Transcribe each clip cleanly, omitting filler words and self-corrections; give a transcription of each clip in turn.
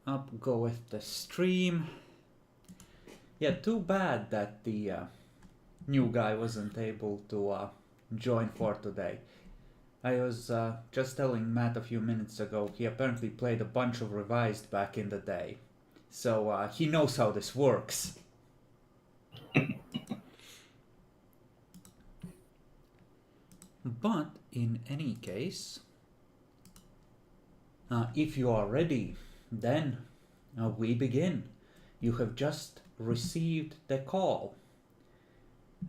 Up go with the stream. Yeah, too bad that the new guy wasn't able to join for today. I was just telling Matt a few minutes ago, he apparently played a bunch of Revised back in the day. So he knows how this works. But in any case, if you are ready, then we begin. You have just received the call.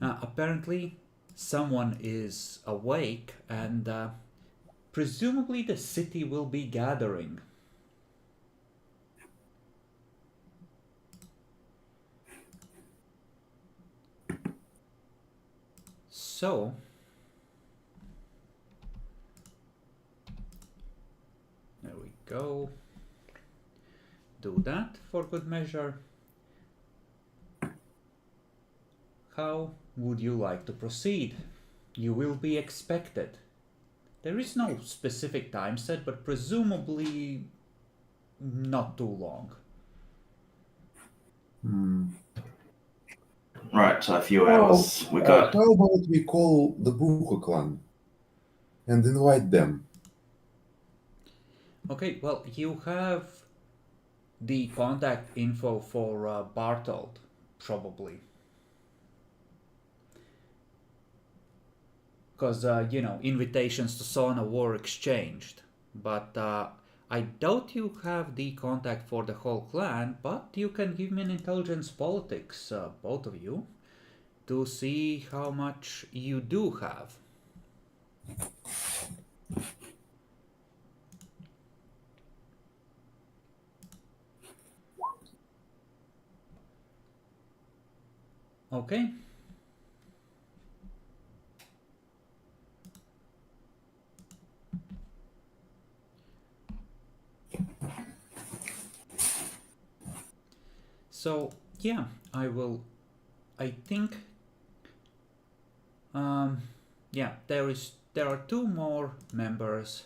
Apparently, someone is awake and presumably the city will be gathering. So, there we go. Do that for good measure. How would you like to proceed? You will be expected. There is no specific time set, but presumably not too long. Right, so a few hours. We got. How about we call the Bucha clan and invite them? Okay, well, you have the contact info for Bartold, probably. Because, you know, invitations to Sauna were exchanged. But I doubt you have the contact for the whole clan, but you can give me an intelligence politics, both of you, to see how much you do have. Okay. So, yeah, I think, yeah, there are two more members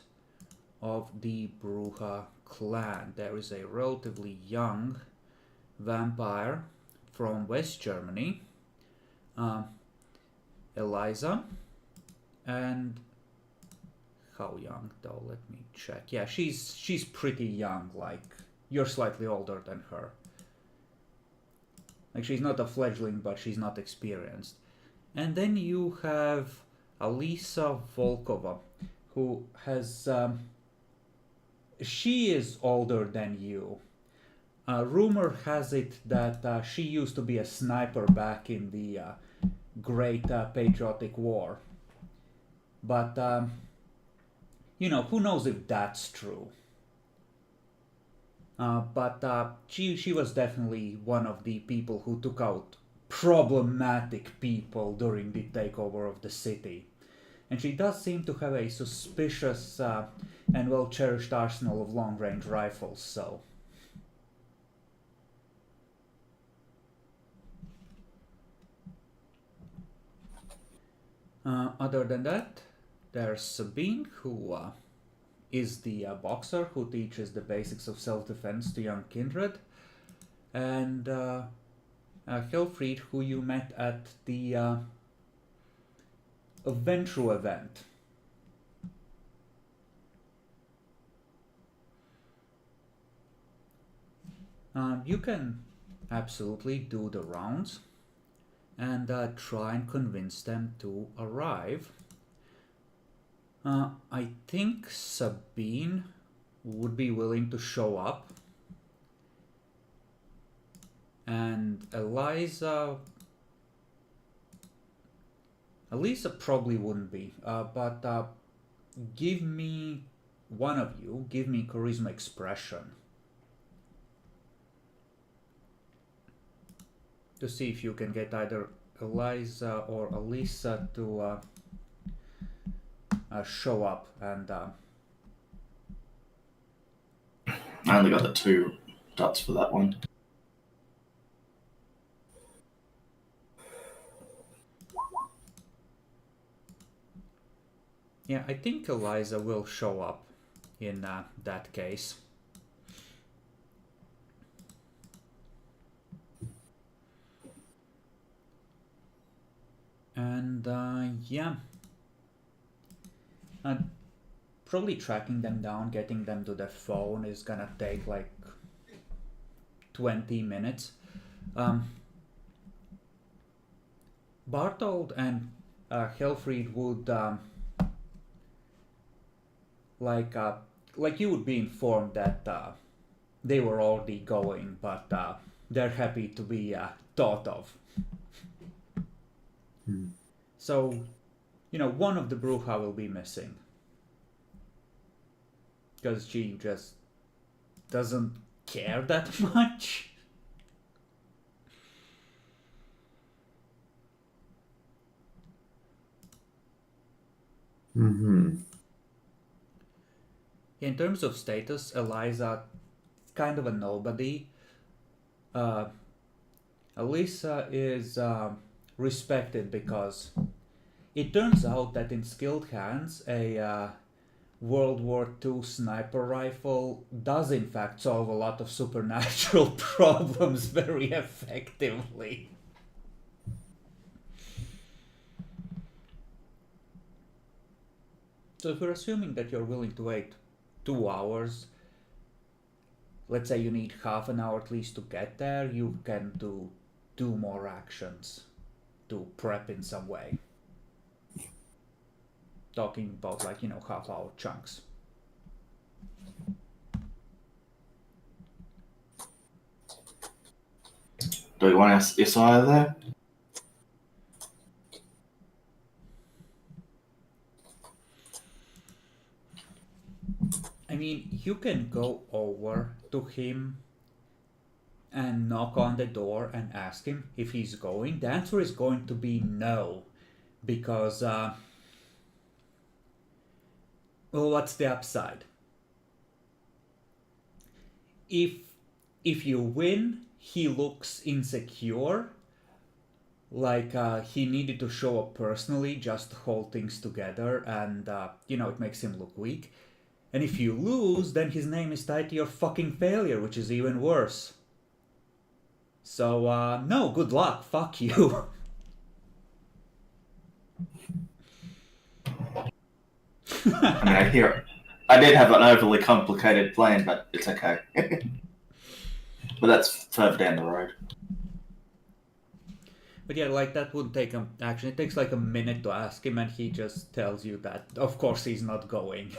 of the Bruja clan. There is a relatively young vampire from West Germany, Eliza, and how young though? Let me check. Yeah, she's pretty young. Like you're slightly older than her. Like she's not a fledgling, but she's not experienced. And then you have Alisa Volkova, who has she is older than you. Rumor has it that she used to be a sniper back in the Great Patriotic War. But, you know, who knows if that's true. But she was definitely one of the people who took out problematic people during the takeover of the city. And she does seem to have a suspicious and well-cherished arsenal of long-range rifles, so... Other than that, there's Sabine, who is the boxer who teaches the basics of self-defense to young kindred, and Helfried, who you met at the Ventru event. You can absolutely do the rounds and try and convince them to arrive. I think Sabine would be willing to show up, and Elisa probably wouldn't be, but give me one of you, give me charisma expression to see if you can get either Eliza or Alisa to show up. And I only got the 2 dots for that one. yeah, I think Eliza will show up in that case. And yeah, probably tracking them down, getting them to their phone is gonna take like 20 minutes. Bartold and Helfried would like you would be informed that they were already going, but they're happy to be thought of. So, one of the Bruja will be missing because she just doesn't care that much. Mm-hmm. In terms of status, Eliza kind of a nobody. Elisa is respected because it turns out that in skilled hands, a World War II sniper rifle does in fact solve a lot of supernatural problems very effectively. So if we're assuming that you're willing to wait 2 hours, let's say you need half an hour at least to get there, you can do 2 more actions to prep in some way. Talking about like, half-hour chunks. Do you want Isaiah there? I mean, you can go over to him and knock on the door and ask him if he's going. The answer is going to be no, because well, what's the upside? If you win, he looks insecure, like he needed to show up personally just to hold things together, and it makes him look weak. And if you lose, then his name is tied to your fucking failure, which is even worse. So, no, good luck. Fuck you. I mean, I hear it. I did have an overly complicated plan, but it's okay. But that's further down the road. But yeah, like that would take action. It takes like a minute to ask him, and he just tells you that, of course, he's not going.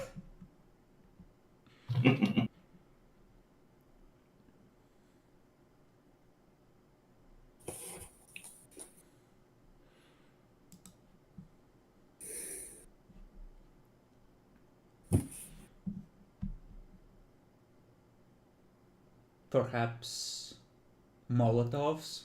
Perhaps Molotovs?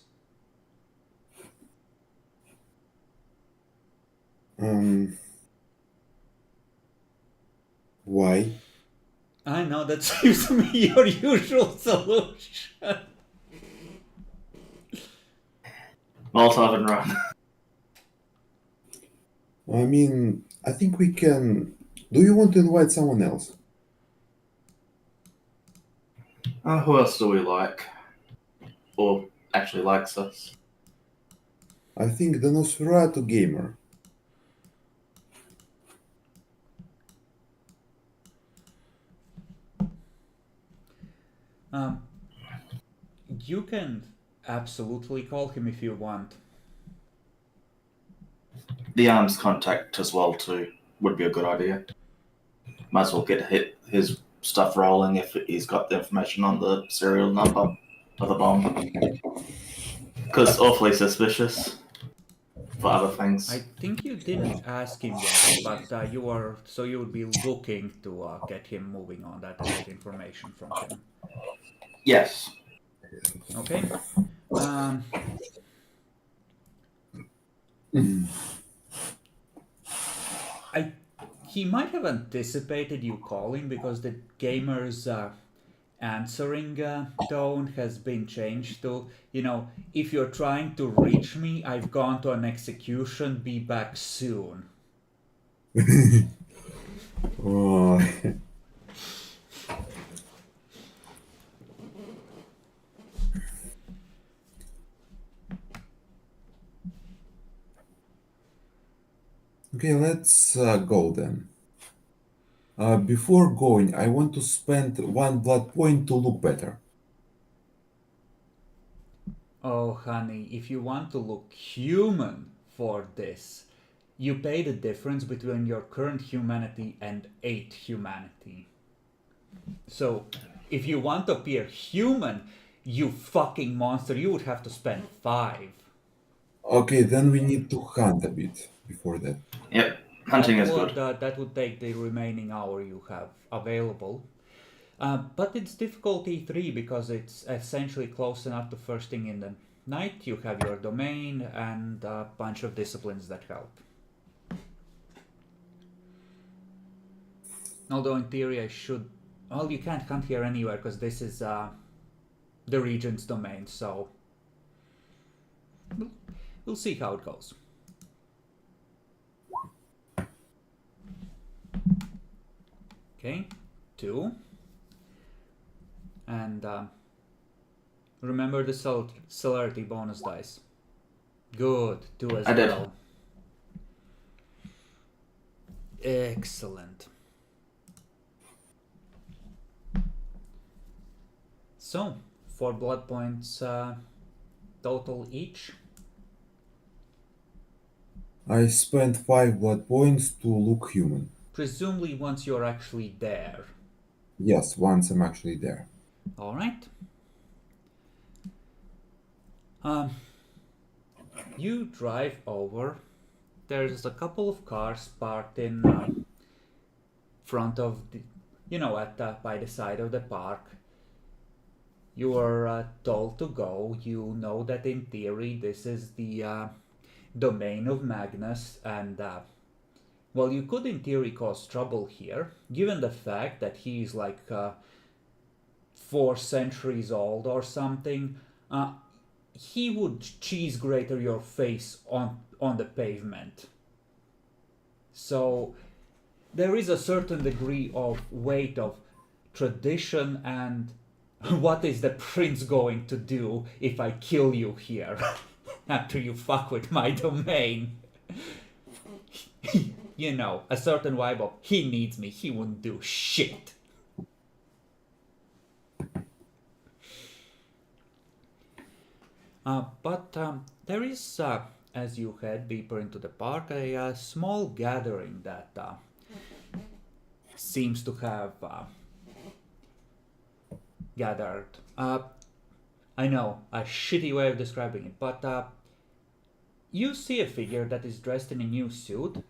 Why? I know, that seems to be your usual solution. Molotov and run. I mean, I think we can. Do you want to invite someone else? Who else do we like? Or actually likes us? I think the Nosferatu gamer. You can absolutely call him if you want. The arms contact as well too would be a good idea. Might as well get his stuff rolling if he's got the information on the serial number of the bomb. Because awfully suspicious for other things. I think you didn't ask him yet, but you would be looking to get him moving on that and get information from him. Yes. Okay. He might have anticipated you calling because the gamer's answering tone has been changed to, if you're trying to reach me, I've gone to an execution, be back soon. Oh. Okay, let's go then. Before going, I want to spend 1 blood point to look better. Oh, honey, if you want to look human for this, you pay the difference between your current humanity and 8 humanity. So, if you want to appear human, you fucking monster, you would have to spend 5. Okay, then we need to hunt a bit before that. Yep, hunting is good. That would take the remaining hour you have available. But it's difficulty 3 because it's essentially close enough to first thing in the night. You have your domain and a bunch of disciplines that help. Although in theory I should... Well, you can't hunt here anywhere because this is the region's domain, so... We'll see how it goes. Okay, 2. And remember the celerity bonus dice. Good, 2 as I did. well. Excellent. So, 4 blood points total each. I spent 5 blood points to look human. Presumably once you're actually there. Yes, once I'm actually there. Alright. You drive over. There's a couple of cars parked in front of the, by the side of the park. You are told to go. You know that in theory this is the domain of Magnus, and well, you could in theory cause trouble here, given the fact that he's like 4 centuries old or something. He would cheese grater your face on the pavement. So there is a certain degree of weight of tradition and what is the prince going to do if I kill you here after you fuck with my domain? You know, a certain vibe of he needs me, he wouldn't do shit. But there is, as you head deeper into the park, a small gathering that seems to have gathered. I know, a shitty way of describing it, but you see a figure that is dressed in a new suit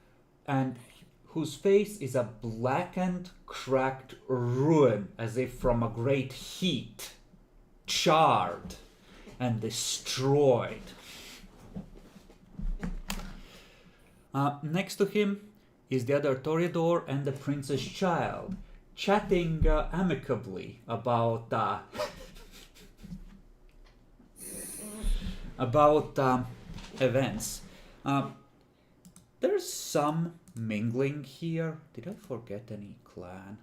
and whose face is a blackened, cracked ruin as if from a great heat, charred and destroyed. Next to him is the other Toreador and the prince's child, chatting amicably about events. There's some mingling here. Did I forget any clan?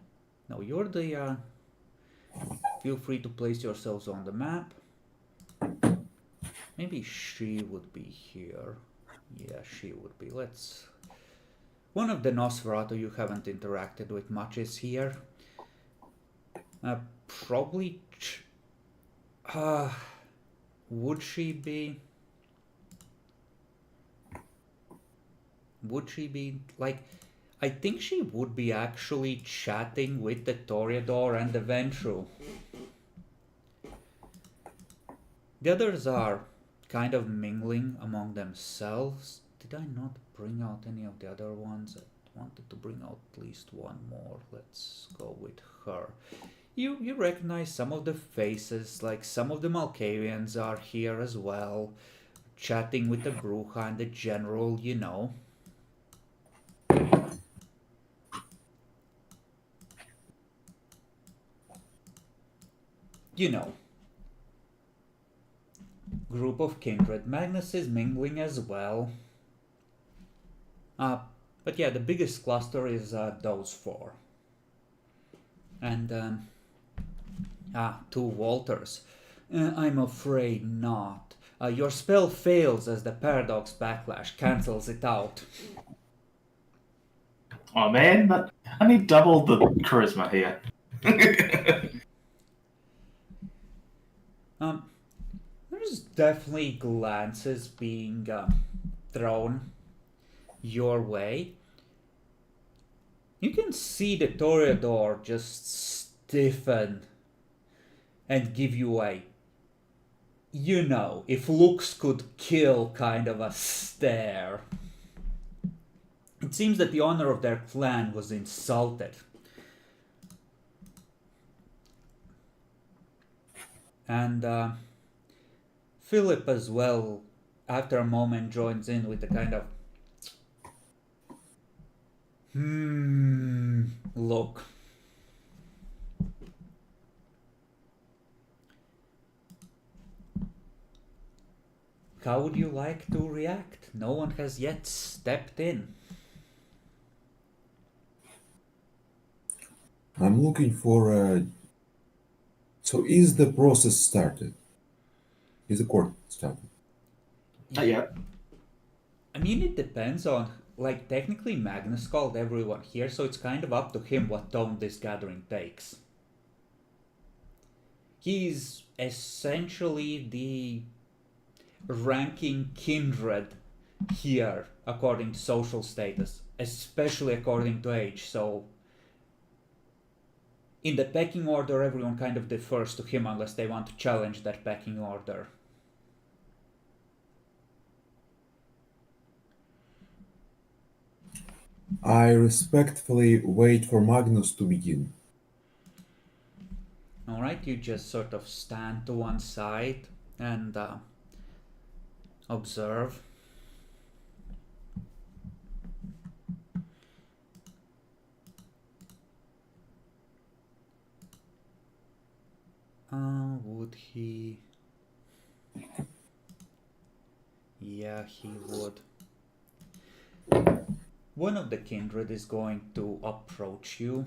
No, you're the... feel free to place yourselves on the map. Maybe she would be here. Yeah, she would be. Let's... One of the Nosferatu you haven't interacted with much is here. Probably... would she be... Would she be... Like, I think she would be actually chatting with the Toreador and the Ventru. The others are kind of mingling among themselves. Did I not bring out any of the other ones? I wanted to bring out at least one more. Let's go with her. You recognize some of the faces, like some of the Malkavians are here as well, chatting with the Bruja and the General, you know. You know. Group of kindred. Magnus is mingling as well. But yeah, the biggest cluster is those 4. And 2 Walters. I'm afraid not. Your spell fails as the paradox backlash cancels it out. Oh man, I need double the charisma here. There's definitely glances being thrown your way. You can see the Toreador just stiffen and give you a, if looks could kill kind of a stare. It seems that the honor of their clan was insulted. And Philip as well, after a moment, joins in with a kind of look. How would you like to react? No one has yet stepped in. I'm looking for a. So is the process started? Is the court started? Yeah. I mean, it depends on, like, technically Magnus called everyone here, so it's kind of up to him what tone this gathering takes. He's essentially the ranking kindred here according to social status, especially according to age, so in the pecking order everyone kind of defers to him unless they want to challenge that pecking order. I respectfully wait for Magnus to begin. Alright, you just sort of stand to one side and observe. Would he? Yeah, he would. One of the kindred is going to approach you.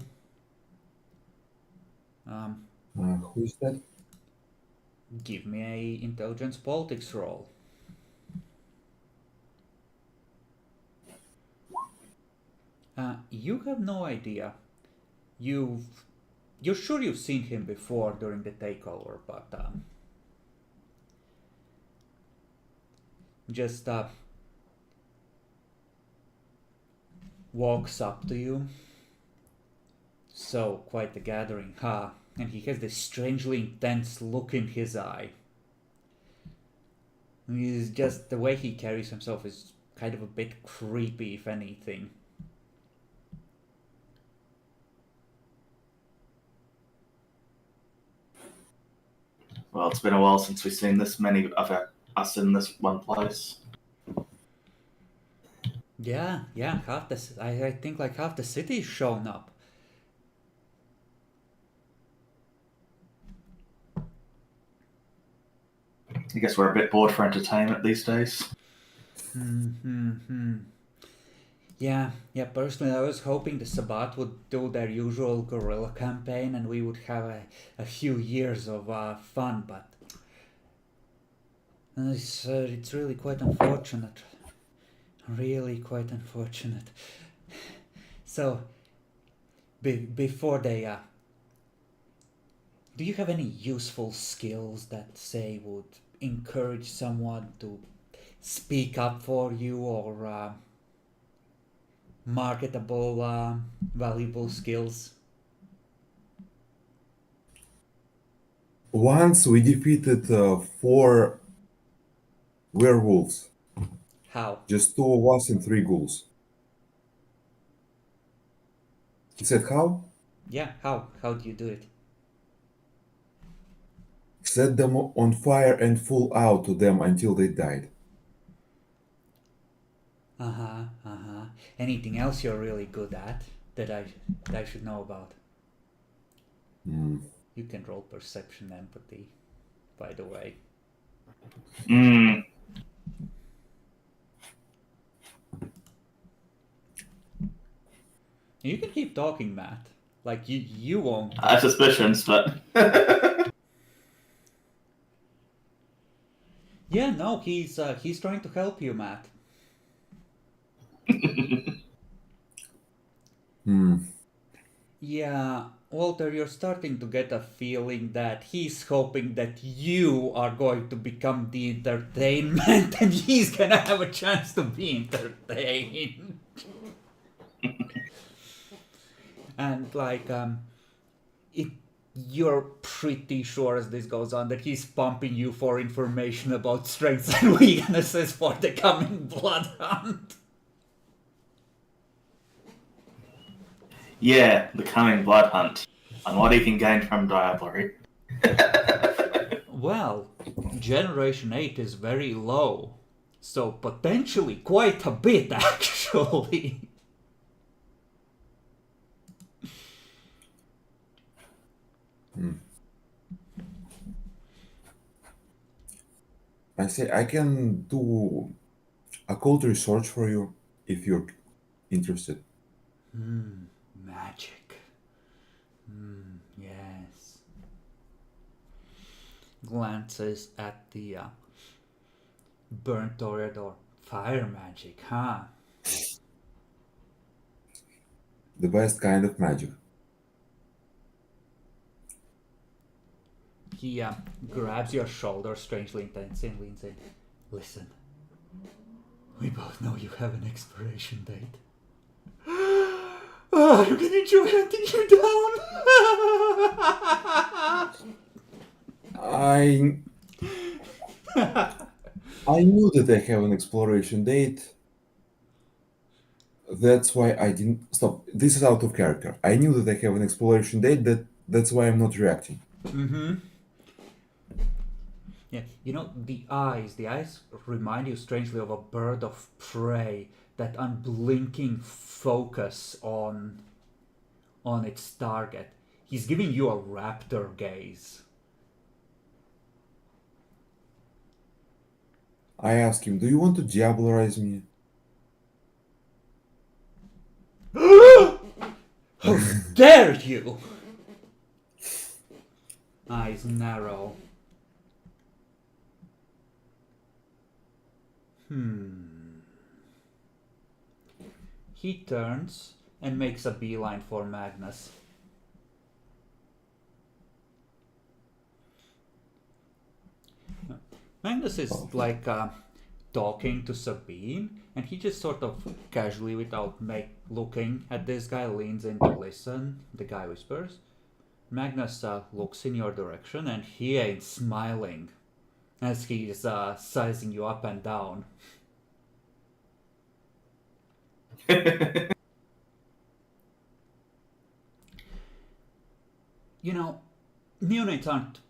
Who is that? Give me a intelligence politics roll. You have no idea. You're sure you've seen him before during the takeover, but just walks up to you. So, quite the gathering, huh? And he has this strangely intense look in his eye. He's just, the way he carries himself is kind of a bit creepy, if anything. Well, it's been a while since we've seen this many of us in this one place. Yeah, I think like half the city's shown up. I guess we're a bit bored for entertainment these days. Yeah, personally I was hoping the Sabbat would do their usual guerrilla campaign and we would have a few years of fun, but it's really quite unfortunate. Really quite unfortunate. So, before they, do you have any useful skills that, say, would encourage someone to speak up for you, or marketable, valuable skills? Once we defeated 4 werewolves. How? Just 2 of us and 3 ghouls. He said how? Yeah, how? How do you do it? Set them on fire and full out to them until they died. Anything else you're really good at that I should know about? You can roll perception empathy, by the way. You can keep talking, Matt. Like, you won't. I have suspicions, but... Yeah, no, he's trying to help you, Matt. Hmm. Yeah, Walter, you're starting to get a feeling that he's hoping that you are going to become the entertainment and he's gonna have a chance to be entertained. And like, it, you're pretty sure as this goes on that he's pumping you for information about strengths and weaknesses for the coming blood hunt. Yeah, the coming blood hunt. And what he can gain from Diablerie. Well, Generation 8 is very low, so potentially quite a bit actually. I say I can do a cold research for you if you're interested. Magic. Yes. Glances at the burnt or fire magic, huh? The best kind of magic. He grabs your shoulder strangely intense and leans in. Listen, we both know you have an expiration date. I'm gonna enjoy hunting you down. I I knew that I have an exploration date. That's why I didn't stop. This is out of character. I knew that I have an exploration date. That's why I'm not reacting. Yeah, you know, the eyes remind you strangely of a bird of prey, that unblinking focus on its target. He's giving you a raptor gaze. I ask him, "Do you want to diablerize me?" How dare you! Eyes narrow. He turns and makes a beeline for Magnus. Magnus is like talking to Sabine, and he just sort of casually, without looking at this guy, leans in to listen. The guy whispers. Magnus looks in your direction, and he ain't smiling as he's sizing you up and down. You know, neonates aren't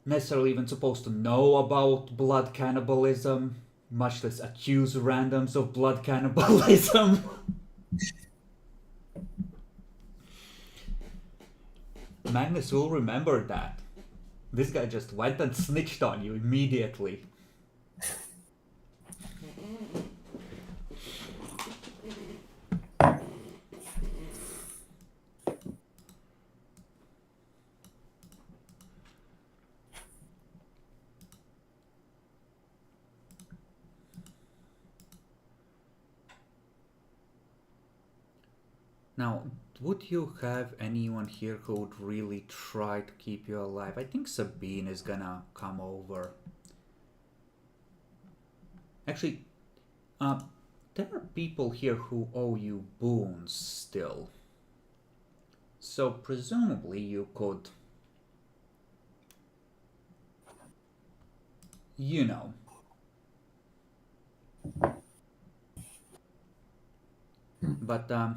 necessarily even supposed to know about blood cannibalism, much less accuse randoms of blood cannibalism. Magnus will remember that. This guy just went and snitched on you immediately. Now, would you have anyone here who would really try to keep you alive? I think Sabine is gonna come over. Actually, there are people here who owe you boons still. So presumably you could, you know. But I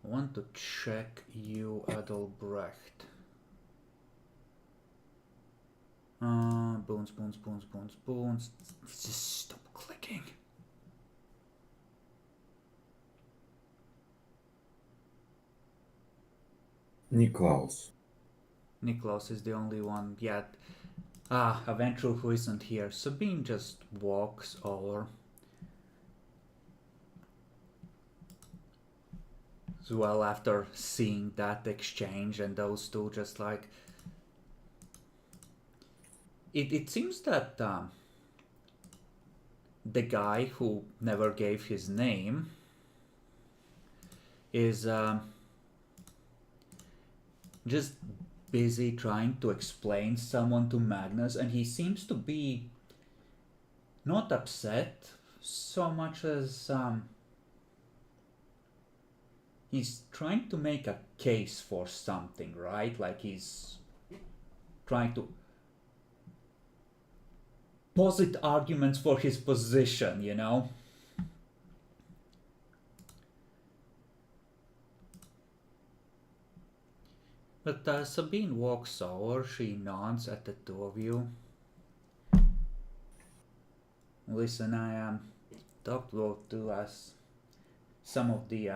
want to check you, Adelbrecht. Boons, boons, boons, boons, boons. Just stop clicking. Niklaus. Niklaus is the only one yet. A Ventral who isn't here. Sabine just walks over. As well, after seeing that exchange and those two just like... It seems that the guy who never gave his name is just busy trying to explain someone to Magnus, and he seems to be not upset so much as he's trying to make a case for something, right? Like he's trying to posit arguments for his position, you know? But Sabine walks over, she nods at the two of you. Listen, I talked to us, some of the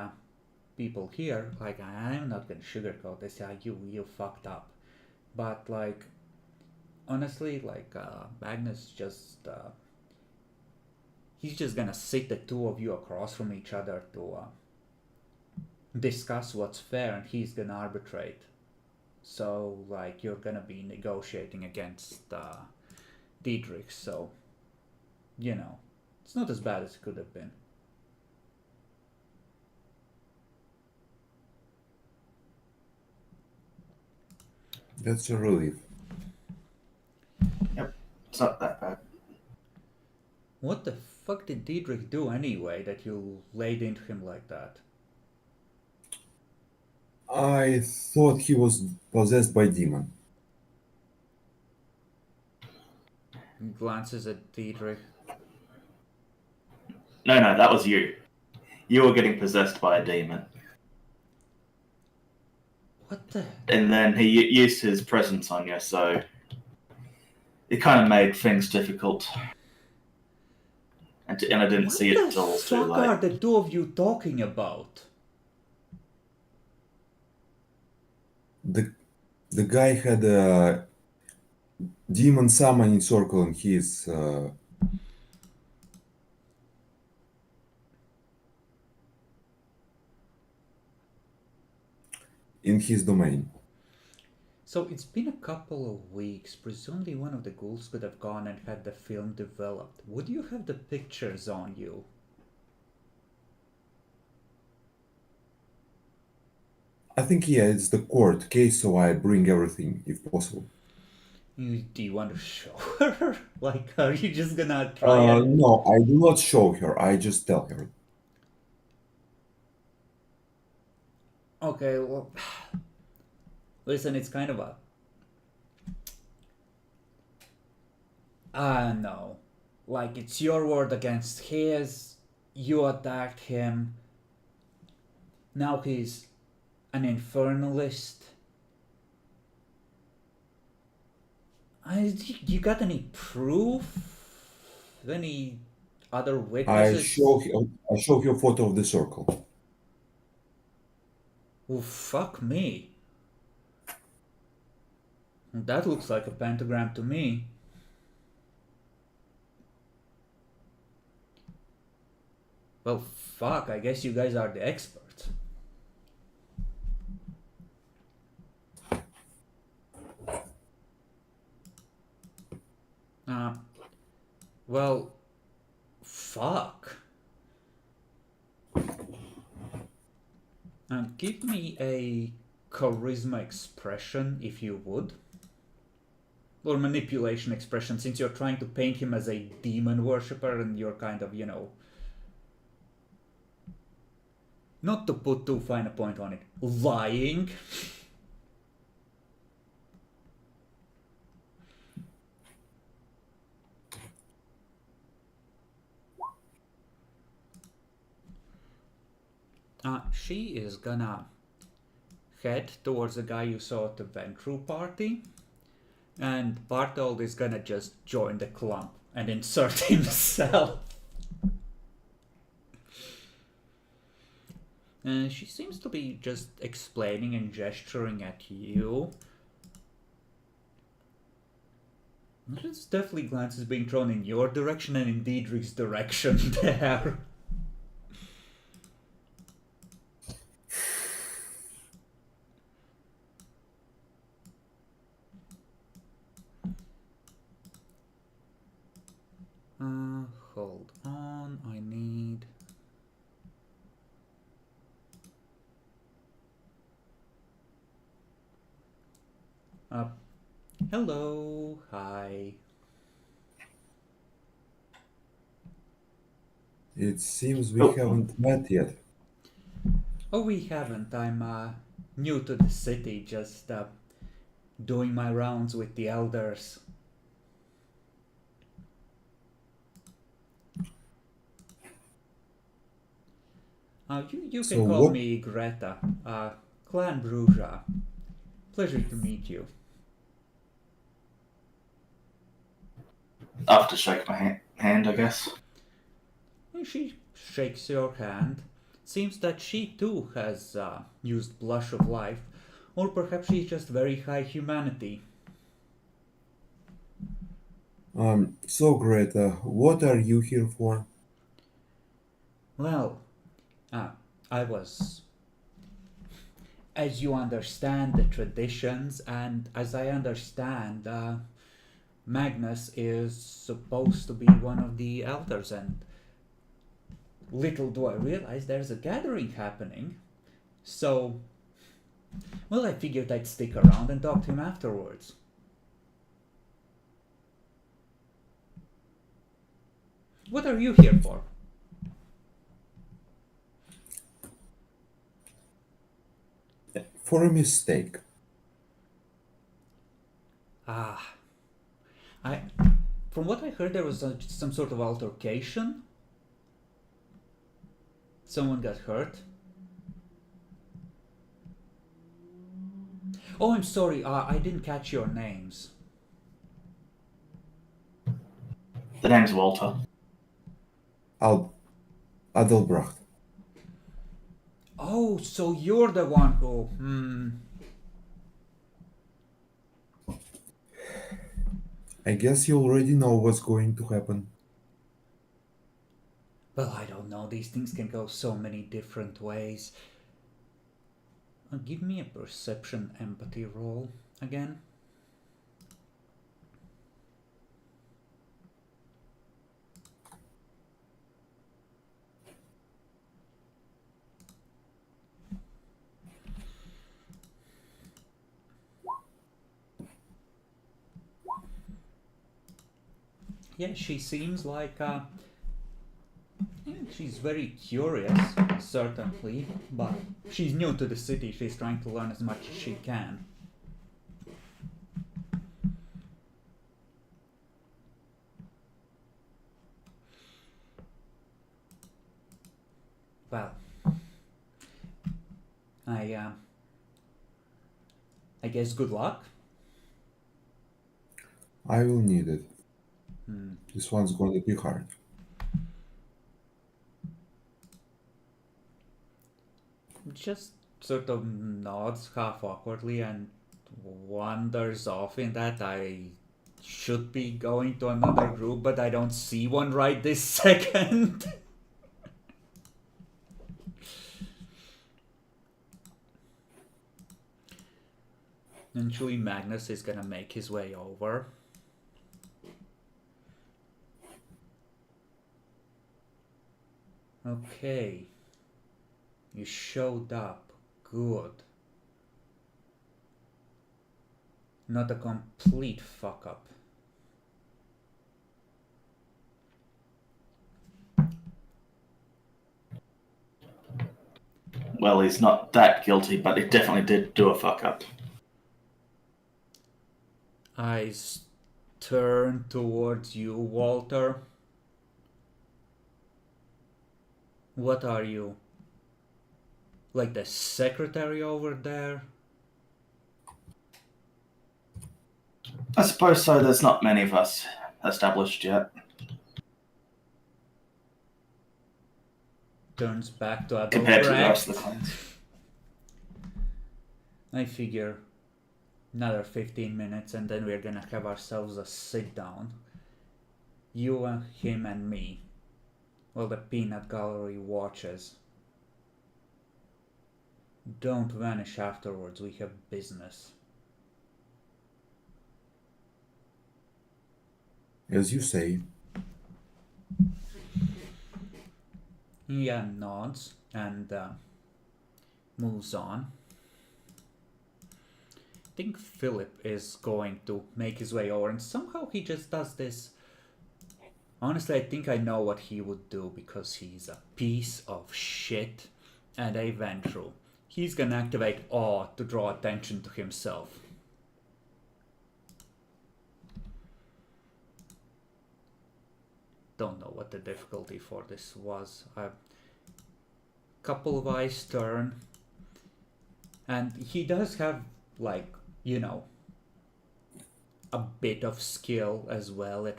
people here. Like, I'm not gonna sugarcoat this. Yeah, you fucked up. But like, honestly, like Magnus just he's just gonna sit the two of you across from each other to discuss what's fair, and he's gonna arbitrate. So like, you're gonna be negotiating against Diedrich. So you know, it's not as bad as it could have been. That's a relief. Yep, it's not that bad. What the fuck did Diedrich do anyway that you laid into him like that? I thought he was possessed by demon. He glances at Diedrich. No, that was you. You were getting possessed by a demon. What the? And then he used his presence on you, so it kind of made things difficult. And I didn't see it till it was too What the fuck are late. the two of you talking about? The guy had a demon summoning circle in his domain. So it's been a couple of weeks. Presumably one of the ghouls could have gone and had the film developed. Would you have the pictures on you? I think, yeah, it's the court case, so I bring everything if possible. Do you want to show her? Like, are you just gonna try and... No, I do not show her. I just tell her. Okay, well... Listen, it's kind of a... no. Like, it's your word against his. You attacked him. Now he's an infernalist. You got any proof? Any other I witnesses? show you a photo of the circle. Oh, fuck me. That looks like a pentagram to me. Well, fuck, I guess you guys are the experts. Well, fuck. Give me a charisma expression, if you would. Or manipulation expression, since you're trying to paint him as a demon worshipper and you're kind of, you know... Not to put too fine a point on it, lying. She is gonna head towards the guy you saw at the Ventru party, and Bartold is gonna just join the clump and insert himself. She seems to be just explaining and gesturing at you. There's definitely glances being thrown in your direction and in Diedrich's direction there. Hold on, I need... Uh, hello, hi. It seems we Oh, haven't met yet. Oh, we haven't. I'm new to the city, just doing my rounds with the elders. You can So call what? me Greta, Clan Bruja. Pleasure to meet you. I have to shake my hand, I guess. And she shakes your hand. Seems that she too has used Blush of Life, or perhaps she's just very high humanity. So Greta, what are you here for? Well, I was, as you understand the traditions, and as I understand, Magnus is supposed to be one of the elders, and little do I realize there's a gathering happening. So, well, I figured I'd stick around and talk to him afterwards. What are you here for? For a mistake. Ah, I. From what I heard, there was some sort of altercation. Someone got hurt. Oh, I'm sorry. I didn't catch your names. The name's Walter. Al Adelbracht. Oh, so you're the one who. I guess you already know what's going to happen. Well, I don't know. These things can go so many different ways. Give me a perception empathy roll again. Yeah, she seems like she's very curious, certainly, but she's new to the city. She's trying to learn as much as she can. Well, I uh, I guess good luck. I will need it. Hmm. This one's going to be hard. Just sort of nods half awkwardly and wanders off in that I should be going to another group, but I don't see one right this second. Eventually, Magnus is gonna make his way over. Okay. You showed up. Good. Not a complete fuck up. Well, he's not that guilty, but he definitely did do a fuck up. Eyes turn towards you, Walter. What are you? Like the secretary over there? I suppose so. There's not many of us established yet Turns back to compared to the rest of the Adelbrecht. clans. I figure another 15 minutes and then we're gonna have ourselves a sit down. You, him, and me. While the peanut gallery watches. Don't vanish afterwards, we have business. As you say, He nods and moves on. think Philip is going to make his way over, and somehow he just does this. Honestly, I think I know what he would do because he's a piece of shit and a vengeful. He's gonna activate Awe to draw attention to himself. Don't know what the difficulty for this was. A couple of eyes turn. And he does have, like, you know, a bit of skill as well at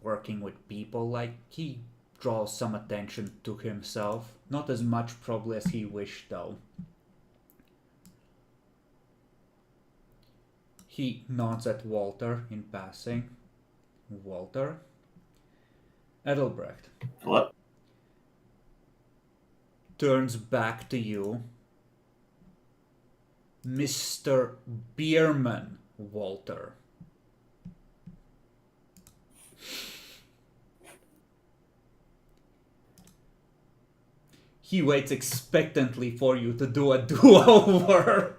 working with people. Like, he draws some attention to himself. Not as much probably as he wished though. He nods at Walter in passing. Walter? Edelbrecht. What? Turns back to you. Mr. Bierman, Walter. He waits expectantly for you to do a do-over.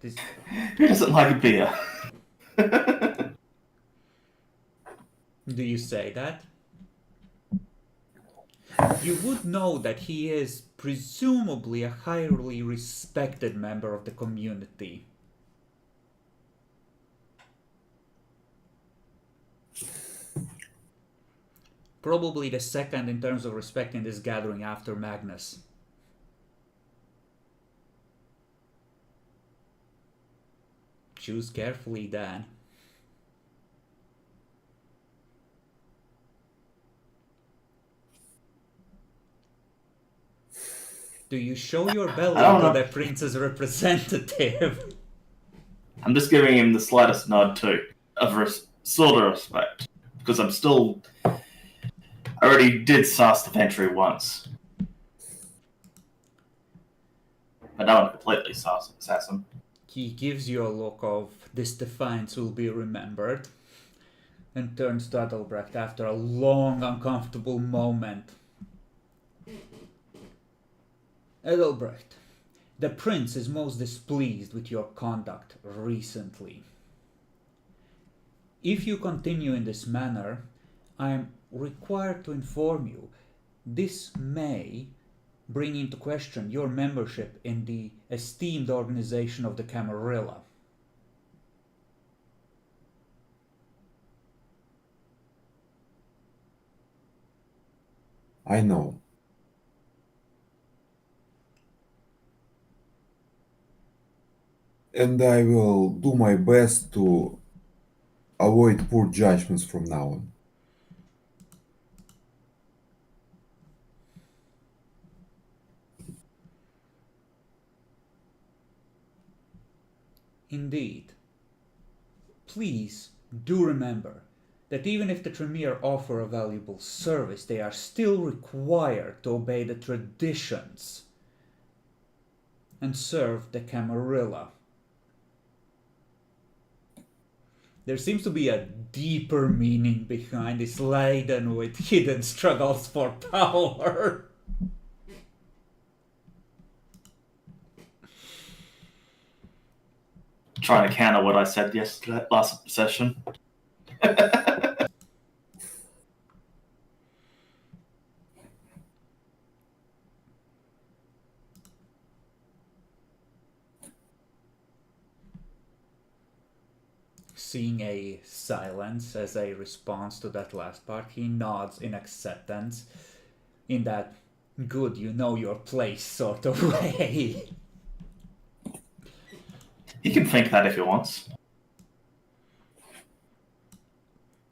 This... Who doesn't like beer? Do you say that? You would know that he is presumably a highly respected member of the community. Probably the second in terms of respect in this gathering after Magnus. Choose carefully, Dan. Do you show your belly to the prince's representative? I'm just giving him the slightest nod too, of sort of respect, because I'm still. I already did sass the pantry once, but now I'm completely sass him. He gives you a look of this defiance will be remembered, and turns to Adelbrecht after a long, uncomfortable moment. Edelbrecht, the prince is most displeased with your conduct recently. If you continue in this manner, I am required to inform you this may bring into question your membership in the esteemed organization of the Camarilla. I know. And I will do my best to avoid poor judgments from now on. Indeed. Please do remember that even if the Tremere offer a valuable service, they are still required to obey the traditions and serve the Camarilla. There seems to be a deeper meaning behind this, laden with hidden struggles for power. Trying to counter what I said yesterday, last session. Seeing a silence as a response to that last part, he nods in acceptance, in that good, you know your place sort of way. He can think that if he wants.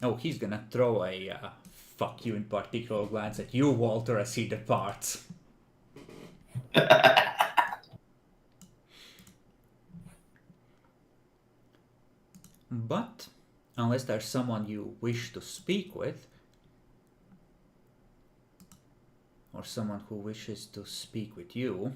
Oh, he's gonna throw a fuck you in particular glance at you, Walter, as he departs. But, unless there's someone you wish to speak with, or someone who wishes to speak with you,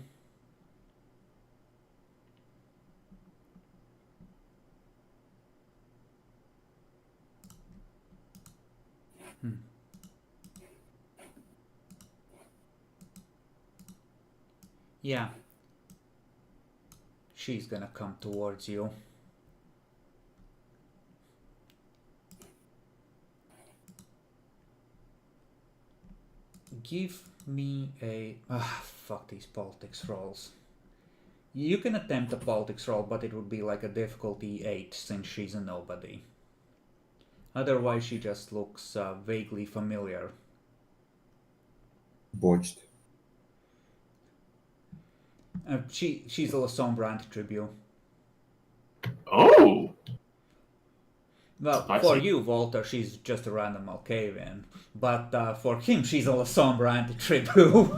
Yeah. She's gonna come towards you. Give me a... fuck these politics rolls. You can attempt a politics roll, but it would be like a difficulty 8 since she's a nobody. Otherwise, she just looks vaguely familiar. Botched. She's a La Sombre anti-tribute. Oh! Well, Spicy. for you, Walter, she's just a random Malkavian. But for him, she's a La Sombre anti-tribute.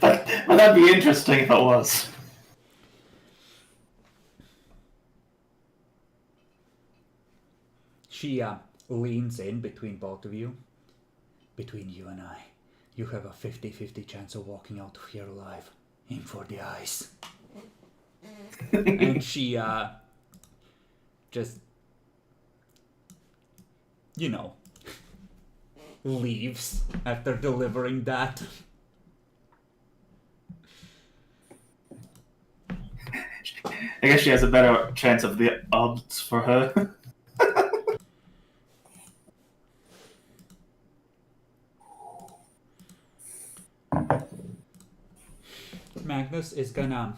But that'd be interesting if it was. She leans in between both of you. Between you and I, you have a 50-50 chance of walking out of here alive. Aim for the eyes. And she just, you know, leaves after delivering that. I guess she has a better chance of the odds for her. Magnus is gonna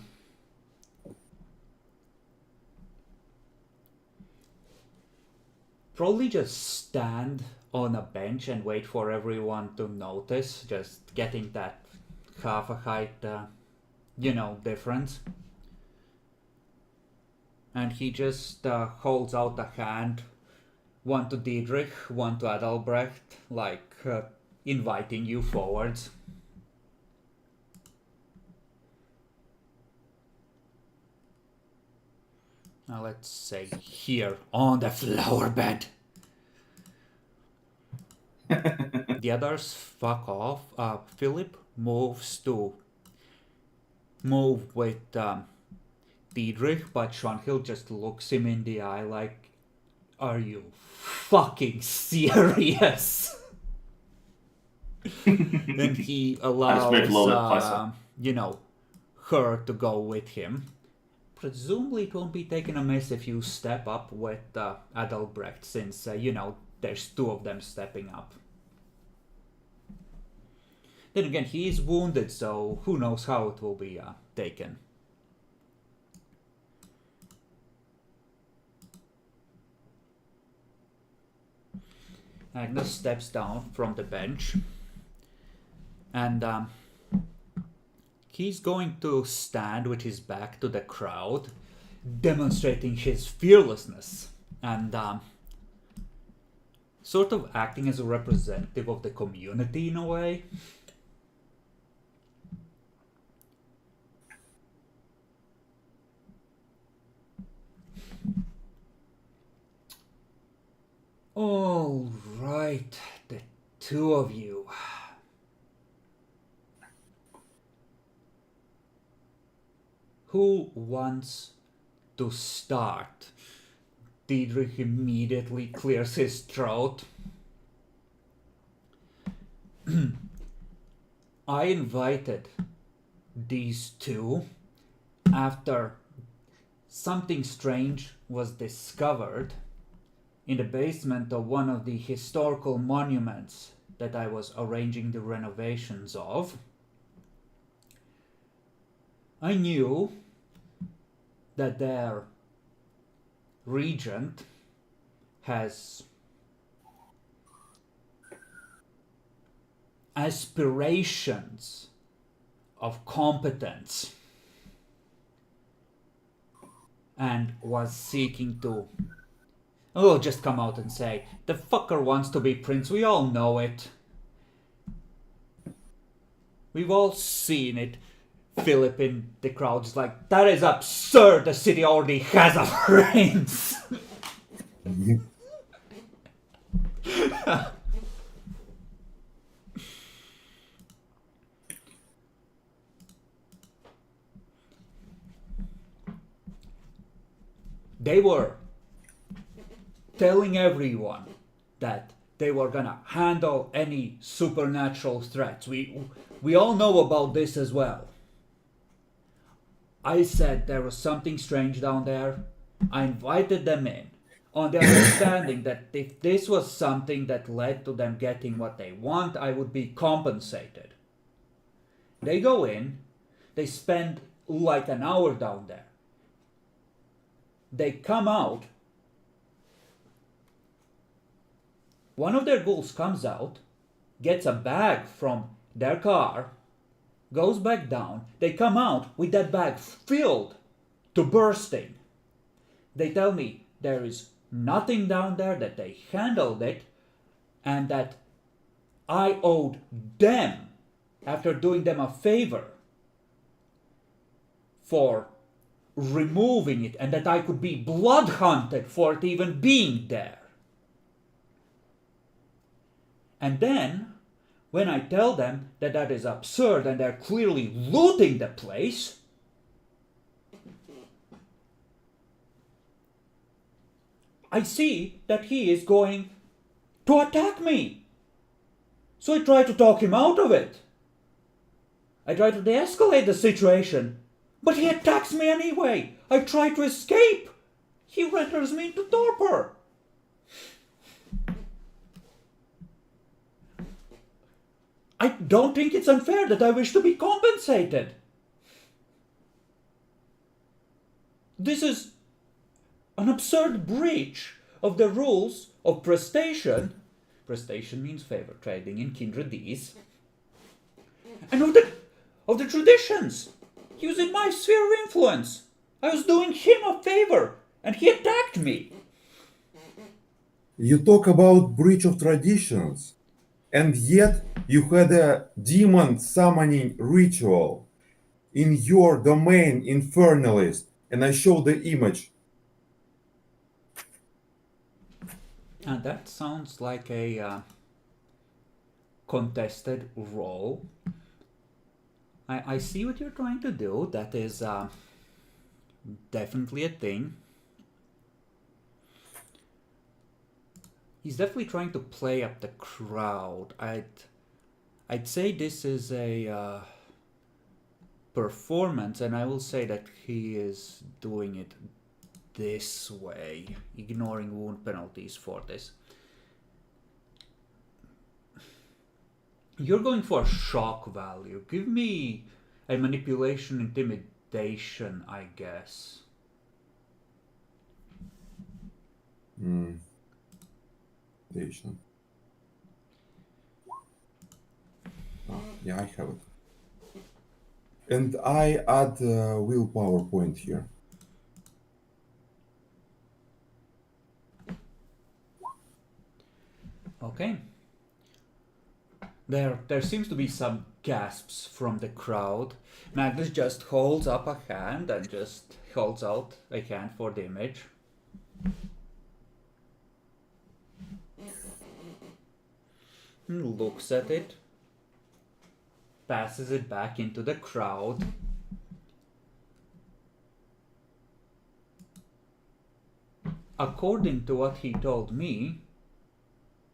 probably just stand on a bench and wait for everyone to notice, just getting that half a height, difference. And he just holds out a hand, one to Diedrich, one to Adalbrecht, like inviting you forwards. Now let's say here on the flower bed. The others fuck off. Philip moves to move with Diedrich, but Schwanhill just looks him in the eye like, are you fucking serious? Then he allows, her to go with him. Presumably it won't be taken amiss if you step up with Adalbrecht, since, there's two of them stepping up. Then again, he is wounded, so who knows how it will be taken. Agnes steps down from the bench, and he's going to stand with his back to the crowd, demonstrating his fearlessness and sort of acting as a representative of the community in a way. All right, the two of you. Who wants to start? Diedrich immediately clears his throat. I invited these two after something strange was discovered in the basement of one of the historical monuments that I was arranging the renovations of. I knew that their regent has aspirations of competence and was seeking to, we'll just come out and say, the fucker wants to be prince, we all know it. We've all seen it. Philip in the crowd is like, that is absurd, the city already has a prince. They were telling everyone that they were gonna handle any supernatural threats. We all know about this as well. I said there was something strange down there. I invited them in, on the understanding that if this was something that led to them getting what they want, I would be compensated. They go in, they spend like an hour down there. They come out. One of their ghouls comes out, gets a bag from their car, goes back down. They come out with that bag filled to bursting. They tell me there is nothing down there, that they handled it, and that I owed them, after doing them a favor, for removing it, and that I could be blood hunted for it even being there. And then, when I tell them that that is absurd and they're clearly looting the place, I see that he is going to attack me. So I try to talk him out of it. I try to de-escalate the situation, but he attacks me anyway. I try to escape. He renders me into torpor. I don't think it's unfair that I wish to be compensated. This is an absurd breach of the rules of prestation. Prestation means favor trading in kindredese. And of the traditions. He was in my sphere of influence. I was doing him a favor, and he attacked me. You talk about breach of traditions, and yet you had a demon summoning ritual in your domain, Infernalist, and I show the image. And that sounds like a contested role. I see what you're trying to do. That is definitely a thing. He's definitely trying to play up the crowd. I'd say this is a performance, and I will say that he is doing it this way, ignoring wound penalties for this. You're going for shock value. Give me a manipulation intimidation, I guess. Intimidation. Yeah, I have it. And I add a willpower point here. Okay. There seems to be some gasps from the crowd. Magnus just holds up a hand and just holds out a hand for the image. Looks at it. Passes it back into the crowd. According to what he told me,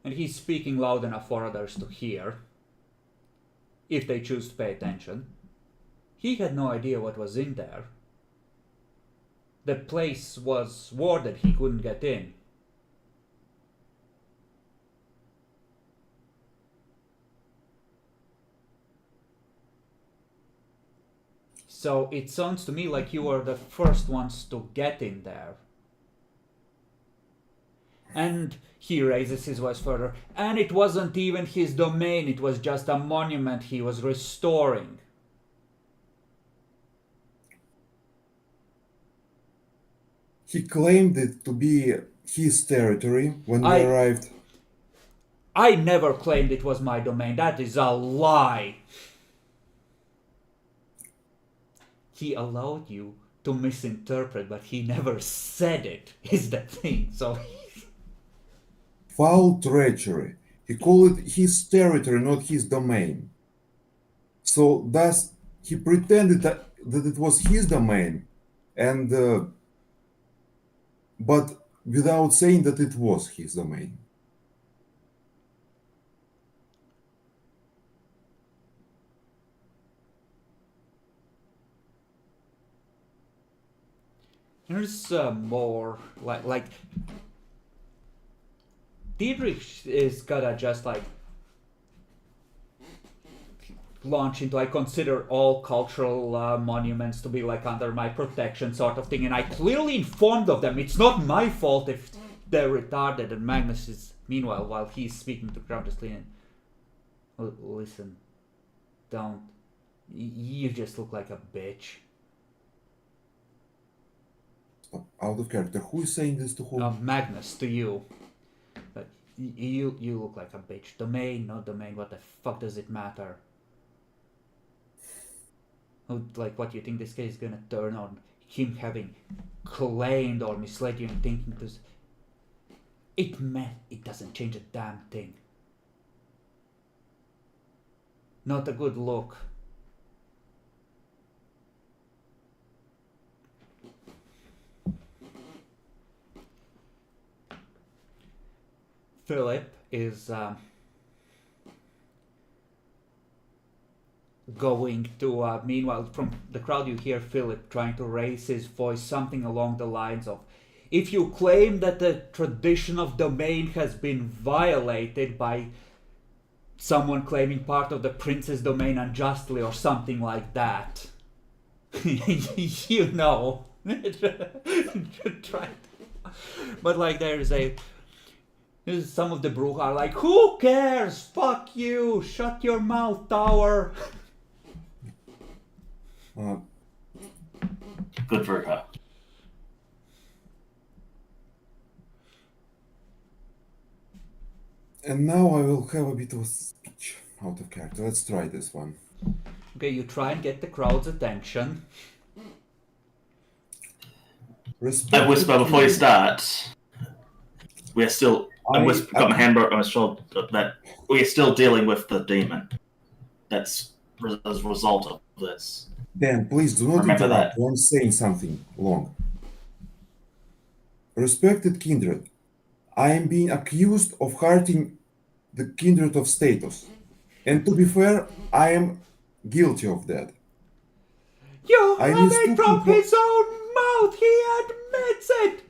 and he's speaking loud enough for others to hear, if they choose to pay attention, he had no idea what was in there. The place was warded, he couldn't get in. So it sounds to me like you were the first ones to get in there. And he raises his voice further. And it wasn't even his domain, it was just a monument he was restoring. He claimed it to be his territory when we arrived. I never claimed it was my domain. That is a lie. He allowed you to misinterpret, but he never said it, is the thing. So Foul treachery. He called it his territory, not his domain. So thus he pretended that it was his domain, and but without saying that it was his domain. There's more like Dietrich is gonna just like launch into I consider all cultural monuments to be like under my protection sort of thing, and I clearly informed of them. It's not my fault if they're retarded. And Magnus is meanwhile while he's speaking to crowd just leaning. Listen, don't. You just look like a bitch. Out of character. Who is saying this to whom? Magnus, to you. But you look like a bitch. Domain, no domain. What the fuck does it matter? Like, what do you think this case is gonna turn on him having claimed or misled you and thinking this? It doesn't change a damn thing. Not a good look. Philip is going to, meanwhile, from the crowd you hear Philip trying to raise his voice, something along the lines of, if you claim that the tradition of domain has been violated by someone claiming part of the prince's domain unjustly or something like that, you know. Try. But like there's some of the Bruch are like, who cares? Fuck you! Shut your mouth, Tower! Good for her. And now I will have a bit of a speech out of character. Let's try this one. Okay, you try and get the crowd's attention. I whisper before you start. We are still. I got my hand on my shoulder that we are still dealing with the demon. That's as a result of this. Dan, please do not Remember interrupt that. when I'm saying something long. Respected kindred, I am being accused of hurting the kindred of status. And to be fair, I am guilty of that. You I have mistook it from you for- his own mouth! He admits it!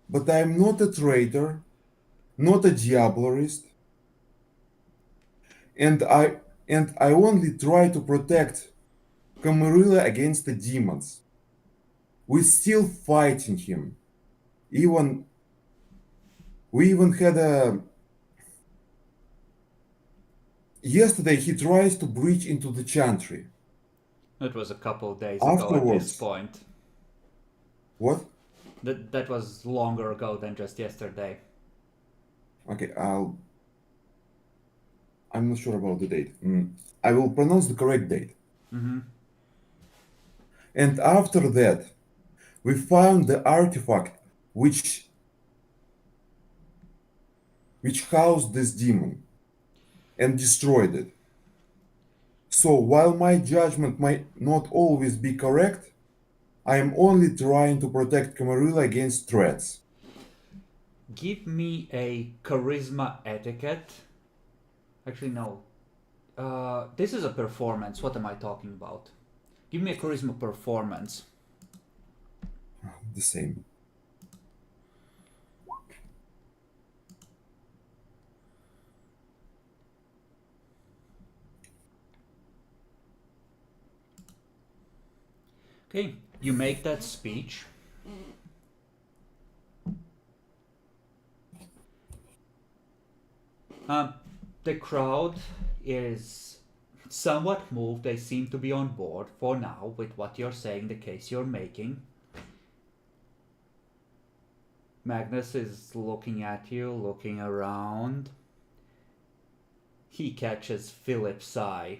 But I am not a traitor, not a diablerist, and I only try to protect Camarilla against the demons. We're still fighting him. We even had a... Yesterday he tries to breach into the chantry. It was a couple of days ago at this Afterwards. point. What? That was longer ago than just yesterday. Okay, I'm not sure about the date. I will pronounce the correct date. Mm-hmm. And after that, we found the artifact which housed this demon and destroyed it. So while my judgment might not always be correct, I am only trying to protect Camarilla against threats. Give me a charisma etiquette. Actually, no. This is a performance. What am I talking about? Give me a charisma performance. The same. Okay, you make that speech. The crowd is somewhat moved. They seem to be on board for now with what you're saying, the case you're making. Magnus is looking at you, looking around. He catches Philip's eye.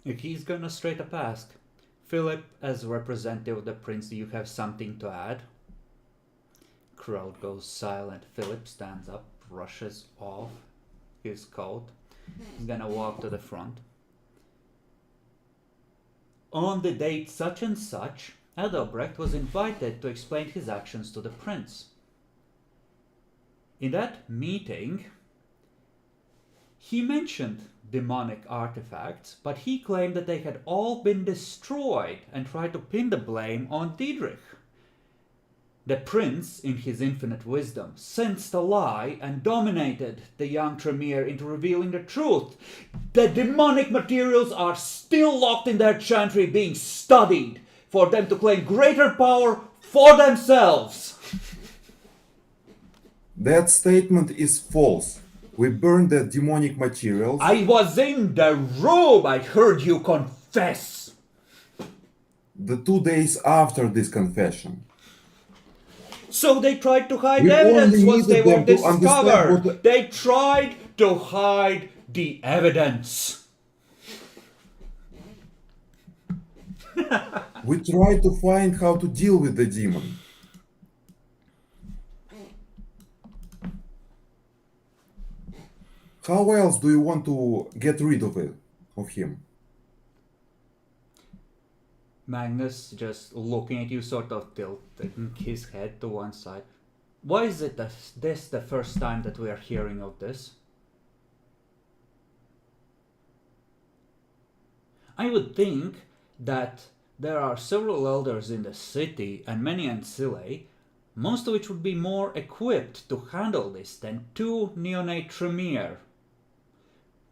If he's gonna straight up ask, Philip, as representative of the prince, do you have something to add? Crowd goes silent. Philip stands up, brushes off his coat. He's gonna walk to the front. On the date such and such, Adalbrecht was invited to explain his actions to the prince. In that meeting, He mentioned demonic artifacts, but he claimed that they had all been destroyed and tried to pin the blame on Diedrich. The prince, in his infinite wisdom, sensed a lie and dominated the young Tremere into revealing the truth. The demonic materials are still locked in their chantry being studied for them to claim greater power for themselves. That statement is false. We burned the demonic materials. I was in the room. I heard you confess. The 2 days after this confession. So they tried to hide We evidence only once they needed were them to understand discovered. what They tried to hide the evidence. We tried to find how to deal with the demon. How else do you want to get rid of him? Magnus, just looking at you, sort of tilting his head to one side. Why is it that this the first time that we are hearing of this? I would think that there are several elders in the city and many in Scilly, most of which would be more equipped to handle this than 2 neonate Tremere.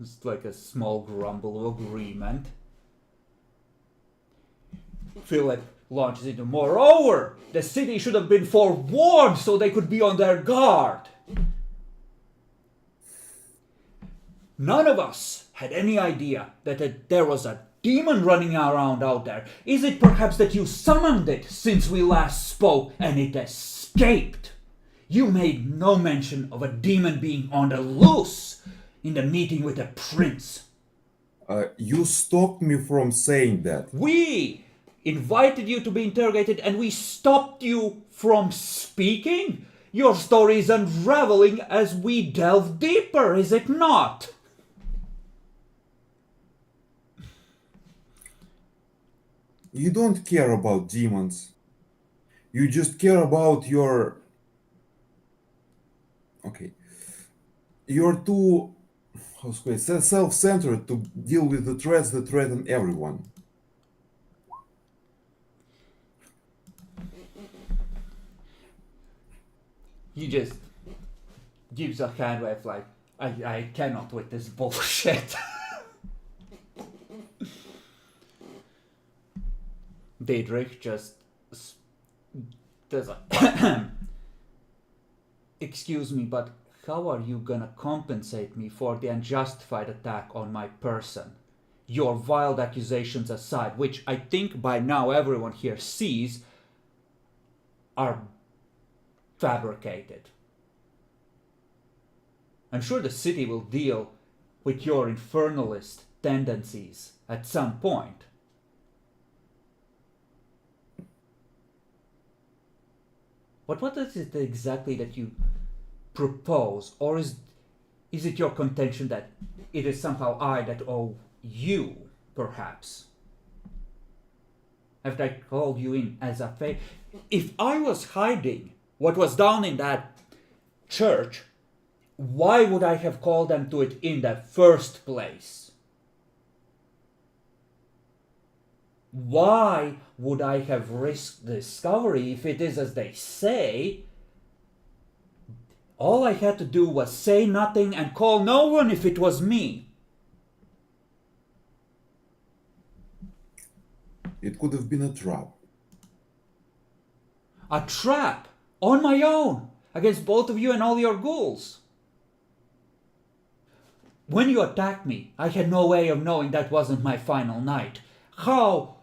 It's like a small grumble of agreement. Philip launches into, moreover, the city should have been forewarned so they could be on their guard. None of us had any idea that there was a demon running around out there. Is it perhaps that you summoned it since we last spoke and it escaped? You made no mention of a demon being on the loose in the meeting with the prince. You stopped me from saying that. We invited you to be interrogated and we stopped you from speaking? Your story is unraveling as we delve deeper, is it not? You don't care about demons. You just care about your... Okay. You're too self-centered to deal with the threats that threaten everyone. He just gives a hand wave like, I cannot with this bullshit. Diedrich just does a excuse me, but how are you gonna compensate me for the unjustified attack on my person? Your wild accusations aside, which I think by now everyone here sees are fabricated. I'm sure the city will deal with your infernalist tendencies at some point. But what is it exactly that you propose? Or is it your contention that it is somehow I that owe you, perhaps? After I called you in as a favor. If I was hiding what was done in that church, why would I have called them to it in the first place? Why would I have risked discovery if it is as they say? All I had to do was say nothing and call no one if it was me. It could have been a trap. A trap? On my own? Against both of you and all your ghouls? When you attacked me, I had no way of knowing that wasn't my final night. How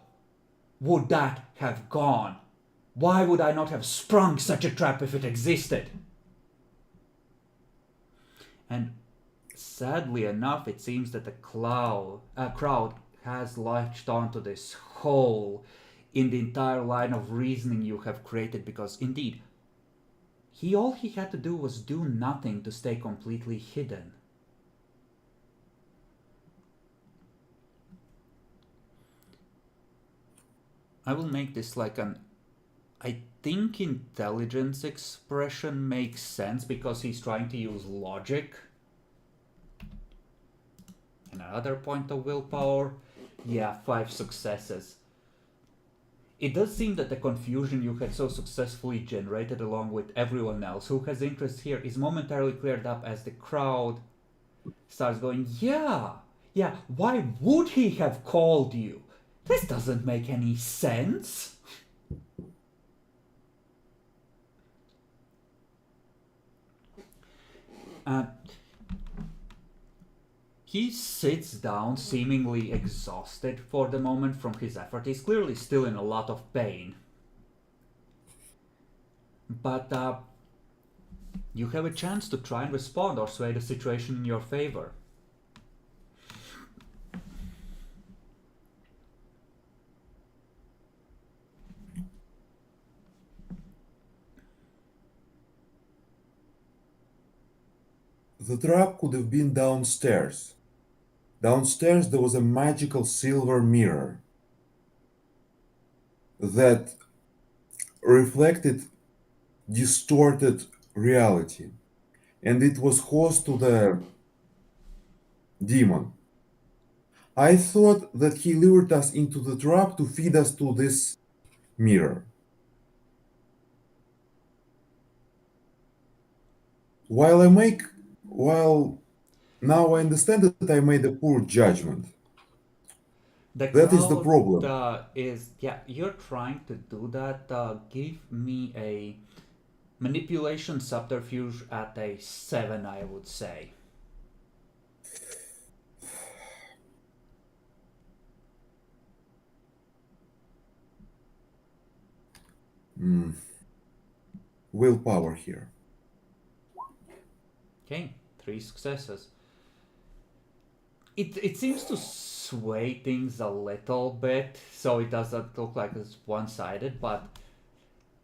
would that have gone? Why would I not have sprung such a trap if it existed? And sadly enough, it seems that the crowd has latched onto this hole in the entire line of reasoning you have created, because indeed, all he had to do was do nothing to stay completely hidden. I will make this like I think intelligence expression makes sense because he's trying to use logic. And another point of willpower. Yeah, 5 successes. It does seem that the confusion you had so successfully generated along with everyone else who has interest here is momentarily cleared up as the crowd starts going, yeah, why would he have called you? This doesn't make any sense. He sits down, seemingly exhausted for the moment from his effort. He's clearly still in a lot of pain. But you have a chance to try and respond or sway the situation in your favor. The trap could have been downstairs. Downstairs there was a magical silver mirror that reflected distorted reality, and it was host to the demon. I thought that he lured us into the trap to feed us to this mirror. While now I understand that I made a poor judgment. The That is the crowd problem. you're trying to do that. Give me a manipulation subterfuge at a 7, I would say. Willpower here. Okay, 3 successes. It seems to sway things a little bit, so it doesn't look like it's one-sided, but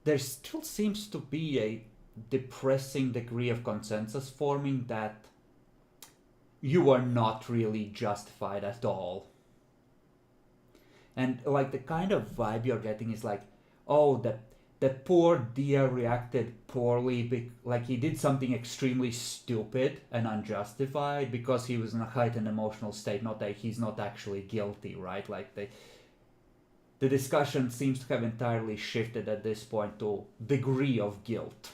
there still seems to be a depressing degree of consensus forming that you are not really justified at all. And like the kind of vibe you're getting is like, oh, that poor Dia reacted poorly, like he did something extremely stupid and unjustified because he was in a heightened emotional state, not that he's not actually guilty, right? Like the discussion seems to have entirely shifted at this point to degree of guilt.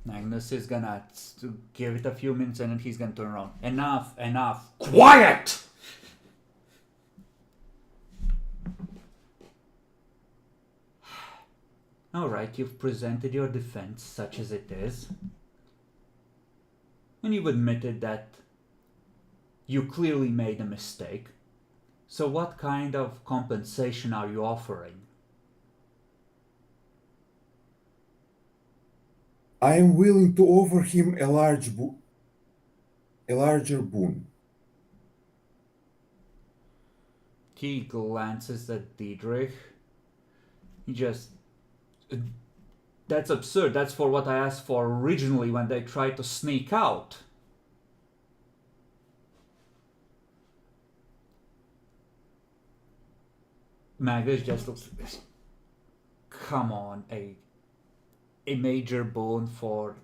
Magnus is gonna give it a few minutes and then he's gonna turn around. Enough. Quiet! Alright, you've presented your defense, such as it is. And you've admitted that you clearly made a mistake. So what kind of compensation are you offering? I am willing to offer him a larger boon. He glances at Diedrich. He just... That's absurd. That's for what I asked for originally when they tried to sneak out. Magnus just looks at this. Come on, a major boon for...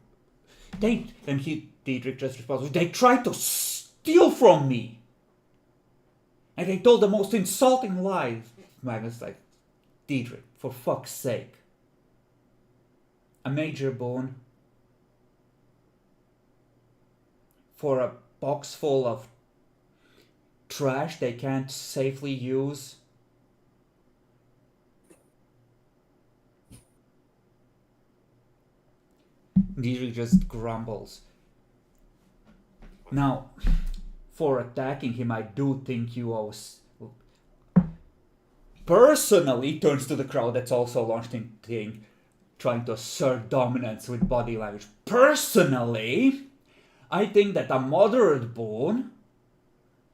Diedrich just responds, they tried to steal from me! And they told the most insulting lies. Magnus like, Diedrich, for fuck's sake. A major boon for a box full of trash they can't safely use. Diedrich just grumbles. Now, for attacking him, I do think you owe... Personally, turns to the crowd that's also launched in thing, trying to assert dominance with body language. Personally, I think that a moderate boon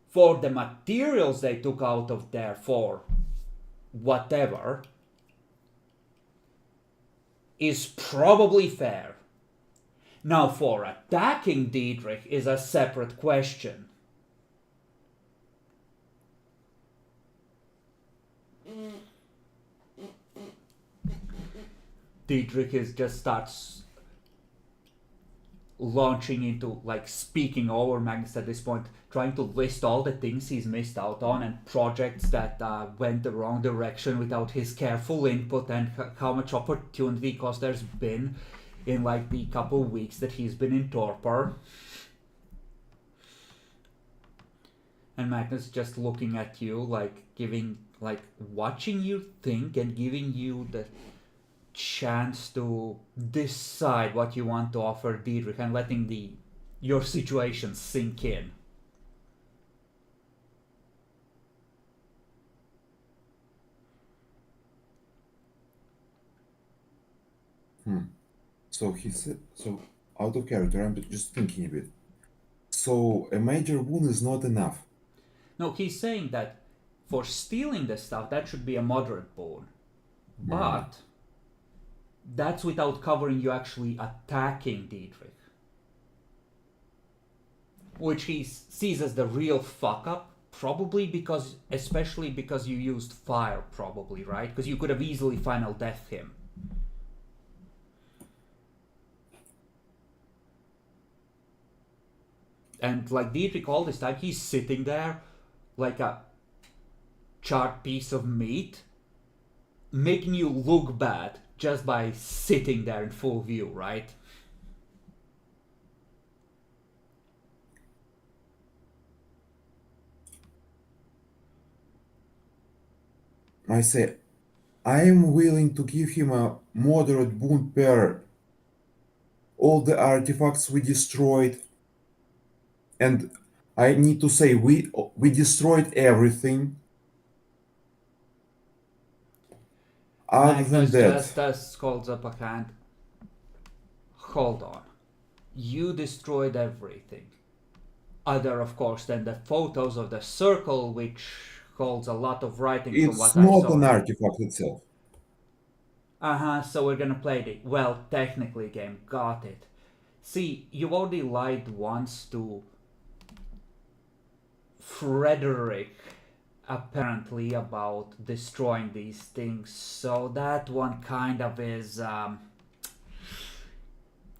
for the materials they took out of there for whatever is probably fair. Now, for attacking Diedrich is a separate question. Dietrich just starts launching into like speaking over Magnus at this point, trying to list all the things he's missed out on and projects that went the wrong direction without his careful input, and how much opportunity cost there's been in like the couple weeks that he's been in torpor. And Magnus just looking at you, like giving, like watching you think and giving you the chance to decide what you want to offer Dietrich and letting your situation sink in. So he said, so out of character, I'm just thinking a bit. So a major wound is not enough. No, he's saying that for stealing the stuff, that should be a moderate boon. But that's without covering you actually attacking Dietrich. Which he sees as the real fuck up, probably especially because you used fire, probably, right? Because you could have easily final deathed him. And like Dietrich all this time, he's sitting there like a charred piece of meat, making you look bad just by sitting there in full view, right? I say, I am willing to give him a moderate boon per all the artifacts we destroyed. And I need to say, we destroyed everything. Other than Magnus that, just holds up a hand. Hold on. You destroyed everything. Other, of course, than the photos of the circle, which holds a lot of writing from it's what I not saw. an artifact itself. So we're gonna play it. Well, technically, game, got it. See, you already lied once to Frederick, apparently, about destroying these things, so that one kind of is,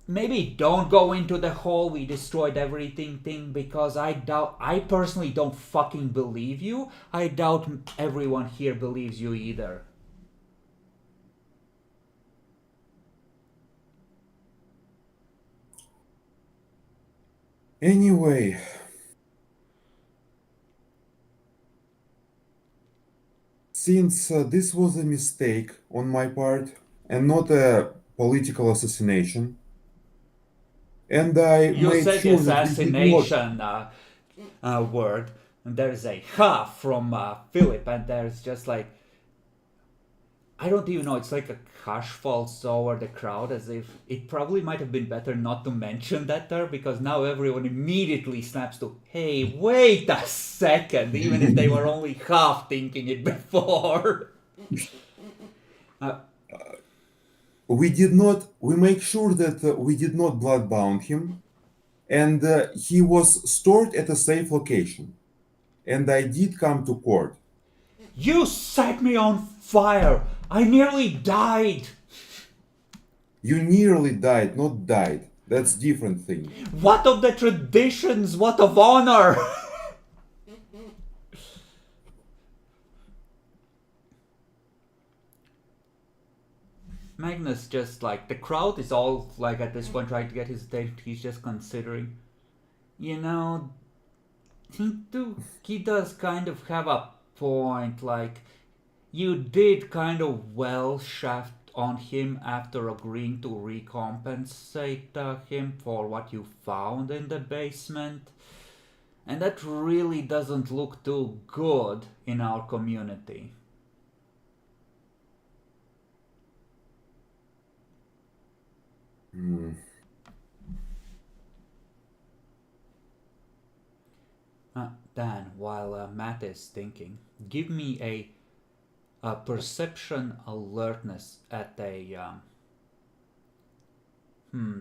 maybe don't go into the whole we destroyed everything thing, because I personally don't fucking believe you. I doubt everyone here believes you either. Anyway, since this was a mistake on my part and not a political assassination, and I You made said the sure that we did not. assassination word, and there's a ha from Philip, and there's just like, I don't even know, it's like a hush falls over the crowd, as if it probably might have been better not to mention that there, because now everyone immediately snaps to, hey, wait a second, even if they were only half thinking it before. We make sure that we did not bloodbound him, and he was stored at a safe location. And I did come to court. You set me on fire! I nearly died! You nearly died, not died. That's different thing. What of the traditions? What of honor? Magnus just like, the crowd is all like at this point trying to get his attention. He's just considering, you know, he does kind of have a point. Like, you did kind of well shaft on him after agreeing to recompensate him for what you found in the basement. And that really doesn't look too good in our community. Dan, while Matt is thinking, give me a perception alertness at a...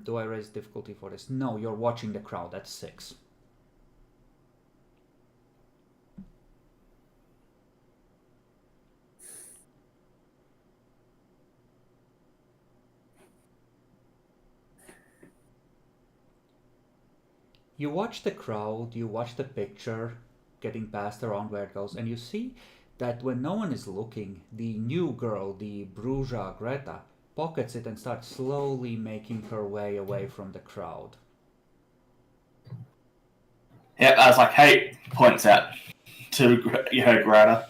do I raise difficulty for this? No, you're watching the crowd. That's 6. You watch the crowd, you watch the picture getting passed around where it goes, and you see that when no one is looking, the new girl, the Bruja Greta, pockets it and starts slowly making her way away from the crowd. Yeah, I was like, hey, points out to Greta.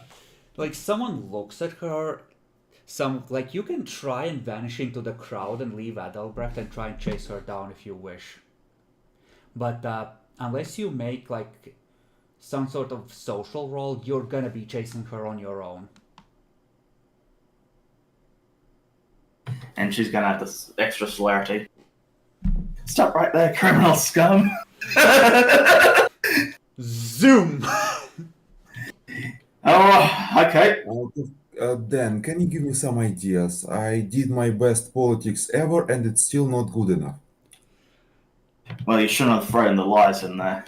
Like someone looks at her, like you can try and vanish into the crowd and leave Adalbrecht and try and chase her down if you wish. But unless you make like some sort of social roll, you're gonna be chasing her on your own. And she's gonna have this extra celerity. Stop right there, criminal scum. Zoom! Oh, okay. Dan, can you give me some ideas? I did my best politics ever, and it's still not good enough. Well, you shouldn't have thrown the lies in there.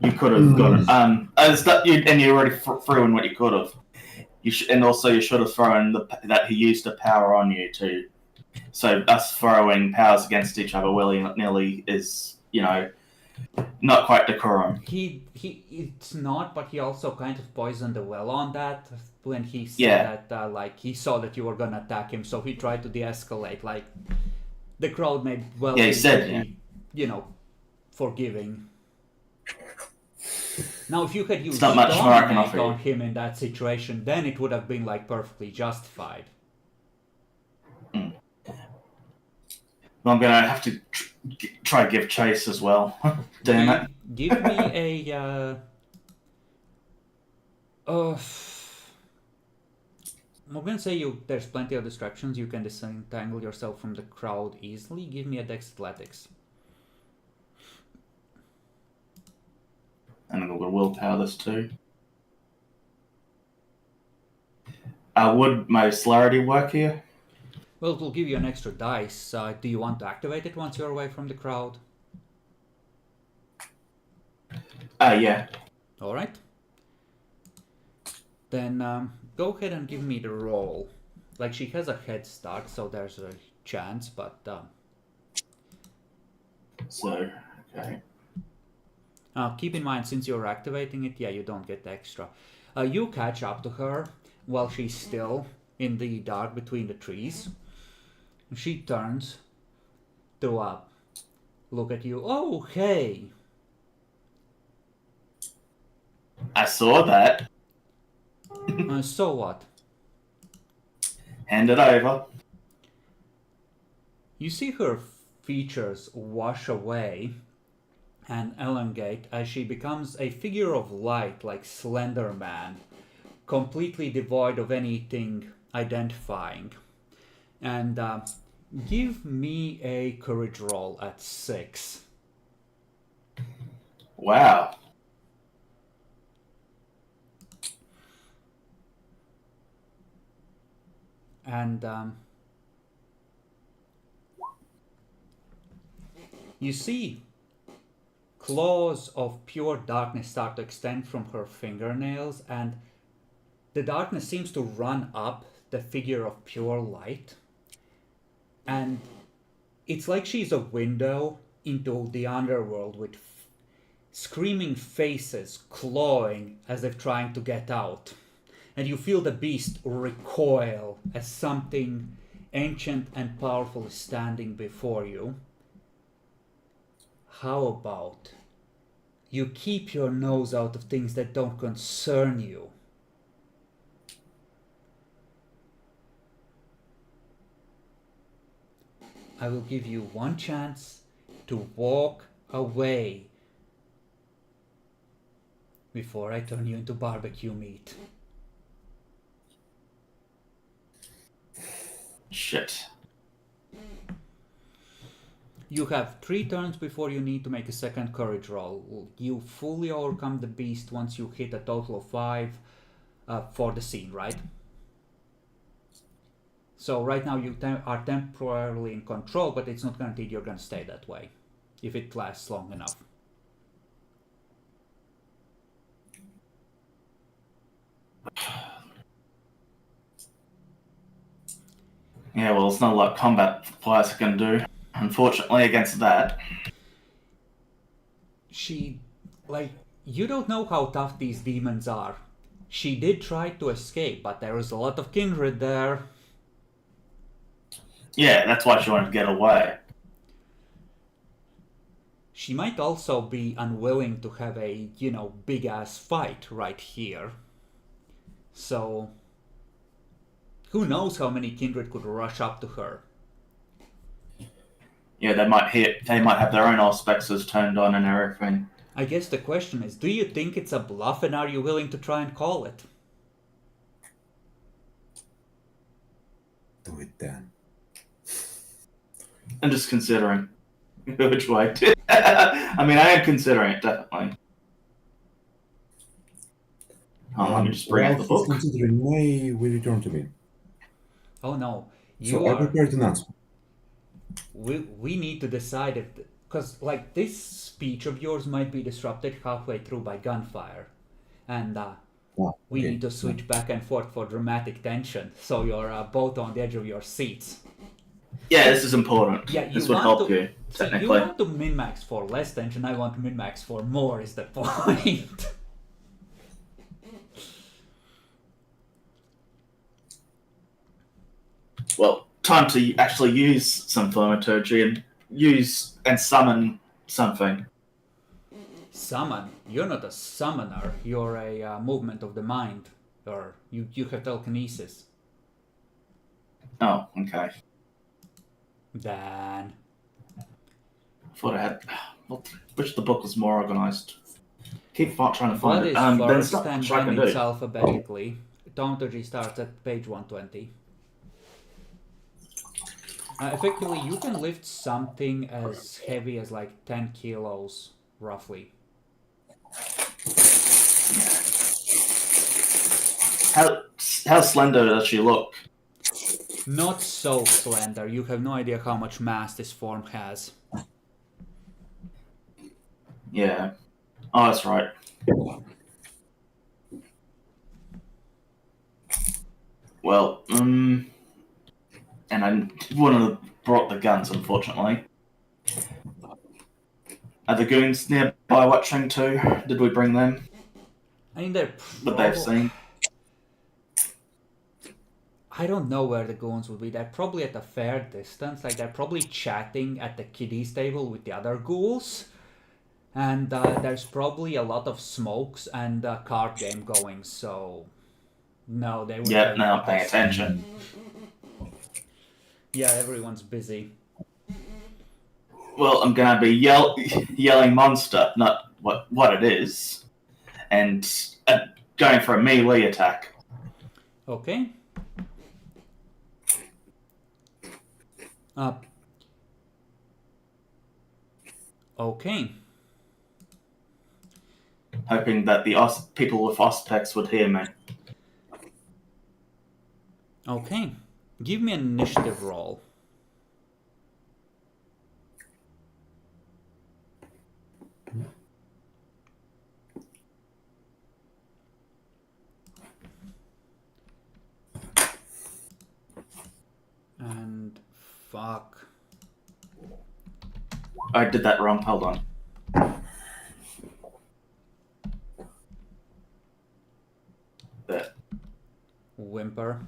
You could have gone. And you already threw in what you could have. And also you should have thrown that he used the power on you too. So us throwing powers against each other willy-nilly is, not quite decorum. It's not, but he also kind of poisoned the well on that when he said that, he saw that you were gonna attack him, so he tried to de-escalate. Like, the crowd made well. Yeah, he said, forgiving. Now, if you had used not much more I can dominate offer on you. him in that situation, then it would have been perfectly justified. Well, I'm gonna have to try to give chase as well. Damn it. Give me a. I'm gonna say there's plenty of distractions. You can disentangle yourself from the crowd easily. Give me a Dex Athletics. And I'm gonna willpower this too. Would my celerity work here? Well, it will give you an extra dice. Do you want to activate it once you're away from the crowd? Yeah. Alright. Then go ahead and give me the roll. Like, she has a head start, so there's a chance, but... So, okay. Keep in mind, since you're activating it, you don't get extra. You catch up to her while she's still in the dark between the trees. She turns to look at you. Oh, hey! I saw that. So what? Hand it over. You see her features wash away and elongate as she becomes a figure of light like Slender Man, completely devoid of anything identifying. And give me a courage roll at 6. Wow. And you see claws of pure darkness start to extend from her fingernails, and the darkness seems to run up the figure of pure light. And it's like she's a window into the underworld with screaming faces clawing as if trying to get out. And you feel the beast recoil as something ancient and powerful is standing before you. How about you keep your nose out of things that don't concern you? I will give you one chance to walk away before I turn you into barbecue meat. Shit. You have 3 turns before you need to make a second courage roll. You fully overcome the beast once you hit a total of 5 for the scene, right? So right now you are temporarily in control, but it's not guaranteed you're going to stay that way if it lasts long enough. Yeah, well, it's not a lot combat players can do, unfortunately, against that. You don't know how tough these demons are. She did try to escape, but there was a lot of kindred there. Yeah, that's why she wanted to get away. She might also be unwilling to have a, big-ass fight right here. So, who knows how many kindred could rush up to her. Yeah, they might have their own auspexes turned on and everything. I guess the question is, do you think it's a bluff and are you willing to try and call it? Do it then. I'm just considering which way. I mean, I am considering it, definitely. Let me just bring up the book. Considering may we return to me. Oh no, So I prepared an answer. We need to decide if, because this speech of yours might be disrupted halfway through by gunfire, and we need to switch back and forth for dramatic tension, so you're both on the edge of your seats. Yeah, this is important. Yeah, this would help you, technically. You want to min-max for less tension, I want to min-max for more, is the point. Well, time to actually use some thaumaturgy and summon something. Summon? You're not a summoner. You're a movement of the mind. Or you have telekinesis. Oh, okay. Dan. I thought I had... wish the book was more organised. Keep trying to find it. What is first and then it's alphabetically. Thaumaturgy starts at page 120. Effectively, you can lift something as heavy as 10 kilos, roughly. How slender does she look? Not so slender. You have no idea how much mass this form has. Yeah. Oh, that's right. Well, and I wouldn't have brought the guns, unfortunately. Are the goons nearby watching too? Did we bring them? I mean, they're What they've seen? I don't know where the goons would be. They're probably at a fair distance. They're probably chatting at the kiddies table with the other ghouls. And there's probably a lot of smokes and a card game going, so... No, they wouldn't. Yep, now pay attention. Yeah, everyone's busy. Well, I'm gonna be yelling monster, not what it is, and going for a melee attack. Okay. Okay. Hoping that the people with Auspex would hear me. Okay. Give me an initiative roll. And fuck. I did that wrong. Hold on. There. Whimper.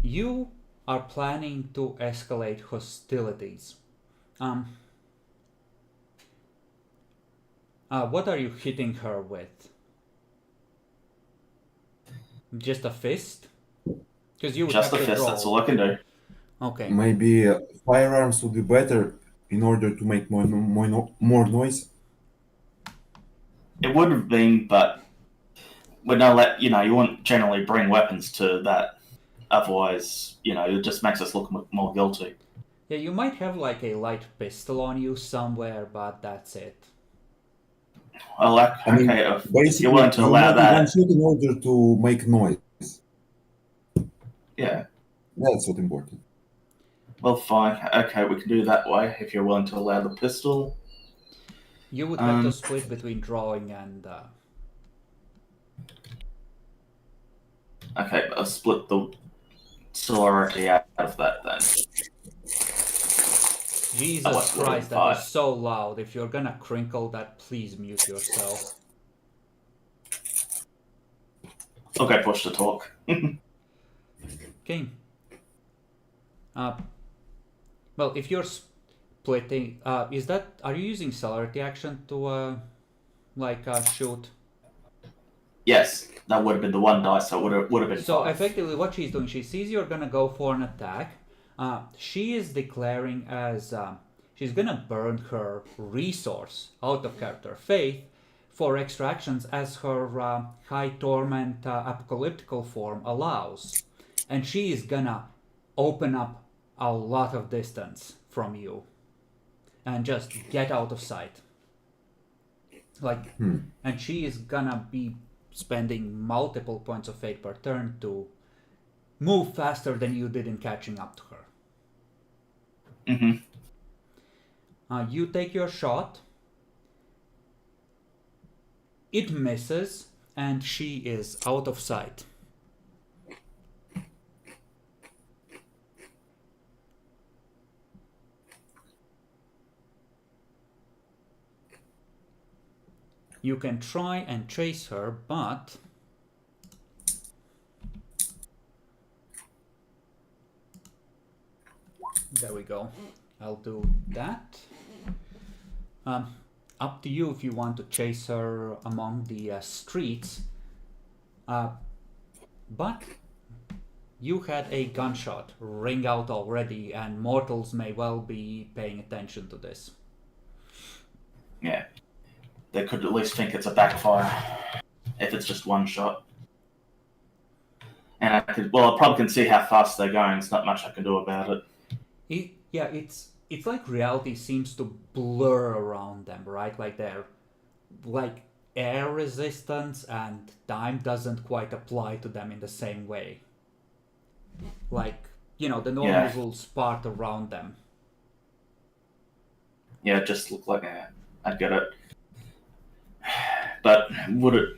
You are planning to escalate hostilities. What are you hitting her with? Just a fist? Because you would Just a have to fist, roll. that's all I can do. Okay. Maybe firearms would be better in order to make more noise. It would have been, but we're not let you wouldn't generally bring weapons to that. Otherwise, it just makes us look more guilty. Yeah, you might have a light pistol on you somewhere, but that's it. Well, okay, if you're willing to allow that. In order to make noise. Yeah. That's what's important. Well, fine. Okay, we can do that way if you're willing to allow the pistol. You would have to split between drawing and... Okay, I'll split the celerity out of that then. Jesus what's Christ, that Reunifying? was so loud. If you're gonna crinkle that, please mute yourself. Okay, push to talk. Okay. Well, if you're splitting, are you using celerity action to shoot? Yes, that would have been the one dice, so it would have been So 5. effectively, what she's doing, she sees you're gonna go for an attack. She is declaring as she's gonna burn her resource out of character faith for extra actions as her high torment apocalyptical form allows, and she is gonna open up a lot of distance from you and just get out of sight. And she is gonna be spending multiple points of fate per turn to move faster than you did in catching up to her. You take your shot. It misses, and she is out of sight. You can try and chase her, but there we go. I'll do that. Up to you if you want to chase her among the streets. But you had a gunshot ring out already, and mortals may well be paying attention to this. Yeah. They could at least think it's a backfire if it's just one shot. And I probably can see how fast they're going. There's not much I can do about it. It's like reality seems to blur around them, right? Like they're like air resistance and time doesn't quite apply to them in the same way. Like, the normal rules part around them. Yeah, it just looked like I get it. But would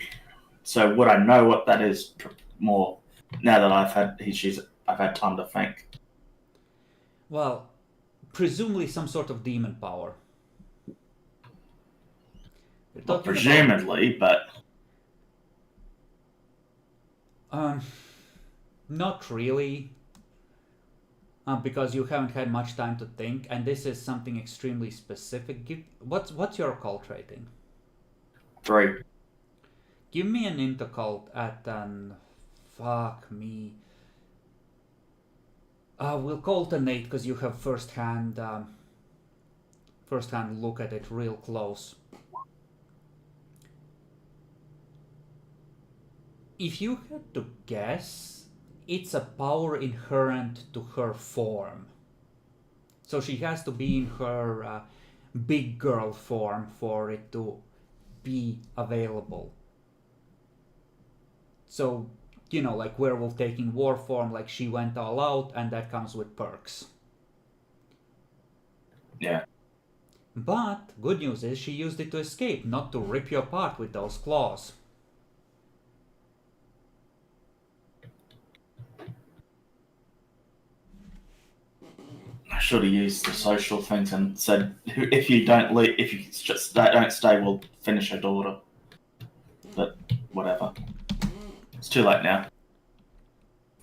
I know what that is more now that I've had time to think? Well, presumably some sort of demon power. Well, presumably, but not really, because you haven't had much time to think, and this is something extremely specific. What's your occult rating? 3. Give me an int occult at an. Fuck me. We'll call it an 8 because you have first-hand look at it real close. If you had to guess, it's a power inherent to her form. So she has to be in her big girl form for it to be available. So, like werewolf taking war form, like she went all out, and that comes with perks. Yeah. But good news is she used it to escape, not to rip you apart with those claws. I should have used the social things and said, if you don't stay, we'll finish her daughter. But whatever. It's too late now.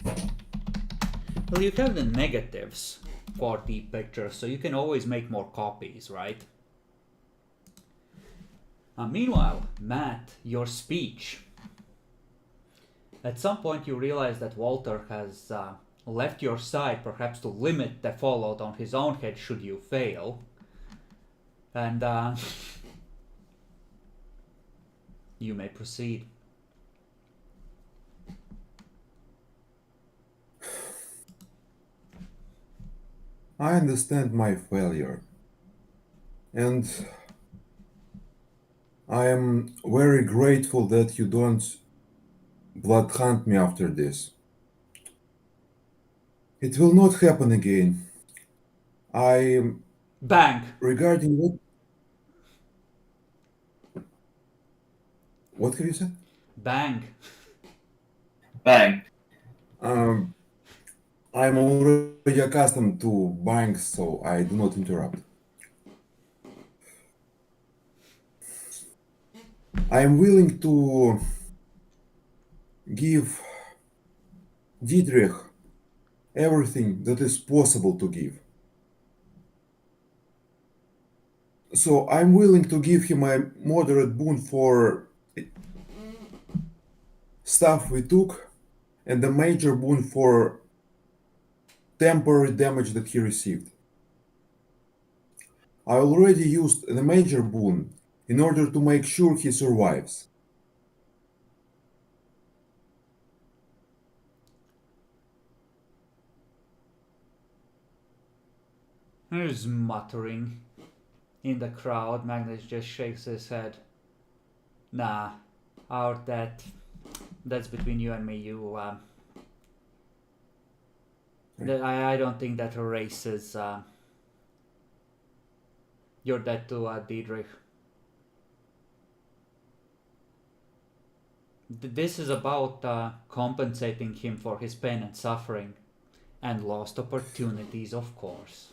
Well, you have the negatives for the picture, so you can always make more copies, right? Meanwhile, Matt, your speech. At some point you realize that Walter has left your side, perhaps to limit the fallout on his own head should you fail. And you may proceed. I understand my failure. And I am very grateful that you don't blood hunt me after this. It will not happen again. Bang! Regarding what have you said? Bang! Bang. I'm already accustomed to buying, so I do not interrupt. I am willing to give Dietrich everything that is possible to give. So I'm willing to give him a moderate boon for stuff we took, and a major boon for temporary damage that he received. I already used the major boon in order to make sure he survives. There's muttering in the crowd. Magnus just shakes his head. Nah, that's between you and me. I don't think that erases your debt to Diedrich. This is about compensating him for his pain and suffering, and lost opportunities, of course.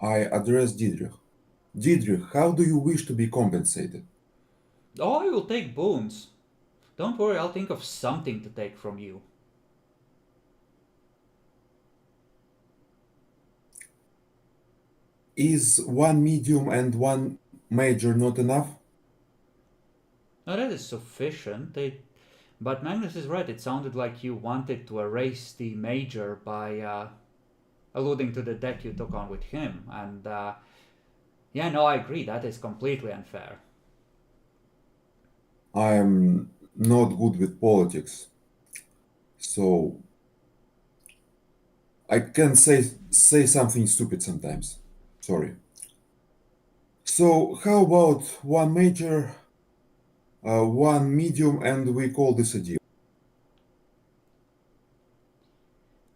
I address Dietrich. Dietrich, how do you wish to be compensated? Oh, I will take boons. Don't worry, I'll think of something to take from you. Is one medium and one major not enough? Now that is sufficient. But Magnus is right, it sounded like you wanted to erase the major by alluding to the debt you took on with him. And yeah, no, I agree, that is completely unfair. I am not good with politics, so I can say something stupid sometimes. Sorry. So how about one major, one medium, and we call this a deal?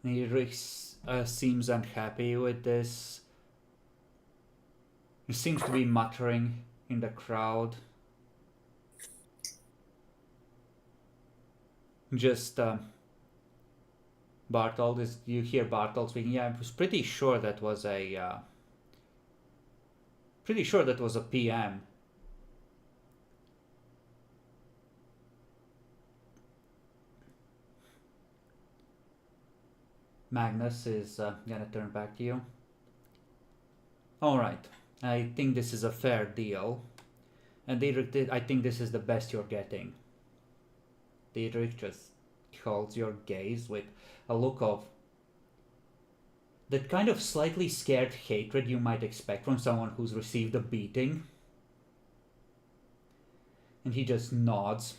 He seems unhappy with this. He seems to be muttering in the crowd. Just Bartold you hear Bartold speaking. Yeah, I was pretty sure that was a PM. Magnus is gonna turn back to you. Alright, I think this is a fair deal. And Diedrich, I think this is the best you're getting. Diedrich just holds your gaze with a look of that kind of slightly scared hatred you might expect from someone who's received a beating. And he just nods.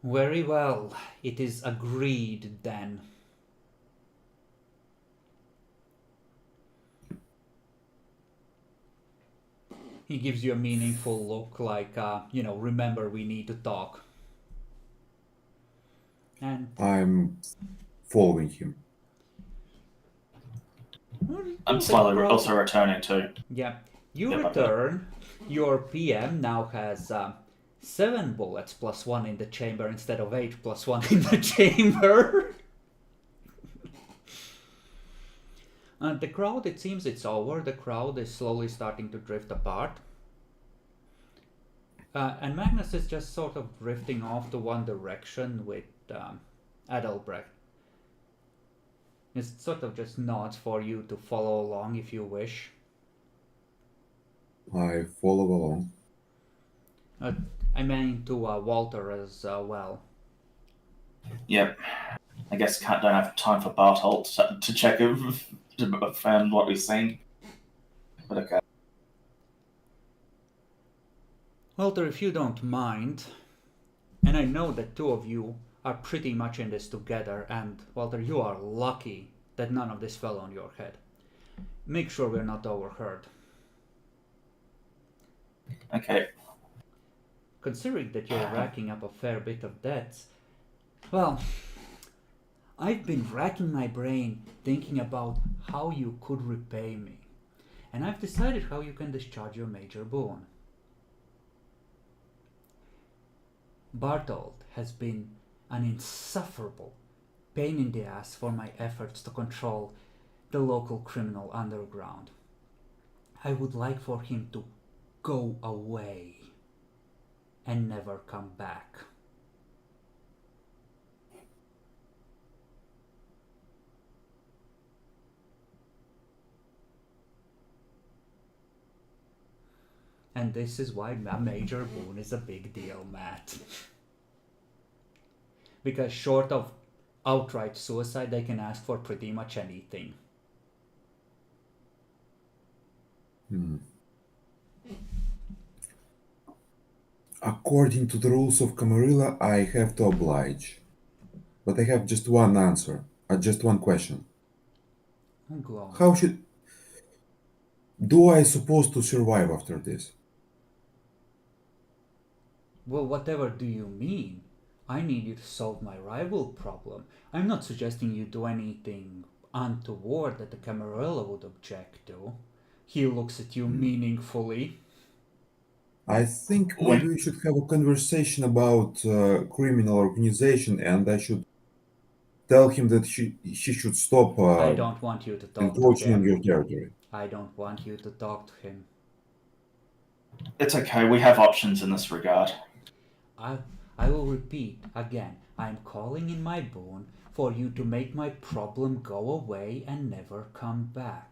Very well, it is agreed then. He gives you a meaningful look like, remember we need to talk. And I'm following him. I'm slowly also returning too. Yeah, you Yep, return. Your PM now has 7 bullets plus 1 in the chamber instead of 8 plus 1 in the chamber. The crowd, it seems it's over. The crowd is slowly starting to drift apart. And Magnus is just sort of drifting off to one direction with Adalbrecht. It sort of just nods for you to follow along if you wish. I follow along. I mean to Walter as well. Yep. I guess don't have time for Barthold to check if to find what we've seen. But okay. Walter, if you don't mind, and I know that 2 of you are pretty much in this together, and Walter, you are lucky that none of this fell on your head. Make sure we're not overheard. Okay. Considering that you're racking up a fair bit of debts, well, I've been racking my brain thinking about how you could repay me, and I've decided how you can discharge your major boon. Bartold has been an insufferable pain in the ass for my efforts to control the local criminal underground. I would like for him to go away and never come back. And this is why a major boon is a big deal, Matt. Because short of outright suicide, they can ask for pretty much anything. According to the rules of Camarilla, I have to oblige. But I have just one answer, just one question. Go on. How should... Do I supposed to survive after this? Well, whatever do you mean? I need you to solve my rival problem. I'm not suggesting you do anything untoward that the Camarilla would object to. He looks at you meaningfully. I think maybe we should have a conversation about criminal organization, and I should tell him that she should stop I don't want you to talk to encroaching on him. your territory. I don't want you to talk to him. It's okay. We have options in this regard. I will repeat again. I'm calling in my boon for you to make my problem go away and never come back.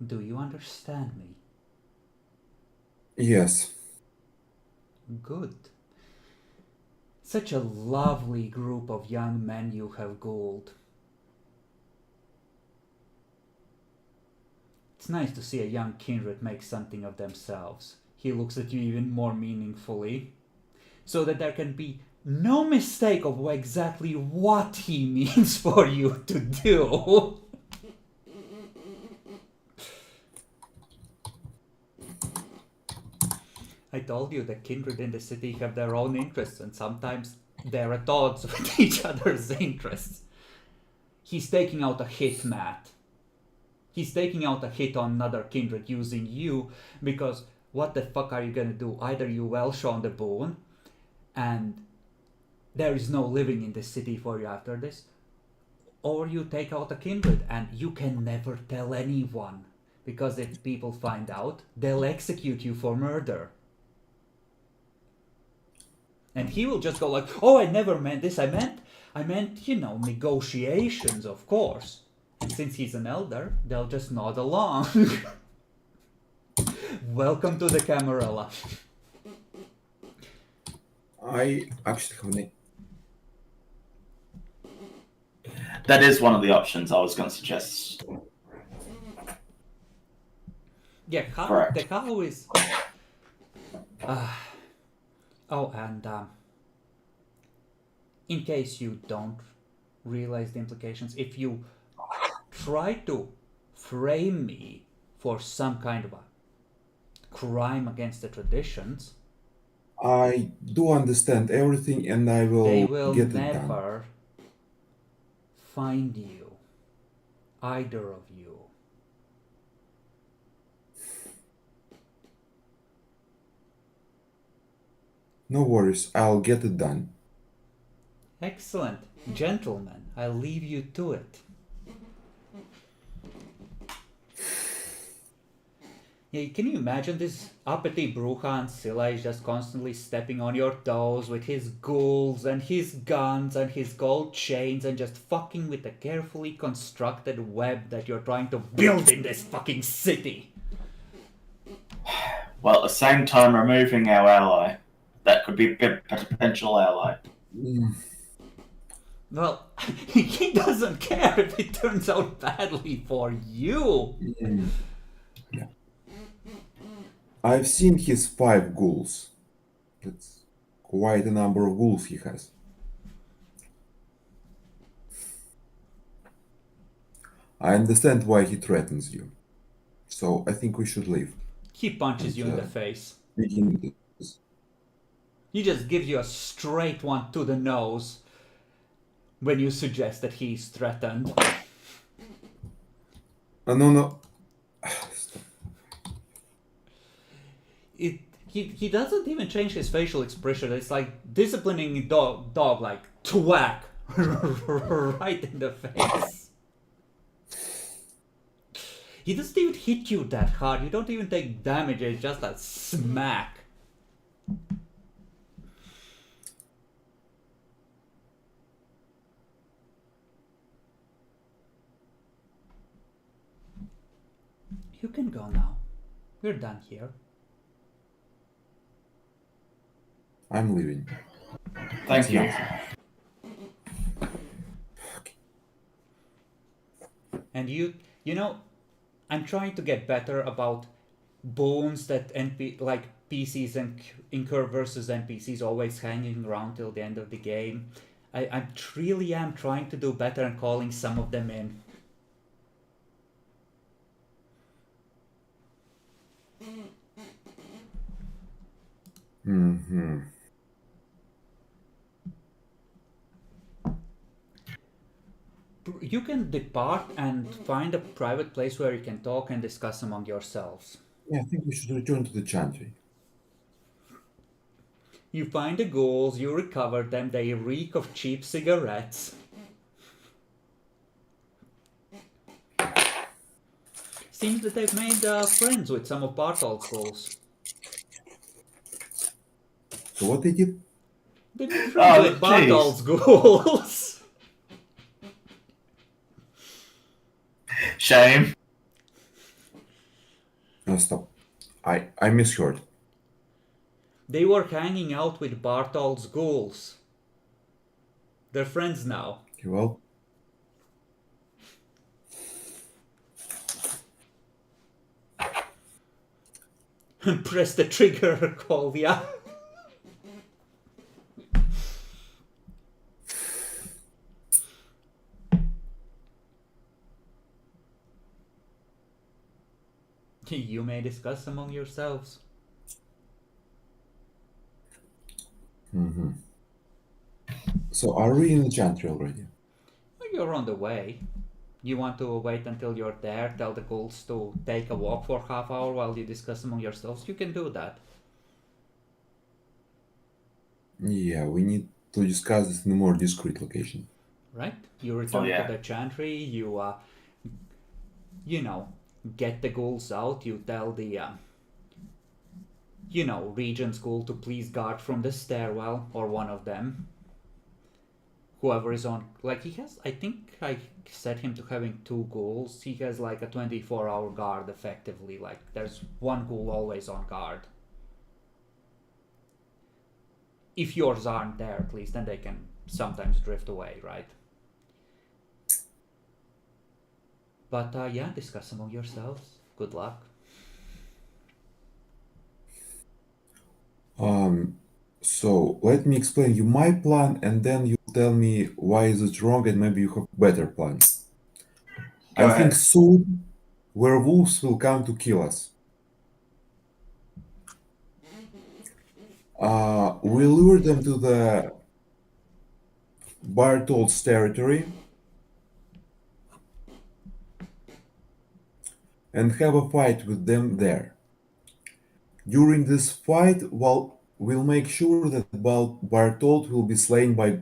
Do you understand me? Yes. Good. Such a lovely group of young men you have ghouled. It's nice to see a young kindred make something of themselves. He looks at you even more meaningfully, so that there can be no mistake of exactly what he means for you to do. I told you that kindred in the city have their own interests, and sometimes they're at odds with each other's interests. He's taking out a hit, Matt. He's taking out a hit on another kindred using you, because what the fuck are you gonna do? Either you welsh on the boon, and there is no living in the city for you after this, or you take out a kindred, and you can never tell anyone, because if people find out, they'll execute you for murder. And he will just go like, oh, I never meant this, I meant, negotiations, of course. And since he's an elder, they'll just nod along. Welcome to the Camarilla. I actually have That is one of the options I was going to suggest. Yeah, Correct. the cow is... and in case you don't realize the implications, if you try to frame me for some kind of a crime against the traditions, I do understand everything, and I they will will get it done. never find you, either of you. No worries, I'll get it done. Excellent. Gentlemen, I'll leave you to it. Yeah, can you imagine this uppity Bruja and Scylla is just constantly stepping on your toes with his ghouls and his guns and his gold chains and just fucking with the carefully constructed web that you're trying to build in this fucking city? Well, at the same time, removing our ally. That could be a potential ally. Well, he doesn't care if it turns out badly for you. Yeah. I've seen his 5 ghouls. That's quite a number of ghouls he has. I understand why he threatens you. So I think we should leave. He punches you in the face. Begin this. He just gives you a straight one to the nose when you suggest that he's threatened. No. He doesn't even change his facial expression. It's like disciplining a dog like to whack right in the face. He doesn't even hit you that hard. You don't even take damage. It's just a smack. You can go now. We're done here. I'm leaving. Thank you. And you know, I'm trying to get better about bones that like PCs and incur versus NPCs always hanging around till the end of the game. I really am trying to do better and calling some of them in. Mm-hmm. You can depart and find a private place where you can talk and discuss among yourselves. Yeah, I think we should return to the chantry. You find the ghouls, you recover them, they reek of cheap cigarettes. Seems that they've made friends with some of Bartol's ghouls. So what they did? They made friends Oh, with jeez. Bartol's ghouls. Shame. No, stop. I misheard. They were hanging out with Bartol's ghouls. They're friends now. Okay, well, Press the trigger, Colvia. You may discuss among yourselves. mm-hmm. So are we in the chantry already? You're on the way. You want to wait until you're there, tell the ghouls to take a walk for half hour while you discuss among yourselves? You can do that. Yeah, we need to discuss this in a more discreet location. Right? You return yeah. to the chantry, you get the ghouls out, you tell the, Regent's ghoul to please guard from the stairwell, or one of them. Whoever is on, like, he has, I think I set him to having 2 ghouls. He has like a 24-hour guard effectively, like there's one ghoul always on guard. If yours aren't there, at least, then they can sometimes drift away, right? But yeah, discuss among yourselves. Good luck. So let me explain you my plan, and then you tell me why is it wrong, and maybe you have better plan. Go I think ahead. soon werewolves will come to kill us. We lure them to the Bartol's territory and have a fight with them there. During this fight, we'll make sure that Bartolt will be slain by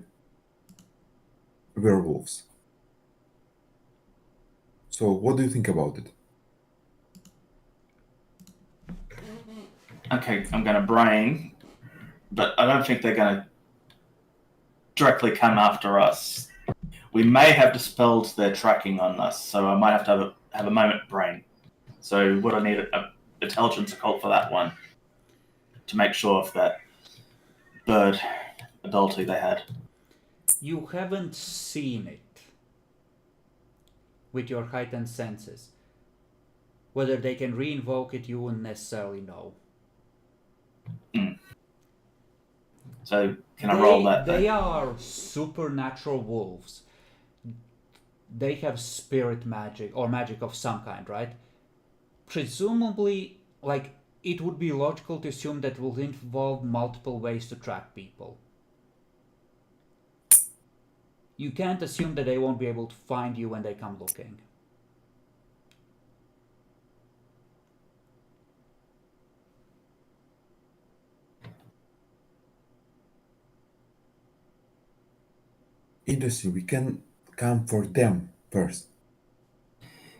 werewolves. So, what do you think about it? Okay, I'm going to brain, but I don't think they're going to directly come after us. We may have dispelled their tracking on us, so I might have to have a moment brain. So would I need a intelligence occult for that one to make sure of that bird ability they had? You haven't seen it with your heightened senses. Whether they can re-invoke it, you wouldn't necessarily know. So can I roll that? They are supernatural wolves. They have spirit magic or magic of some kind, right? Presumably, like, it would be logical to assume that will involve multiple ways to track people. You can't assume that they won't be able to find you when they come looking. Interesting. We can come for them first.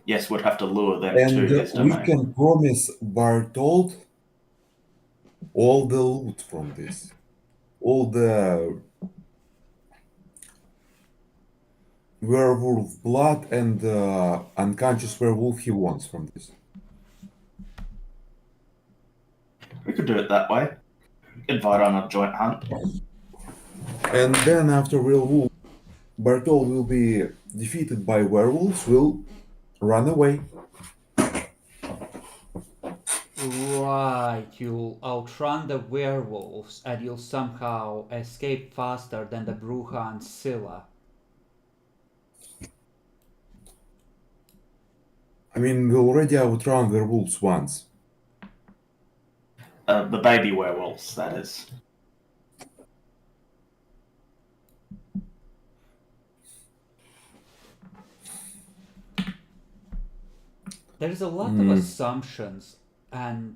Yes, we'd have to lure them And to his we domain. can promise Bartold all the loot from this. All the werewolf blood and unconscious werewolf he wants from this. We could do it that way. Invite on a joint hunt. And then after werewolf, Bartold will be defeated by werewolves, will run away. Right, you'll outrun the werewolves and you'll somehow escape faster than the Bruja and Scylla. I mean, we already outrun werewolves once. The baby werewolves, that is. There's a lot of assumptions and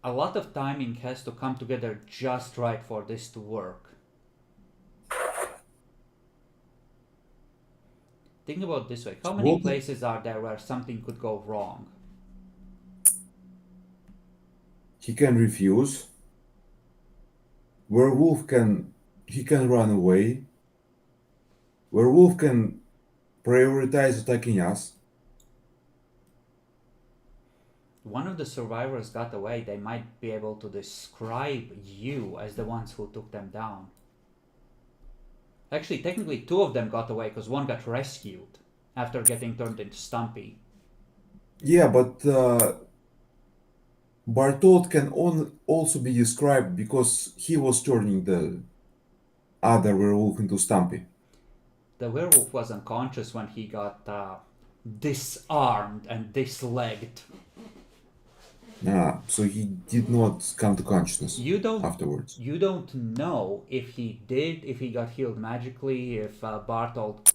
a lot of timing has to come together just right for this to work. Think about it this way. How many places are there where something could go wrong? He can refuse. Werewolf can run away. Werewolf can prioritize attacking us. One of the survivors got away, they might be able to describe you as the ones who took them down. Actually, technically, two of them got away because one got rescued after getting turned into Stumpy. Yeah, but Bartold can also be described because he was turning the other werewolf into Stumpy. The werewolf was unconscious when he got disarmed and dislegged. So he did not come to consciousness afterwards. You don't know if he did, if he got healed magically, if Bartold...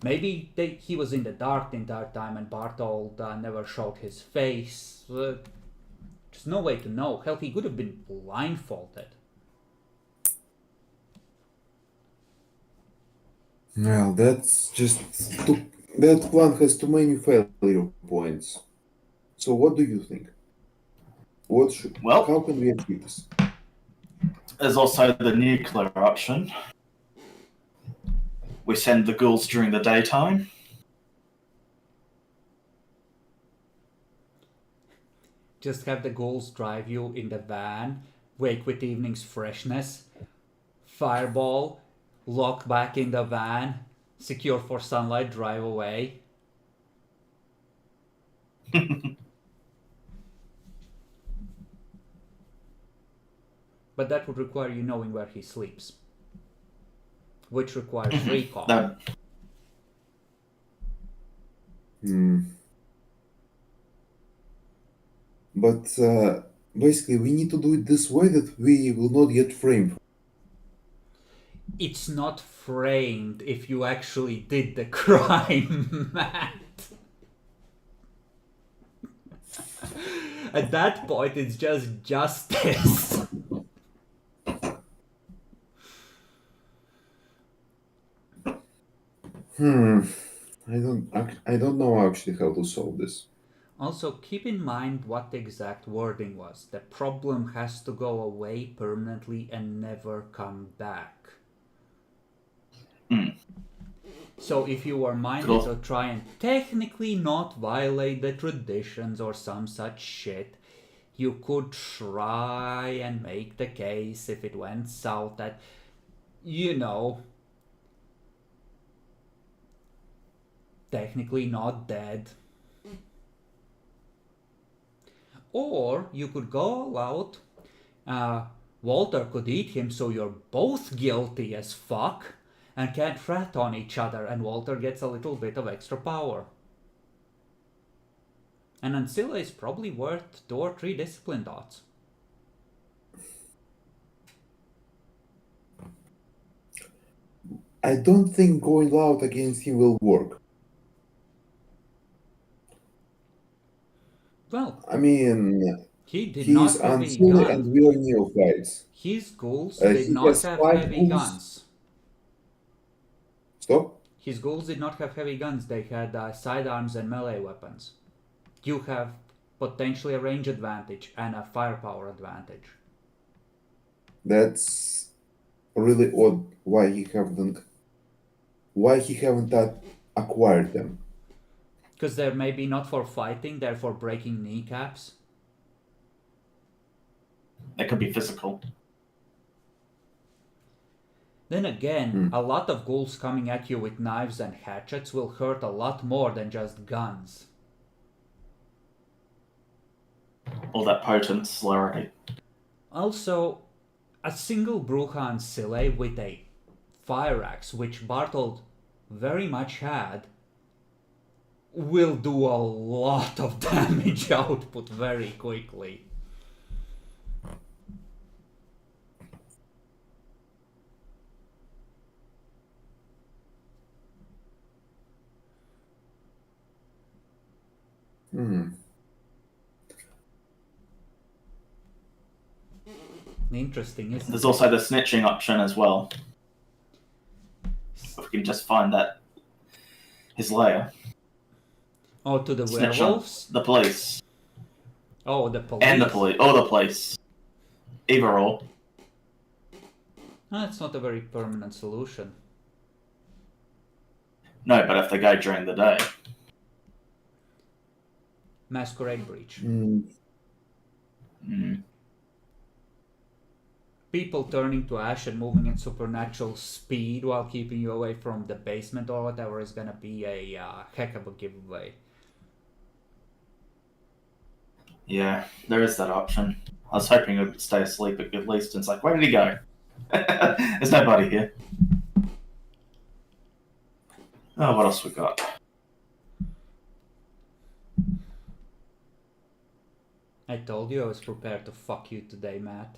Maybe he was in the dark the entire time and Bartold never showed his face. There's no way to know. Hell, he could have been blindfolded. Well, that's just... that plan has too many failure points. So what do you think? How can we achieve this? There's also the nuclear option. We send the ghouls during the daytime. Just have the ghouls drive you in the van, wake with evening's freshness, fireball, lock back in the van, secure for sunlight, drive away. But that would require you knowing where he sleeps, which requires recall. But basically, we need to do it this way that we will not get framed. It's not framed if you actually did the crime, Matt. At that point, it's just justice. I don't know actually how to solve this. Also, keep in mind what the exact wording was. The problem has to go away permanently and never come back. So if you were minded to try and technically not violate the traditions or some such shit, you could try and make the case if it went south that, technically not dead. Or you could go all out. Walter could eat him, so you're both guilty as fuck and can't rat on each other, and Walter gets a little bit of extra power. And Ancilla is probably worth 2 or 3 discipline dots. I don't think going out against him will work. Well, I mean, he's not heavy guns. And we are neophytes. His ghouls did not have heavy guns. Stop. His ghouls did not have heavy guns, they had sidearms and melee weapons. You have potentially a range advantage and a firepower advantage. That's really odd. Why he haven't acquired them? Because they're maybe not for fighting, they're for breaking kneecaps. They could be physical. Then again, a lot of ghouls coming at you with knives and hatchets will hurt a lot more than just guns. All that potent celerity. Also, a single Bruhan Sile with a fire axe, which Bartold very much had, will do a lot of damage output very quickly. Interesting, isn't There's it? also the snitching option as well. If we can just find that his lair. Oh, to the Snitch on werewolves? the police. Oh, the police. And the police. Or the police. Either or. No, that's not a very permanent solution. No, but if they go during the day. Masquerade breach. People turning to ash and moving at supernatural speed while keeping you away from the basement or whatever is gonna be a heck of a giveaway. Yeah, there is that option. I was hoping it would stay asleep at least. And it's like, where did he go? There's nobody here. Oh, what else we got? I told you I was prepared to fuck you today, Matt.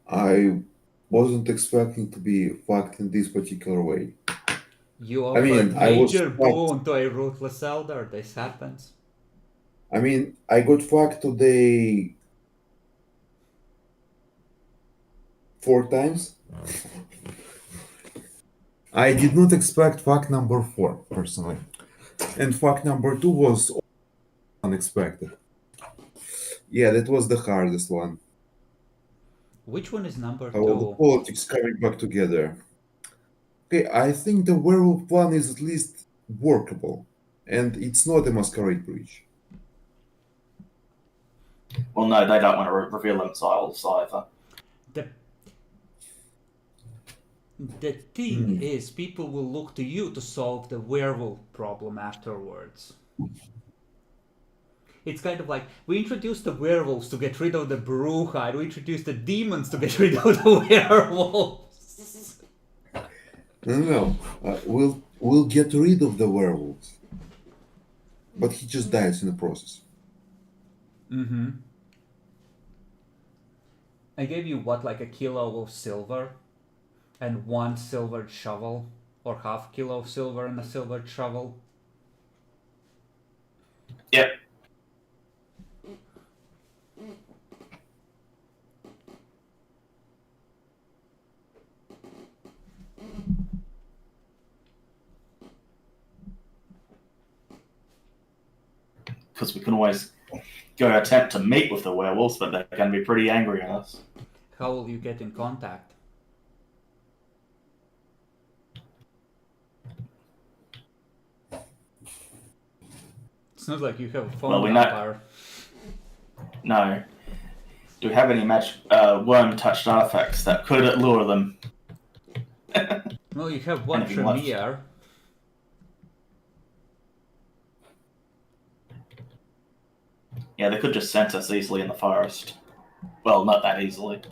I wasn't expecting to be fucked in this particular way. You offered I was major fucked. boon to a ruthless elder. This happens. I got fucked today 4 times. I did not expect fuck number 4, personally. And fuck number 2 was unexpected. Yeah, that was the hardest one. Which one is number All the 2? politics coming back together. Okay, I think the werewolf plan is at least workable. And it's not a masquerade breach. Well, no, they don't want to reveal themselves either. The thing is, people will look to you to solve the werewolf problem afterwards. It's kind of like, we introduced the werewolves to get rid of the Bruhide, we introduced the demons to get rid of the werewolves. No. We'll get rid of the werewolves. But he just dies in the process. I gave you, what, like a kilo of silver? And 1 silvered shovel? Or half kilo of silver and a silvered shovel? Yep. Because we can always go attempt to meet with the werewolves, but they can be pretty angry at us. How will you get in contact? It's not like you have a phone Well, we know- number. No. Do we have any worm-touched artifacts that could lure them? Well, you have 1 Anything left? Tremere. Yeah, they could just scent us easily in the forest. Well, not that easily.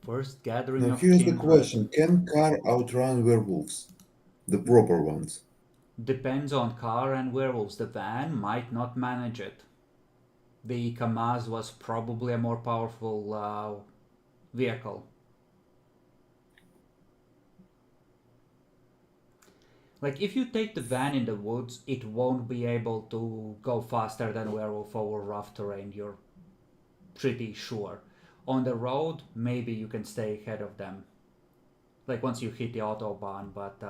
First gathering Now of here's the kindred. question. Can Car outrun werewolves? The proper ones. Depends on car and werewolves. The van might not manage it. The Kamaz was probably a more powerful vehicle. Like, if you take the van in the woods, it won't be able to go faster than werewolf over rough terrain, you're pretty sure. On the road, maybe you can stay ahead of them. Like, once you hit the autobahn, but,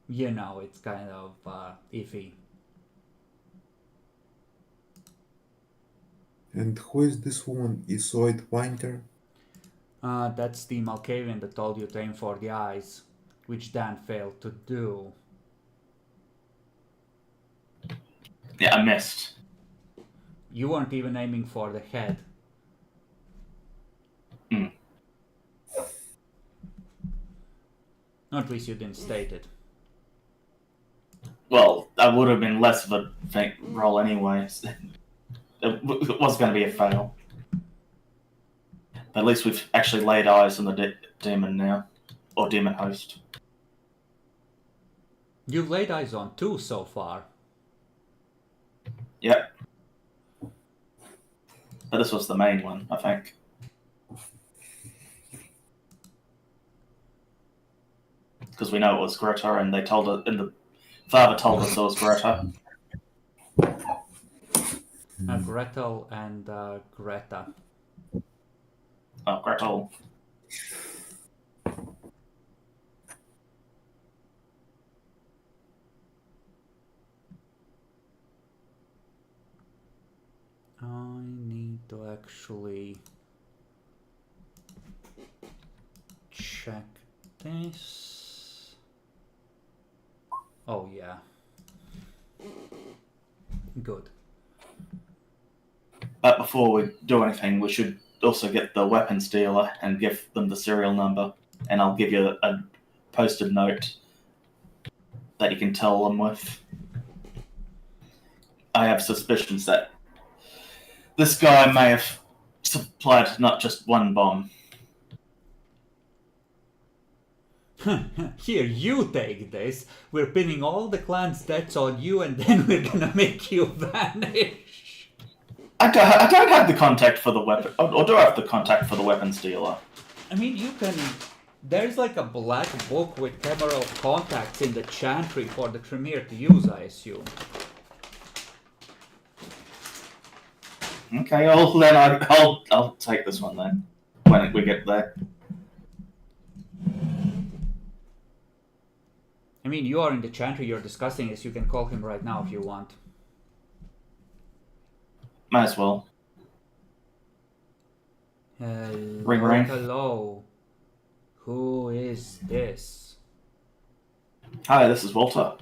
you know, it's kind of iffy. And who is this woman? Isoid Pointer? That's the Malkavian that told you to aim for the eyes, which Dan failed to do. Yeah, I missed. You weren't even aiming for the head. Hmm. At least you didn't state it. Well, that would have been less of a fake roll anyways. It was going to be a fail. But at least we've actually laid eyes on the demon now. Or demon host. You've laid eyes on 2 so far. Yep. But this was the main one, I think. Because we know it was Greta, and they told us, and the father told us it was Greta. Gretel and Greta. Oh, Gretel. I need to actually check this. Oh yeah. Good. But before we do anything, we should also get the weapons dealer and give them the serial number. And I'll give you a posted note that you can tell them with. I have suspicions that this guy may have supplied not just one bomb. Here, you take this. We're pinning all the clan's debts on you, and then we're gonna make you vanish. I don't have the contact for the weapon, or do I have the contact for the weapons dealer? I mean, you can... There's like a black book with Tremere contacts in the chantry for the Tremere to use, I assume. Okay, I'll take this one then when we get there. I mean, you are in the chantry, you're discussing this, you can call him right now if you want. Might as well. Hello, Ring. hello. Who is this? Hi, this is Walter.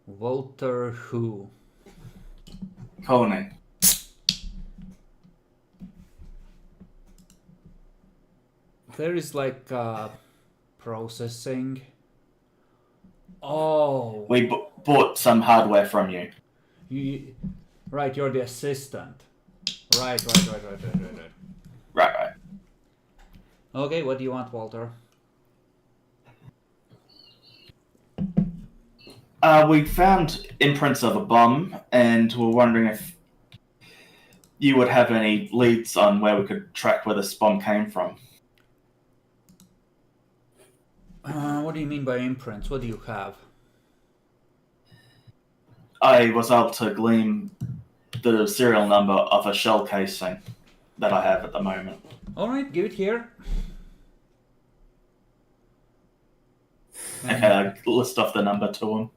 Walter who? Coney. There is like processing. Oh. We bought some hardware from you. Right, you're the assistant. Right. Right. Okay, what do you want, Walter? We found imprints of a bomb, and we're wondering if you would have any leads on where we could track where this bomb came from. What do you mean by imprints? What do you have? I was able to glean the serial number of a shell casing that I have at the moment. Alright, give it here. Okay, I list off the number to him.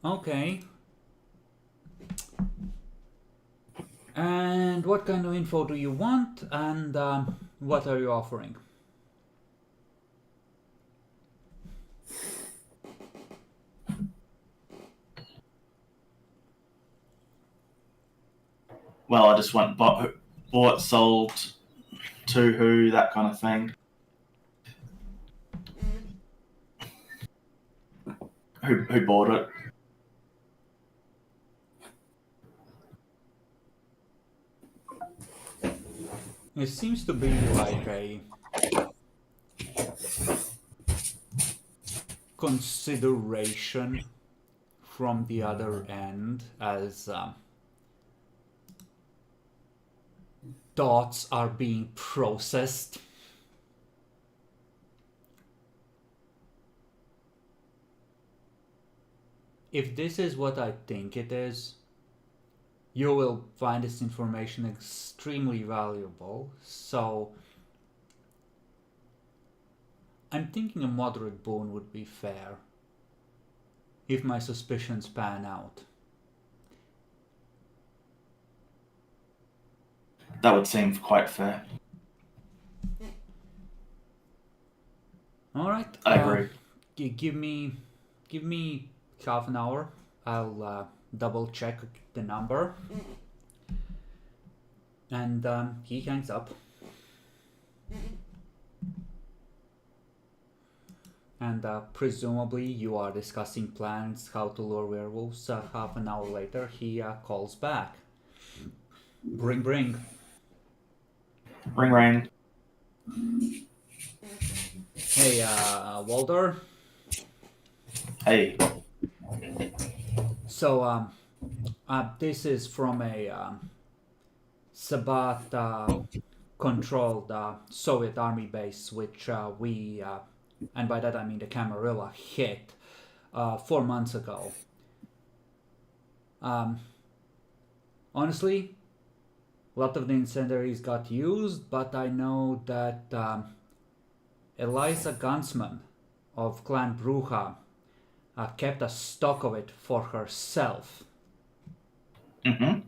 Okay. And what kind of info do you want, and what are you offering? Well, I just want bought, sold, to who, that kind of thing. Who bought it? It seems to be like a consideration from the other end, as thoughts are being processed. If this is what I think it is, you will find this information extremely valuable. So I'm thinking a moderate boon would be fair, if my suspicions pan out. That would seem quite fair. All right. I agree. Give me half an hour. I'll double check the number. And he hangs up. And presumably you are discussing plans how to lure werewolves. Half an hour later, he calls back. Bring. Ring, ring. Hey, Walter. Hey. So, this is from a Sabat-controlled Soviet army base, which we, and by that I mean the Camarilla, hit 4 months ago. Honestly, a lot of the incendiaries got used, but I know that Eliza Gunsman of Clan Bruja kept a stock of it for herself. Mm-hmm.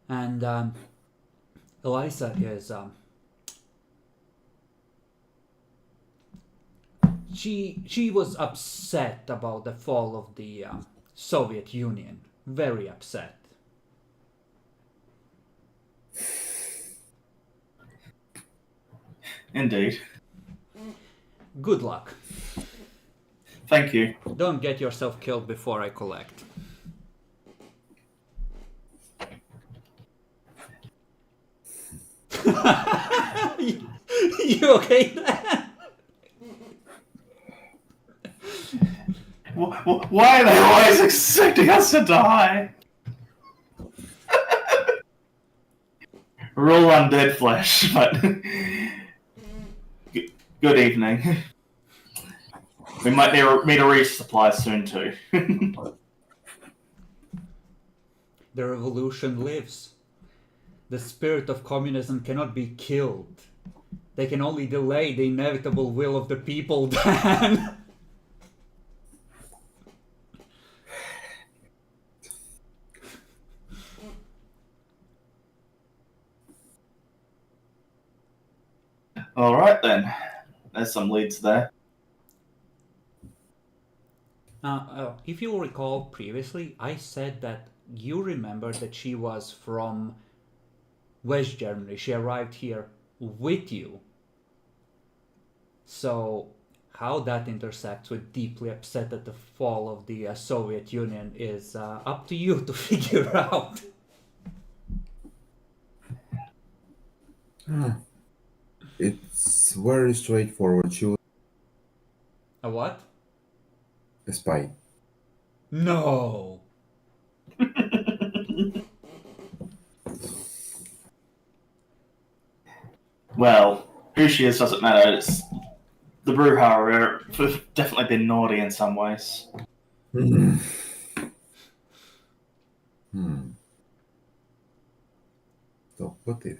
And Eliza is she was upset about the fall of the Soviet Union. Very upset. Indeed. Good luck. Thank you. Don't get yourself killed before I collect. You okay there? Why are they always expecting us to die? We're all undead flesh, but... Good evening. We might need to resupply soon too. The revolution lives. The spirit of communism cannot be killed. They can only delay the inevitable will of the people, Dan. Alright then. There's some leads there. If you recall previously, I said that you remember that she was from West Germany. She arrived here with you. So how that intersects with deeply upset at the fall of the Soviet Union is up to you to figure out. It's very straightforward. She was A what? a spy. No. Well, who she is doesn't matter. It's the Bruja have definitely been naughty in some ways. So what if?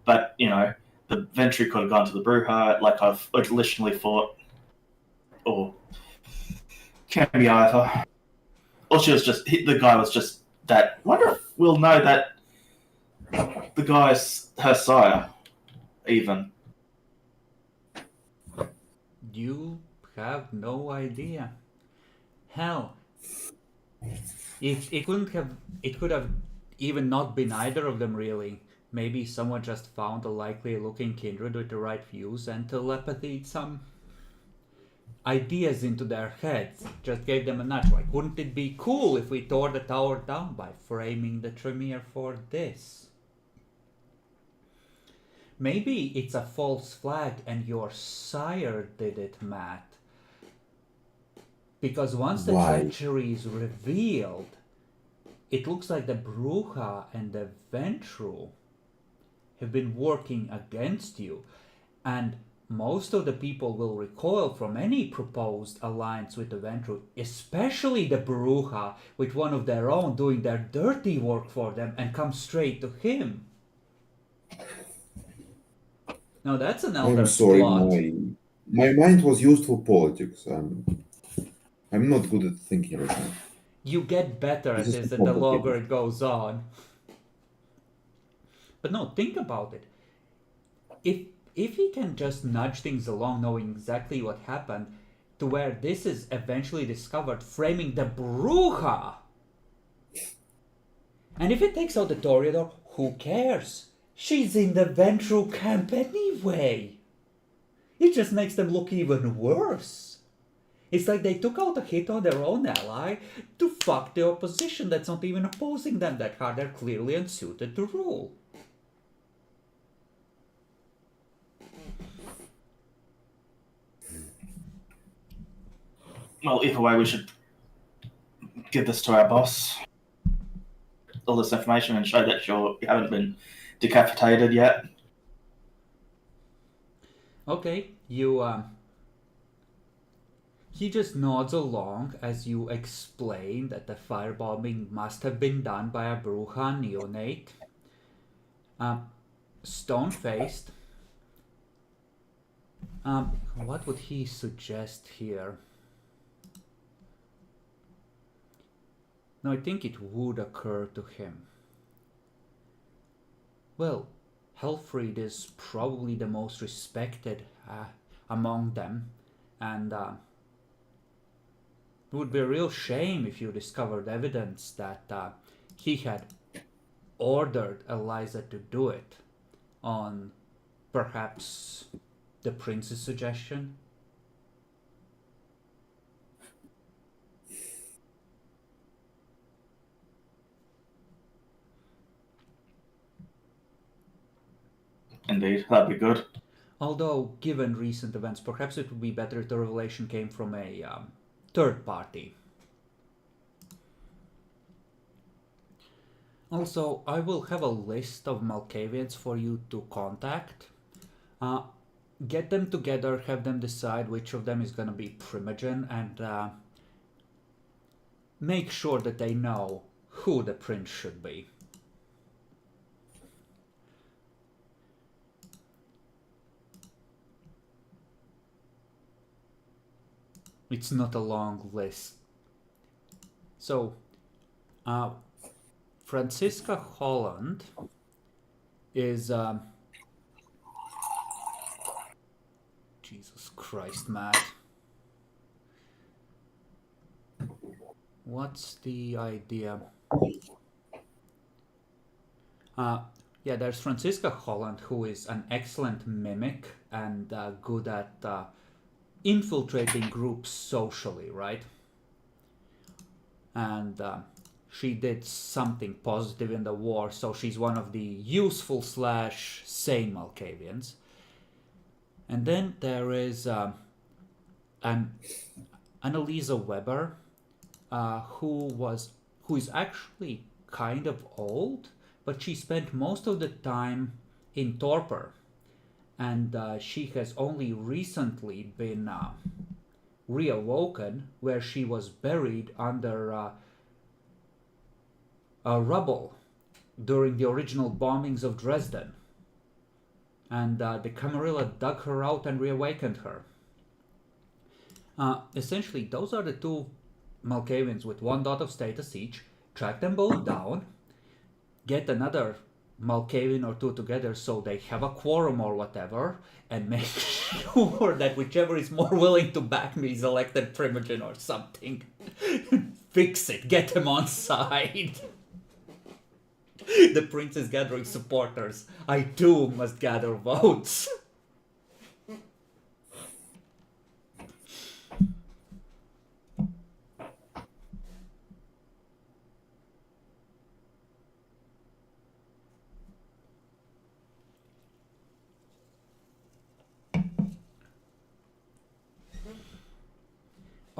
But, you know, the Ventry could have gone to the Bruja, like I've originally thought. Or can be either. Or she was just, the guy was just that. Wonder if we'll know that the guy's her sire, even. You have no idea. Hell, it could have even not been either of them really. Maybe someone just found a likely looking kindred with the right views and telepathied some ideas into their heads. Just gave them a nudge. Like, wouldn't it be cool if we tore the tower down by framing the Tremere for this? Maybe it's a false flag and your sire did it, Matt. Because once the Why? treachery is revealed, it looks like the Bruja and the Ventru have been working against you, and most of the people will recoil from any proposed alliance with the Ventru, especially the Bruja, with one of their own doing their dirty work for them, and come straight to him. Now that's an I'm Elder's sorry, plot. my mind was used for politics. I'm not good at thinking right now. You get better This at is this too the longer complicated. it goes on. But no, think about it. If he can just nudge things along knowing exactly what happened, to where this is eventually discovered, framing the Bruja. And if it takes out the Toreador, who cares? She's in the Ventru camp anyway. It just makes them look even worse. It's like they took out a hit on their own ally to fuck the opposition that's not even opposing them that hard. They're clearly unsuited to rule. Well, either way, we should give this to our boss, all this information, and show that you haven't been decapitated yet. Okay, he just nods along as you explain that the firebombing must have been done by a Bruja neonate. Stone-faced. What would he suggest here? No, I think it would occur to him. Well, Helfried is probably the most respected among them, and it would be a real shame if you discovered evidence that he had ordered Eliza to do it on perhaps the prince's suggestion. Indeed, that'd be good. Although, given recent events, perhaps it would be better if the revelation came from a third party. Also, I will have a list of Malkavians for you to contact. Get them together, have them decide which of them is going to be Primogen, and make sure that they know who the prince should be. It's not a long list. So, Franziska Holland is... Jesus Christ, Matt. What's the idea? Yeah, there's Franziska Holland, who is an excellent mimic and good at infiltrating groups socially, right? And she did something positive in the war, so she's one of the useful / sane Malkavians. And then there is Annalisa Weber, who is actually kind of old, but she spent most of the time in torpor, and she has only recently been reawoken, where she was buried under rubble during the original bombings of Dresden. And the Camarilla dug her out and reawakened her. Essentially, those are the two Malkavians with 1 dot of status each. Track them both down, get another Malkavian or 2 together so they have a quorum or whatever, and make sure that whichever is more willing to back me is elected Primogen or something. Fix it, get him on side. The prince is gathering supporters. I too must gather votes.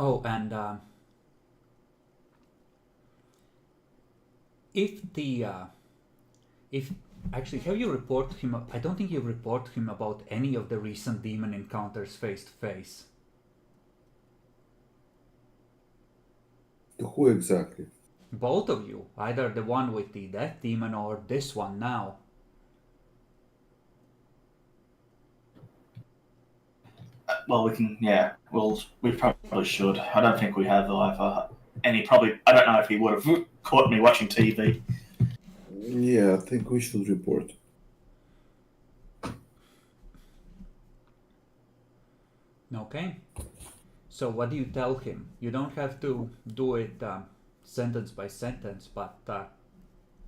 Oh, and if the if actually, have you reported him? I don't think you reported him about any of the recent demon encounters face to face. Who exactly? Both of you, either the one with the death demon or this one now. Well, we can, yeah. Well, we probably should. I don't think we have either. And he probably, I don't know if he would have caught me watching TV. Yeah, I think we should report. Okay. So what do you tell him? You don't have to do it sentence by sentence, but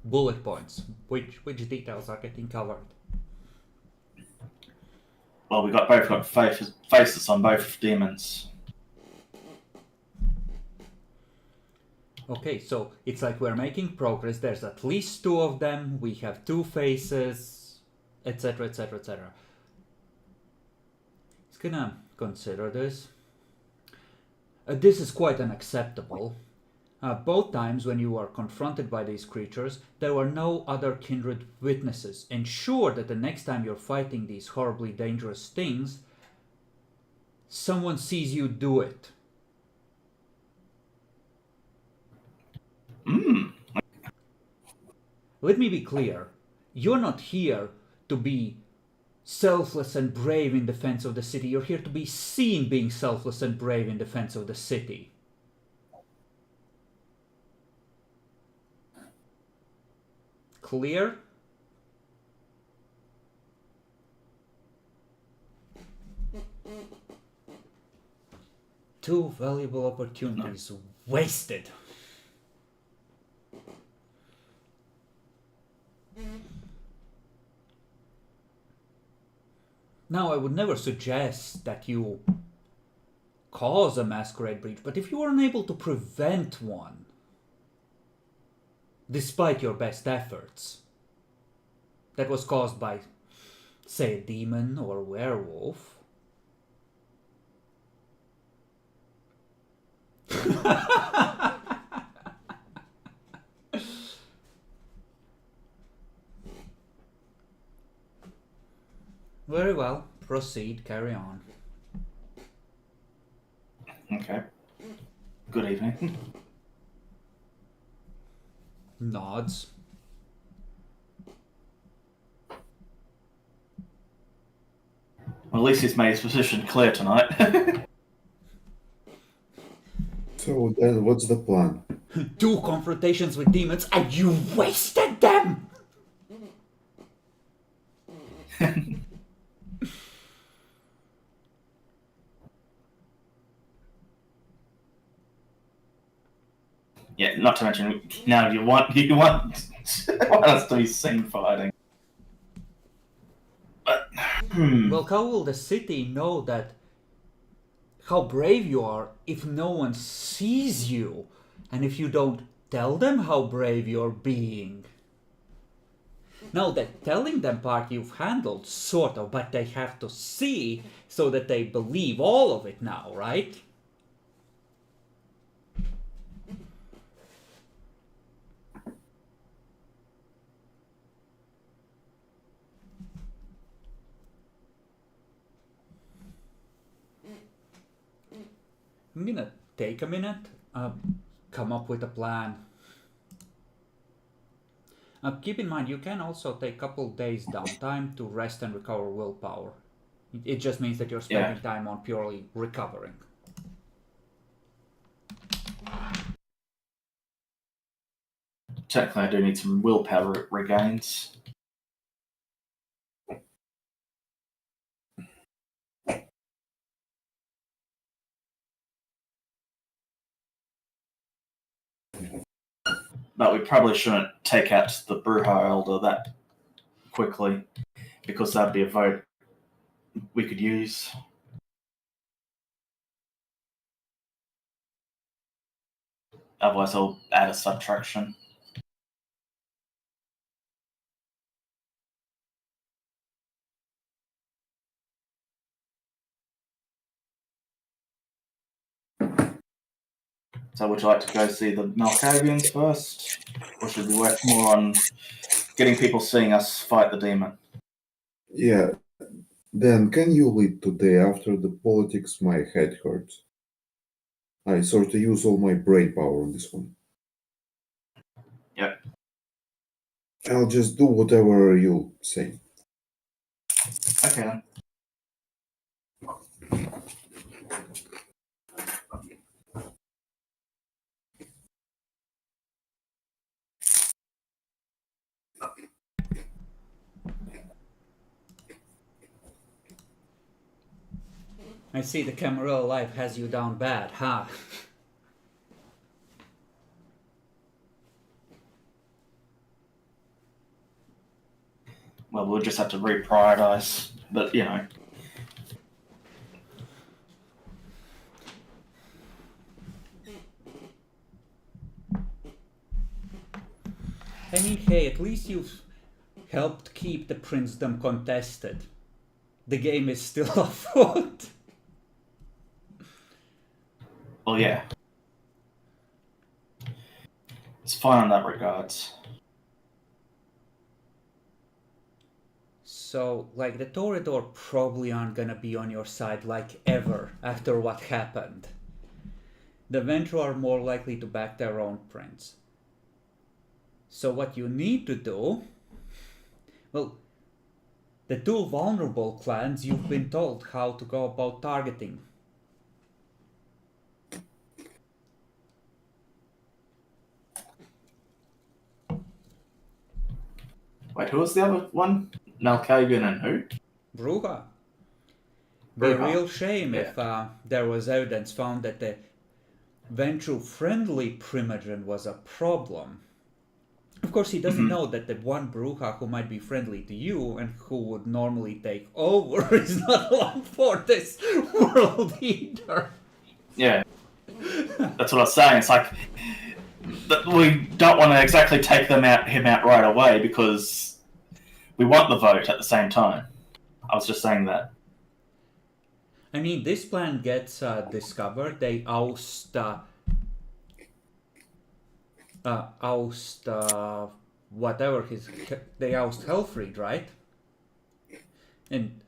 bullet points. Which details are getting covered? Well, we both got faces on both demons. Okay, so it's like we're making progress. There's at least two of them. We have two faces, etc., etc., etc. He's gonna consider this. This is quite unacceptable. Both times when you are confronted by these creatures, there were no other kindred witnesses. Ensure that the next time you're fighting these horribly dangerous things, someone sees you do it. Let me be clear. You're not here to be selfless and brave in defense of the city. You're here to be seen being selfless and brave in defense of the city. Clear? Two valuable opportunities wasted. Now, I would never suggest that you cause a masquerade breach, but if you are unable to prevent one, despite your best efforts, that was caused by, say, a demon or a werewolf, very well, proceed, carry on. Okay. Good evening. Nods. Well, at least he's made his position clear tonight. So then what's the plan? Two confrontations with demons and you wasted them! Yeah, not to mention, now you want want us to be seen fighting. But, Well, how will the city know that how brave you are if no one sees you? And if you don't tell them how brave you're being? Now, the telling them part you've handled, sort of, but they have to see so that they believe all of it now, right? I'm gonna take a minute, come up with a plan. Keep in mind, you can also take a couple days downtime to rest and recover willpower. It just means that you're spending time on purely recovering. technically, I do need some willpower regains. But we probably shouldn't take out the Bruja Elder that quickly, because that'd be a vote we could use. Otherwise, I'll add a subtraction. So would you like to go see the Malkavians first? Or should we work more on getting people seeing us fight the demon? Yeah. Dan, can you lead today? After the politics, my head hurts. I sort of use all my brain power on this one. Yep. I'll just do whatever you say. Okay then. I see the Camarilla life has you down bad, huh? Well, we'll just have to reprioritize. But, you know. I mean, hey, at least you've helped keep the princedom contested. The game is still afoot. Well, yeah. It's fine in that regards. So, like, the Toreador probably aren't gonna be on your side, like, ever after what happened. The Ventru are more likely to back their own prince. So what you need to do... Well, the two vulnerable clans, you've been told how to go about targeting. Wait, who was the other one? Malkavian and who? Bruja. Be a Bruja. real shame if Yeah. there was evidence found that the Ventru-friendly Primogen was a problem. Of course, he doesn't know that the one Bruja who might be friendly to you and who would normally take over is not long for this world either. Yeah. That's what I was saying. It's like we don't want to exactly take him out right away because we want the vote at the same time. I was just saying that. I mean, this plan gets discovered. They oust whatever his... They oust Helfried, right? And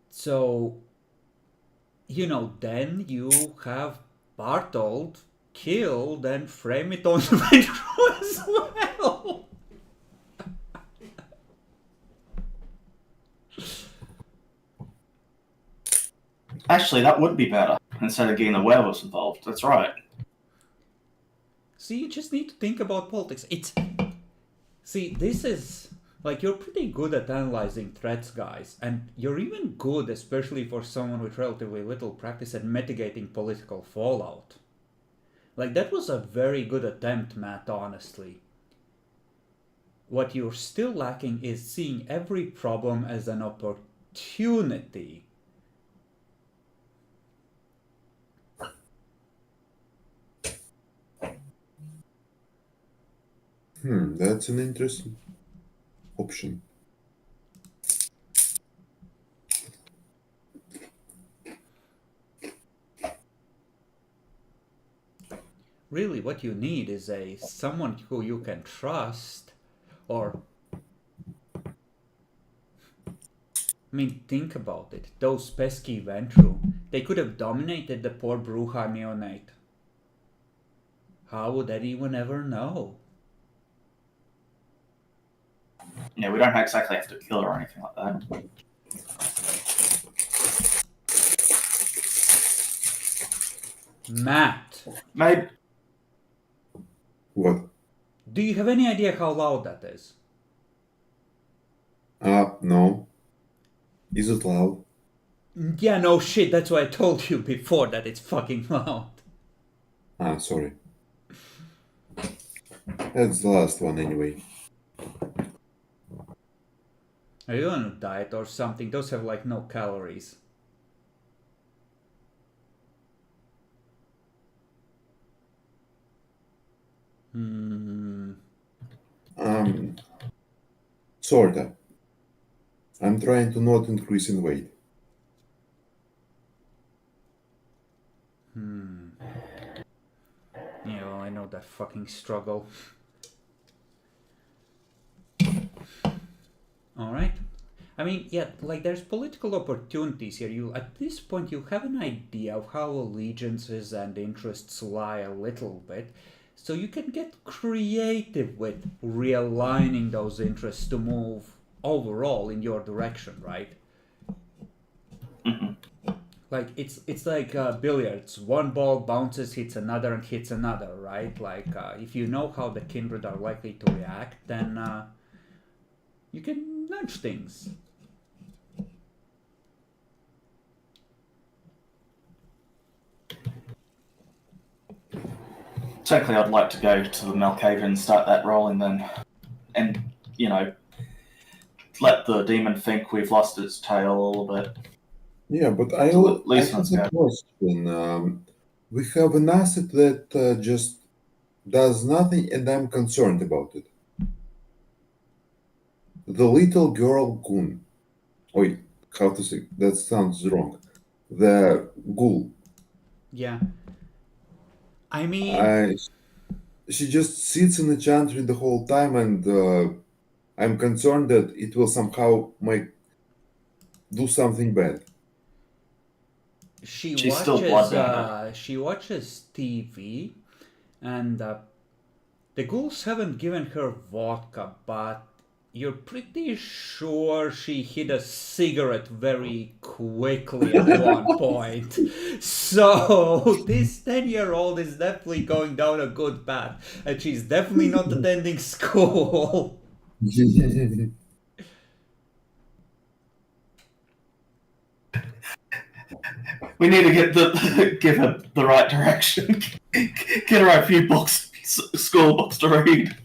so, you know, then you have Bartold killed and frame it on the Ventru as well. Actually, that would be better instead of getting the werewolves involved. That's right. See, you just need to think about politics. See, this is... Like, you're pretty good at analyzing threats, guys. And you're even good, especially for someone with relatively little practice, at mitigating political fallout. Like, that was a very good attempt, Matt, honestly. What you're still lacking is seeing every problem as an opportunity. That's an interesting option. Really, what you need is someone who you can trust, or... I mean, think about it. Those pesky Ventru, they could have dominated the poor Bruja neonate. How would anyone ever know? Yeah, we don't exactly have to kill her or anything like that. Matt, Maybe. What? do you have any idea how loud that is? No. Is it loud? Yeah, no shit, that's why I told you before that it's fucking loud. Sorry. That's the last one anyway. Are you on a diet or something? Those have like no calories. Sorta. I'm trying to not increase in weight. fucking struggle. Alright. I mean, yeah, like there's political opportunities here. You at this point you have an idea of how allegiances and interests lie a little bit. So you can get creative with realigning those interests to move overall in your direction, right? Like it's like billiards. One ball bounces, hits another, and hits another, right? Like if you know how the kindred are likely to react, then you can nudge things. Technically, I'd like to go to the Malkavian and start that rolling then, and let the demon think we've lost its tail a little bit. Yeah, but I At least have let's a go. question. We have an asset that just does nothing, and I'm concerned about it. The little girl goon. Wait, how to say? That sounds wrong. The ghoul. Yeah. I mean, I, she just sits in the chantry the whole time, and I'm concerned that it will somehow do something bad. She's still bloodbound. she watches TV, and the ghouls haven't given her vodka, but you're pretty sure she hit a cigarette very quickly at one point. So this 10-year-old is definitely going down a good path, and she's definitely not attending school. We need to give her the right direction. Get her a few books, school books to read.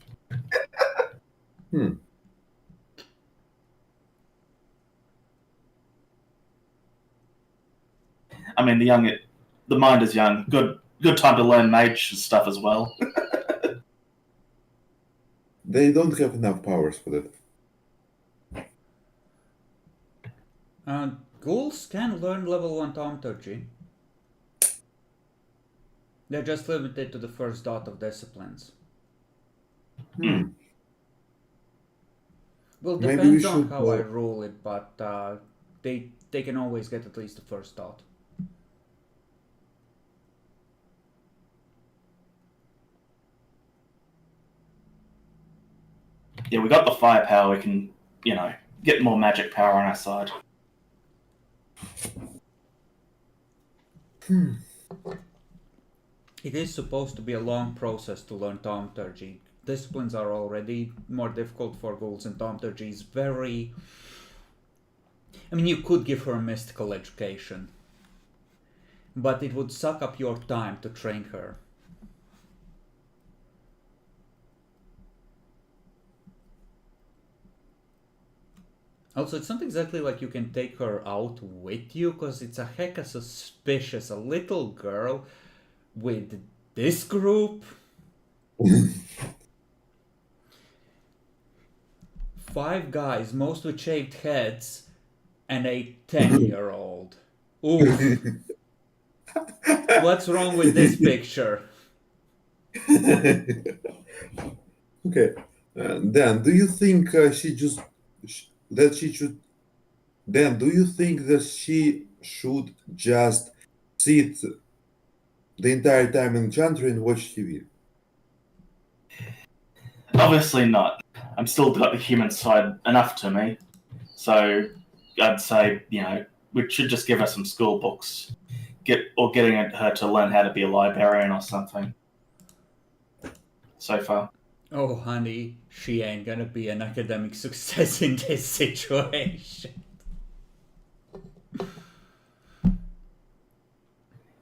I mean, the mind is young. Good time to learn mage stuff as well. They don't have enough powers for that. Ghouls can learn level 1 thaumaturgy. They're just limited to the first dot of disciplines. Well, Maybe depends we on should, how I rule it, but they can always get at least the first dot. Yeah, we got the firepower. We can, get more magic power on our side. It is supposed to be a long process to learn thaumaturgy. Disciplines are already more difficult for ghouls, and thaumaturgy is very... I mean, you could give her a mystical education, but it would suck up your time to train her. Also, it's not exactly like you can take her out with you, because it's a hecka suspicious. A little girl with this group? 5 guys, most with shaved heads, and a 10-year-old. Oof. What's wrong with this picture? Okay. Dan, do you think that she should? Dan, do you think that she should just sit the entire time in chantry and watch TV? Obviously not. I'm still got the human side enough to me. So I'd say, we should just give her some school books. Getting her to learn how to be a librarian or something. So far. Oh, honey, she ain't gonna be an academic success in this situation.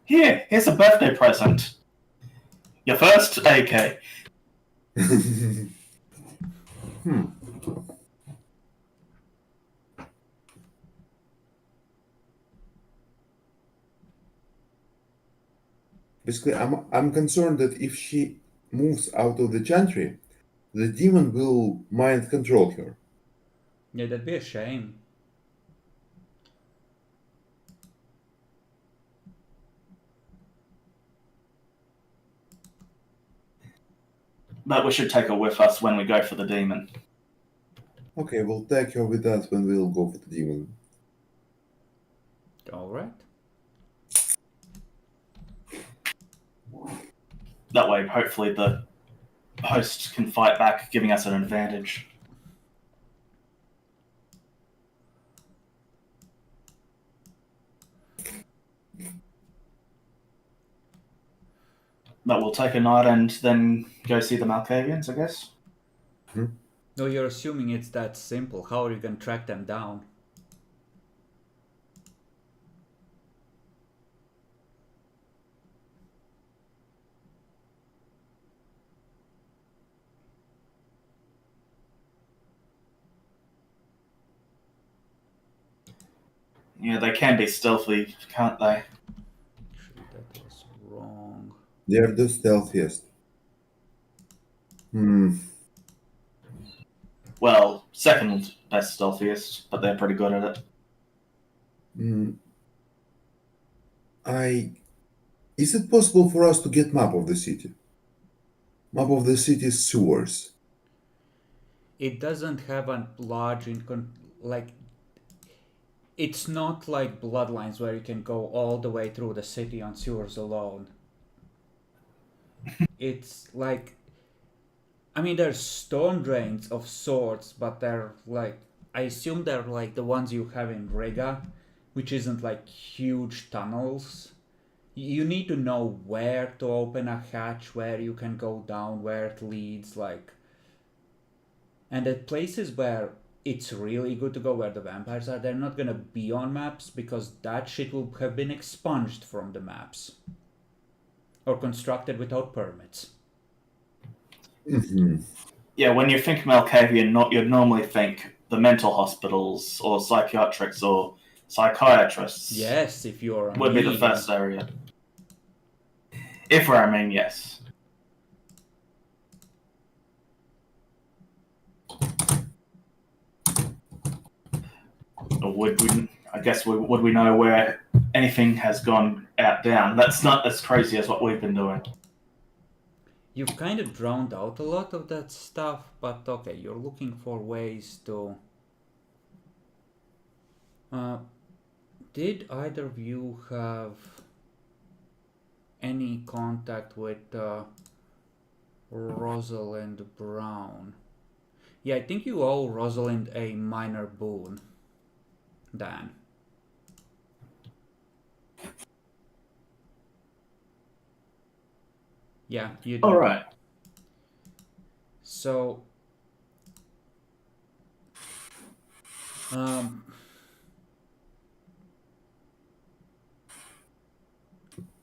Here's a birthday present. Your first AK. Basically, I'm concerned that if she moves out of the chantry, the demon will mind control her. Yeah, that'd be a shame. But we should take her with us when we go for the demon. Okay, we'll take her with us when we'll go for the demon. All right. That way, hopefully, the host can fight back, giving us an advantage. But we'll take a night and then go see the Malkavians, I guess. No, you're assuming it's that simple. How are you going to track them down? Yeah, they can be stealthy, can't they? Actually, that was wrong. They're the stealthiest. Well, second best stealthiest, but they're pretty good at it. Is it possible for us to get map of the city? Map of the city's sewers. It doesn't have a large it's not like Bloodlines where you can go all the way through the city on sewers alone. It's like, I mean, there's storm drains of sorts, but they're like, I assume they're like the ones you have in Riga, which isn't like huge tunnels. You need to know where to open a hatch, where you can go down, where it leads, like. And at places where it's really good to go, where the vampires are, they're not gonna be on maps because that shit will have been expunged from the maps. Or constructed without permits. Yeah, when you think Malkavian, you'd normally think the mental hospitals or psychiatrics or psychiatrists. Yes, if you're would be the first area. If we're Armenian, yes. Or would we? I guess would we know where anything has gone down? That's not as crazy as what we've been doing. You've kind of drowned out a lot of that stuff, but okay, you're looking for ways to... did either of you have any contact with Rosalind Brown? Yeah, I think you owe Rosalind a minor boon, Dan. Yeah, you do. All right. So,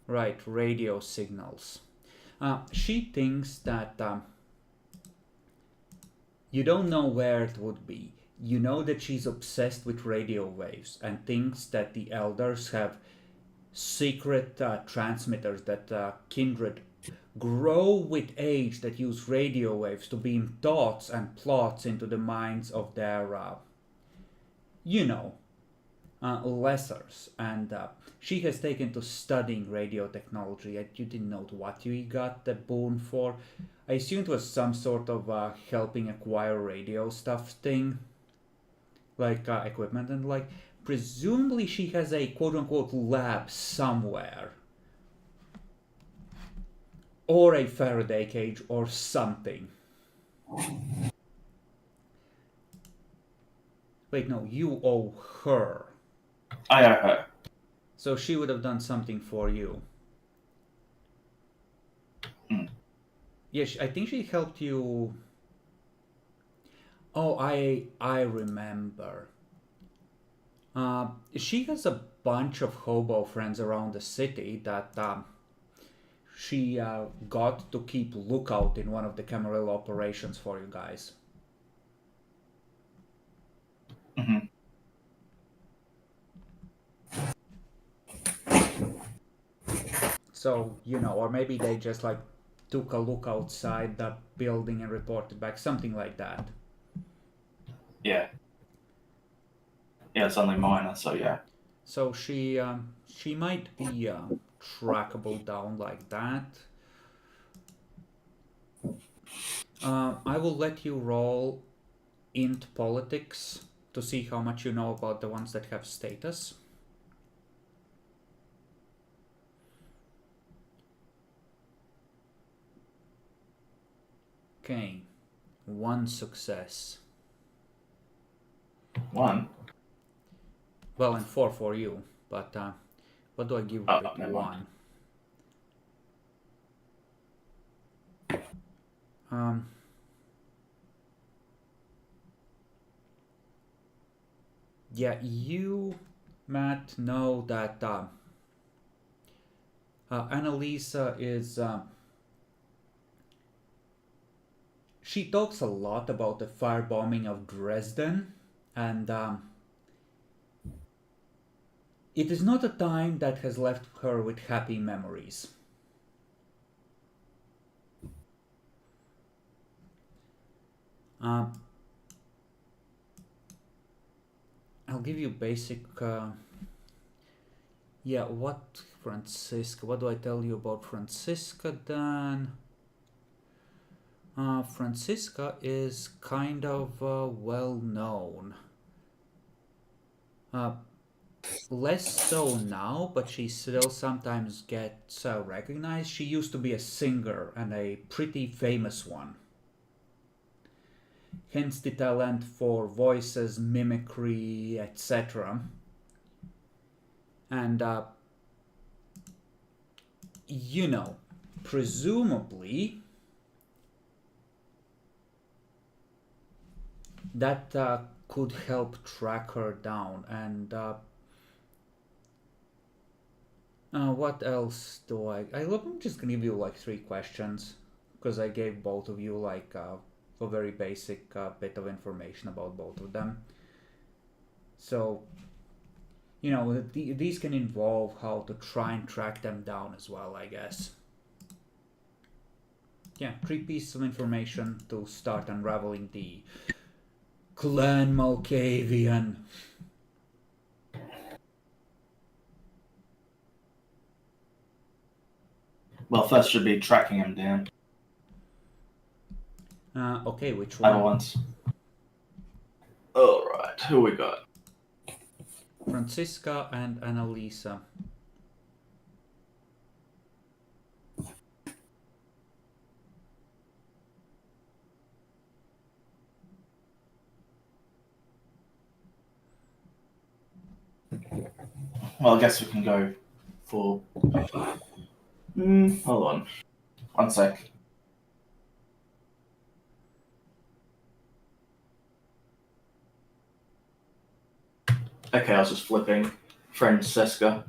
right, radio signals. She thinks that you don't know where it would be. You know that she's obsessed with radio waves and thinks that the elders have secret transmitters that kindred grow with age that use radio waves to beam thoughts and plots into the minds of their, lessers. And she has taken to studying radio technology. You didn't know what you got the boon for. I assume it was some sort of helping acquire radio stuff thing. Like equipment and like, presumably she has a quote-unquote lab somewhere. Or a Faraday cage or something. Wait, no, you owe her. I owe her. So she would have done something for you. Yes, I think she helped you. Oh, I remember. She has a bunch of hobo friends around the city that she got to keep lookout in one of the Camarilla operations for you guys. So, or maybe they just like took a look outside the building and reported back, something like that. Yeah. Yeah, it's only minor, so yeah. So she might be trackable down like that. I will let you roll int politics to see how much you know about the ones that have status. Okay, 1 success. 1. Well, and 4 for you, but what do I give Oh, with never 1? Yeah, you, Matt, know that Annalisa is... she talks a lot about the firebombing of Dresden, and it is not a time that has left her with happy memories. I'll give you basic... yeah, what Francisca? What do I tell you about Francisca then? Francisca is kind of well known. Less so now, but she still sometimes gets recognized. She used to be a singer, and a pretty famous one. Hence the talent for voices, mimicry, etc. And, you know, presumably that could help track her down. And what else do I'm just gonna give you like 3 questions, because I gave both of you like a very basic bit of information about both of them. So, you know, these can involve how to try and track them down as well, I guess. Yeah, 3 pieces of information to start unraveling the Clan Malkavian. Well, first should be tracking him down. Okay, which Other one? ones. Alright, who we got? Francisca and Annalisa. Well, I guess we can go for... hold on. 1 sec. Okay, I was just flipping Francesca.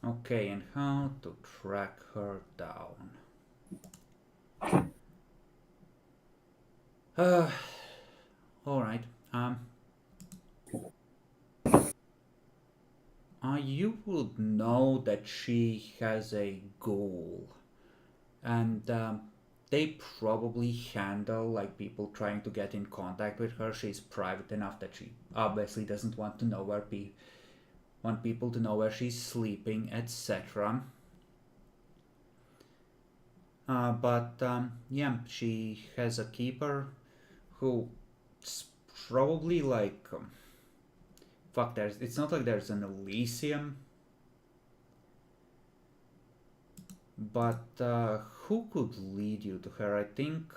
Okay, and how to track her down. Alright. You would know that she has a ghoul, and they probably handle like people trying to get in contact with her. She's private enough that she obviously doesn't want to know want people to know where she's sleeping, etc. But yeah, she has a keeper who's probably like fuck. It's not like there's an Elysium, but who could lead you to her? I think,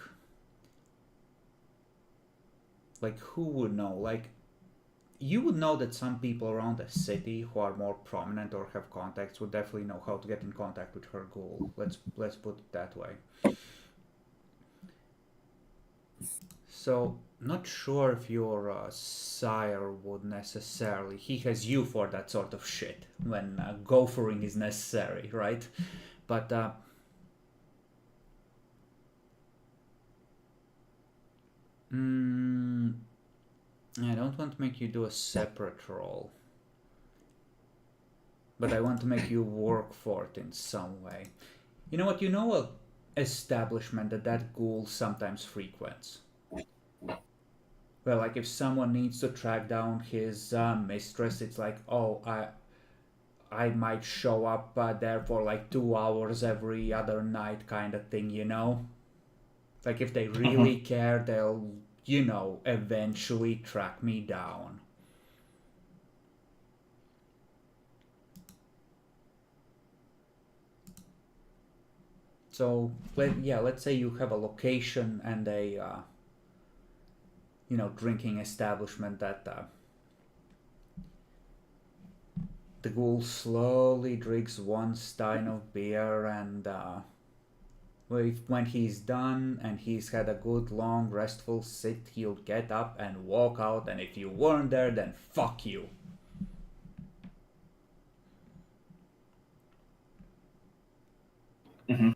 like, who would know? Like, you would know that some people around the city who are more prominent or have contacts would definitely know how to get in contact with her ghoul. Let's put it that way. So, not sure if your sire would necessarily... He has you for that sort of shit when gophering is necessary, right? But I don't want to make you do a separate roll, but I want to make you work for it in some way. You know what? You know a establishment that ghoul sometimes frequents. Well, like if someone needs to track down his mistress, it's like, oh, I might show up there for like 2 hours every other night kind of thing, you know? Like if they really care, they'll, you know, eventually track me down. So, let's say you have a location and a, you know, drinking establishment that the ghoul slowly drinks one stein of beer, and when he's done and he's had a good long restful sit, he'll get up and walk out, and if you weren't there, then fuck you. Mm-hmm.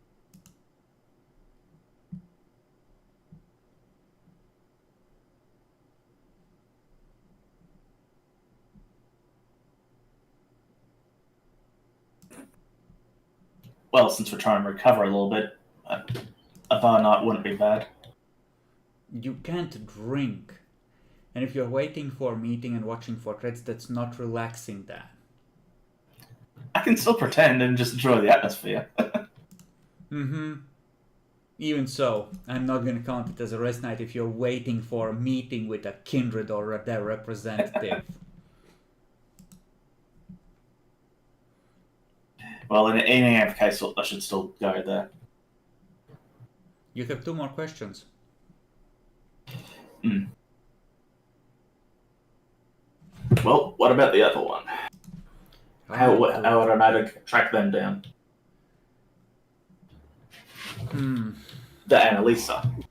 Well, since we're trying to recover a little bit, a bar night wouldn't be bad. You can't drink. And if you're waiting for a meeting and watching portraits, that's not relaxing, Dan. I can still pretend and just enjoy the atmosphere. Mm-hmm. Even so, I'm not gonna count it as a rest night if you're waiting for a meeting with a kindred or their representative. Well, in any case, I should still go there. You have 2 more questions. Well, what about the other one? How would I know to track them down? The Annalisa.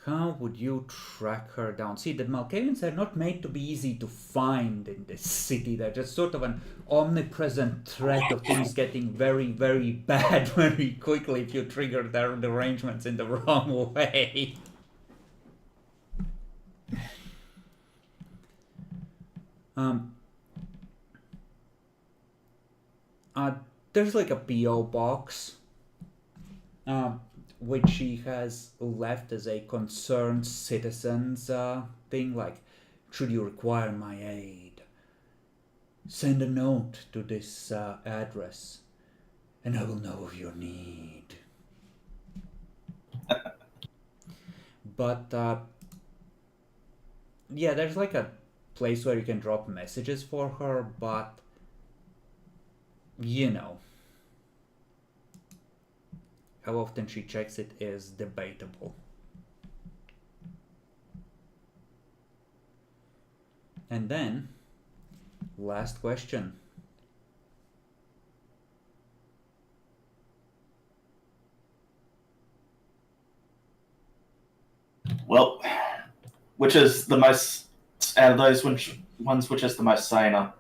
How would you track her down? See, the Malkavians are not made to be easy to find in this city. They're just sort of an omnipresent threat of things getting very, very bad very quickly if you trigger their arrangements in the wrong way. There's like a P.O. box which she has left as a concerned citizens thing, like, should you require my aid, send a note to this address and I will know of your need. But yeah, there's like a place where you can drop messages for her, but you know, how often she checks it is debatable. And then, last question. Well, which is the most, out of those ones, which is the most saner?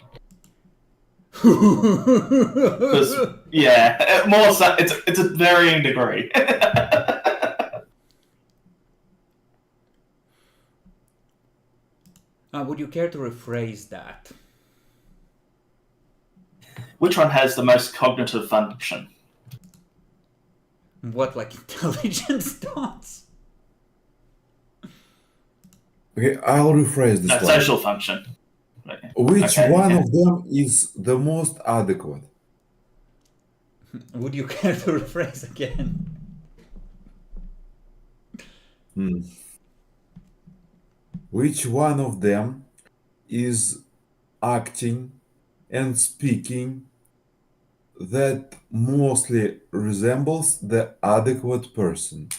Yeah, more so, it's a varying degree. Would you care to rephrase that? Which one has the most cognitive function? What, like intelligence dots? Okay, I'll rephrase this No, one. social function. Which one of them is the most adequate? Would you care to rephrase again? Which one of them is acting and speaking that mostly resembles the adequate person?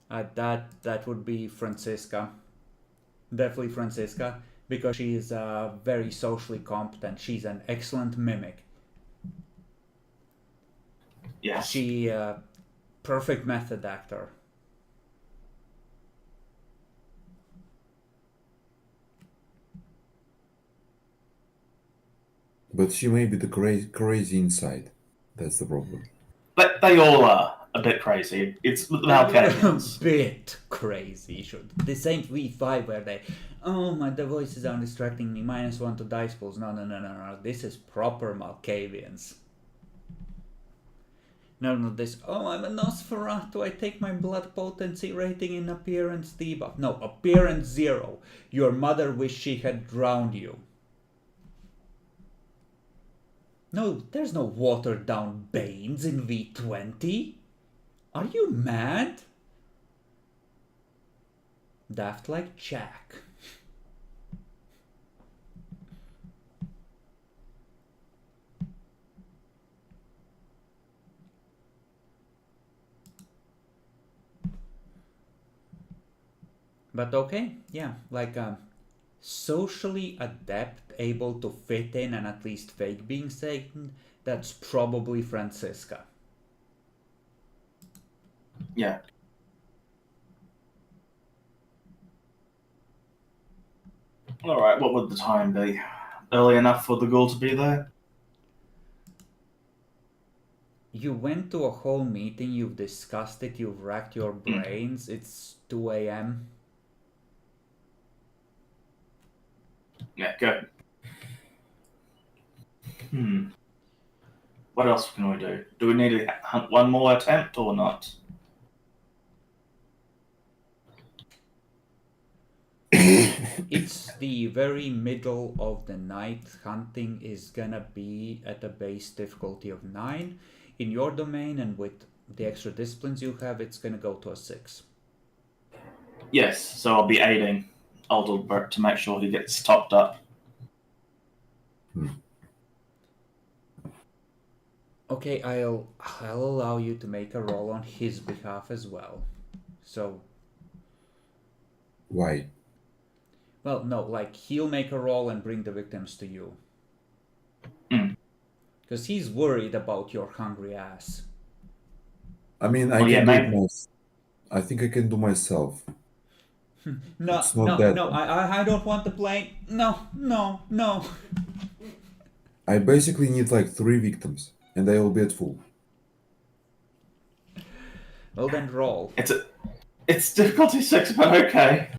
That would be Francisca. Definitely Francisca, because she is very socially competent. She's an excellent mimic. Yes. She perfect method actor. But she may be the crazy inside. That's the problem. But they all are a bit crazy. It's the Malkavians. A bit crazy. This ain't V5 where they, the voices are distracting me. -1 to dice pools. No. This is proper Malkavians. No, this, oh, I'm a Nosferatu, I take my blood potency rating in appearance debuff. No, appearance 0. Your mother wished she had drowned you. No, there's no watered down Banes in V20. Are you mad? Daft like Jack. But okay, yeah, like socially adept, able to fit in and at least fake being Satan, that's probably Francisca. Yeah. Alright, what would the time be? Early enough for the ghoul to be there? You went to a whole meeting, you've discussed it, you've racked your brains, it's 2 a.m. Yeah, go. What else can we do? Do we need to hunt one more attempt or not? It's the very middle of the night. Hunting is gonna be at a base difficulty of 9. In your domain and with the extra disciplines you have, it's gonna go to a 6. Yes, so I'll be aiding Aldelbert to make sure he gets topped up. Okay, I'll allow you to make a roll on his behalf as well. So, Why? well, no, like he'll make a roll and bring the victims to you. Because he's worried about your hungry ass. I mean, I Well, yeah, can do it maybe. myself. I think I can do myself. No, It's not no, that no, I don't want the plane. No, no, no. I basically need like 3 victims, and I will be at full. Well, then roll. It's difficulty 6, but okay.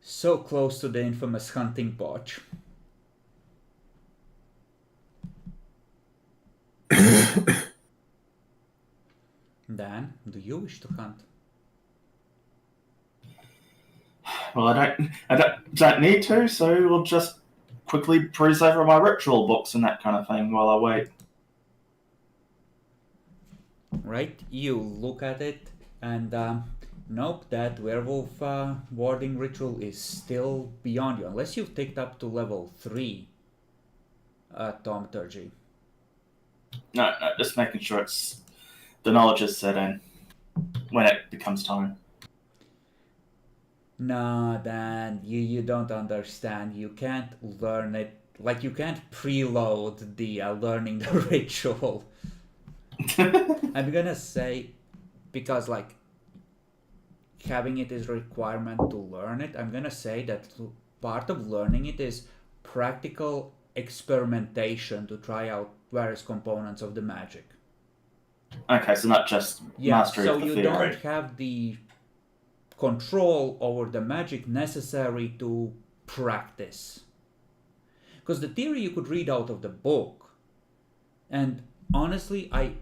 So close to the infamous hunting botch. Dan, do you wish to hunt? Well, I don't need to, so we'll just quickly peruse over my ritual books and that kind of thing while I wait. Right? You look at it and nope, that werewolf warding ritual is still beyond you, unless you've ticked up to level 3 thaumaturgy. No, just making sure the knowledge is set in when it becomes time. Nah, Dan, you don't understand. You can't learn it. Like, you can't preload the learning the ritual. I'm gonna say, because, like, having it is a requirement to learn it, I'm gonna say that part of learning it is practical experimentation to try out various components of the magic. Okay, so not just mastery so of the you theory. don't have the control over the magic necessary to practice. Because the theory you could read out of the book, and honestly, I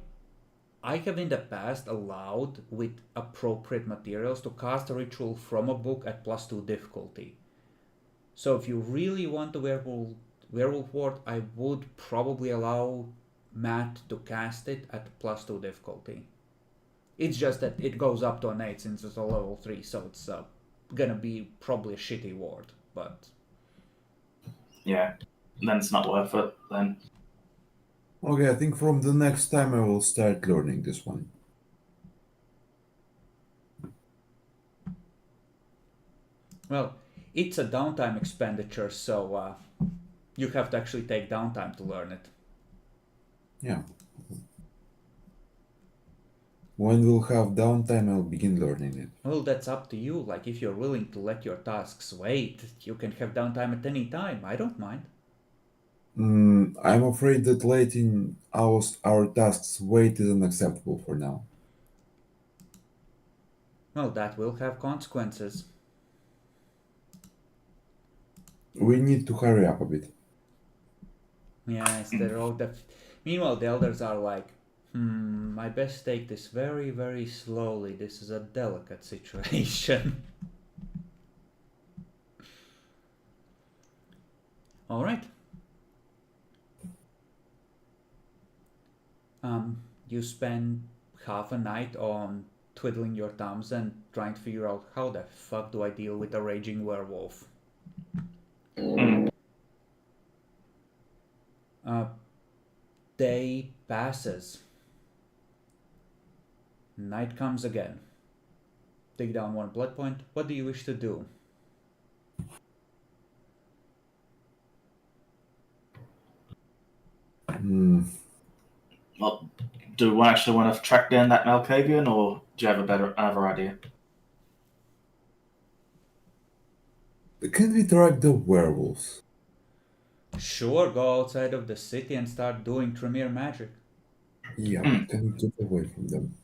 have in the past allowed, with appropriate materials, to cast a ritual from a book at +2 difficulty. So if you really want the werewolf ward, I would probably allow Matt to cast it at +2 difficulty. It's just that it goes up to an 8 since it's a level 3, so it's gonna be probably a shitty ward, but... Yeah, then it's not worth it, then. Okay, I think from the next time I will start learning this one. Well, it's a downtime expenditure, so you have to actually take downtime to learn it. Yeah. When we'll have downtime, I'll begin learning it. Well, that's up to you. Like, if you're willing to let your tasks wait, you can have downtime at any time. I don't mind. I'm afraid that letting our tasks wait is unacceptable for now. Well, that will have consequences. We need to hurry up a bit. Yes, they're all meanwhile, the elders are like, I best take this very, very slowly. This is a delicate situation. All right. You spend half a night on twiddling your thumbs and trying to figure out how the fuck do I deal with a raging werewolf. Day passes. Night comes again. Take down 1 blood point. What do you wish to do? Well, do we actually want to track down that Malkavian, or do you have another idea? Can we track the werewolves? Sure, go outside of the city and start doing Tremere magic. Yeah, can we get away from them?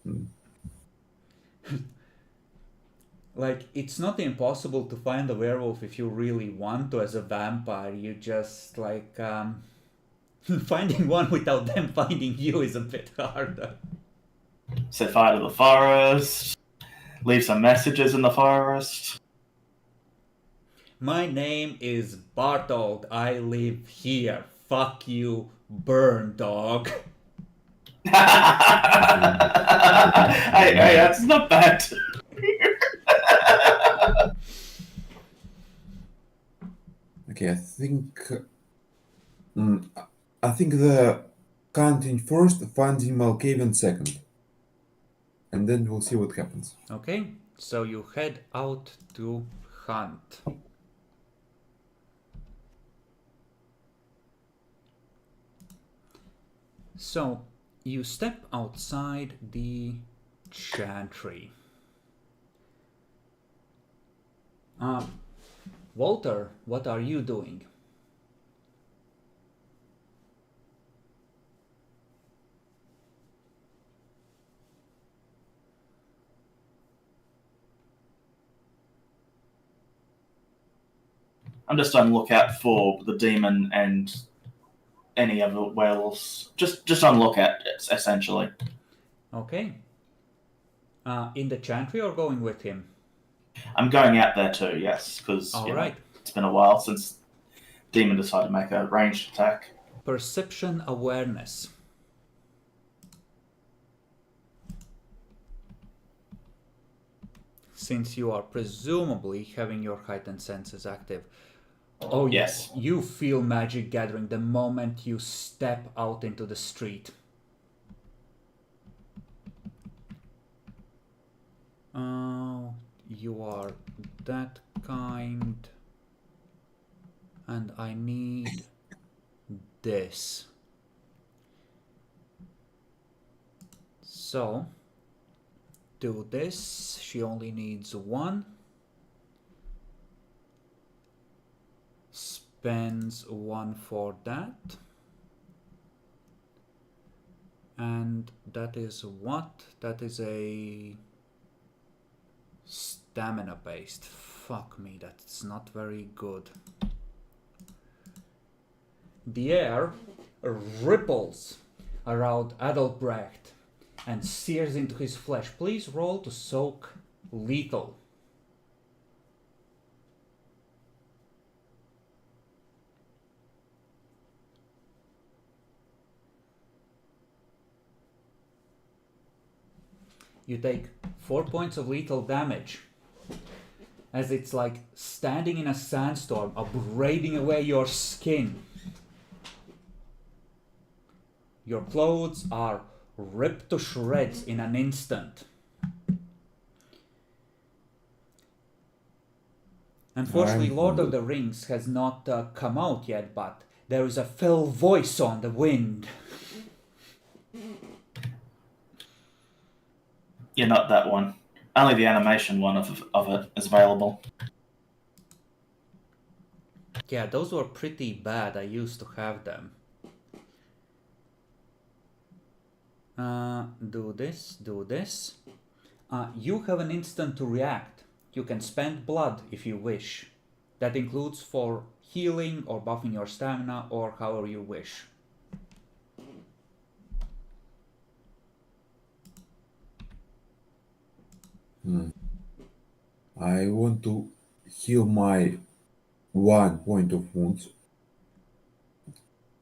Like, it's not impossible to find a werewolf if you really want to as a vampire. You just, like, finding one without them finding you is a bit harder. Set fire to the forest, leave some messages in the forest. My name is Bartold. I live here. Fuck you, burn dog. Hey, that's not bad. Okay, I think the counting first, finding Malkavian second, and then we'll see what happens. Okay, so you head out to hunt. So you step outside the chantry. Walter, what are you doing? I'm just on the lookout for the demon and any other werewolves. Just on lookout, essentially. Okay. In the chantry or going with him? I'm going out there too, yes, because Alright. it's been a while since demon decided to make a ranged attack. Perception awareness. Since you are presumably having your heightened senses active. Oh, yes. You feel magic gathering the moment you step out into the street. You are that kind. And I need this. So, do this. She only needs 1. Spends 1 for that. And that is what? That is a stamina based. Fuck me, that's not very good. The air ripples around Adelbrecht and sears into his flesh. Please roll to soak lethal. You take 4 points of lethal damage as it's like standing in a sandstorm, abrading away your skin. Your clothes are ripped to shreds in an instant. Unfortunately, Lord of the Rings has not come out yet, but there is a fell voice on the wind. Yeah, not that one. Only the animation one of it is available. Yeah, those were pretty bad. I used to have them. Do this, do this. You have an instant to react. You can spend blood if you wish. That includes for healing or buffing your stamina or however you wish. I want to heal my 1 point of wounds.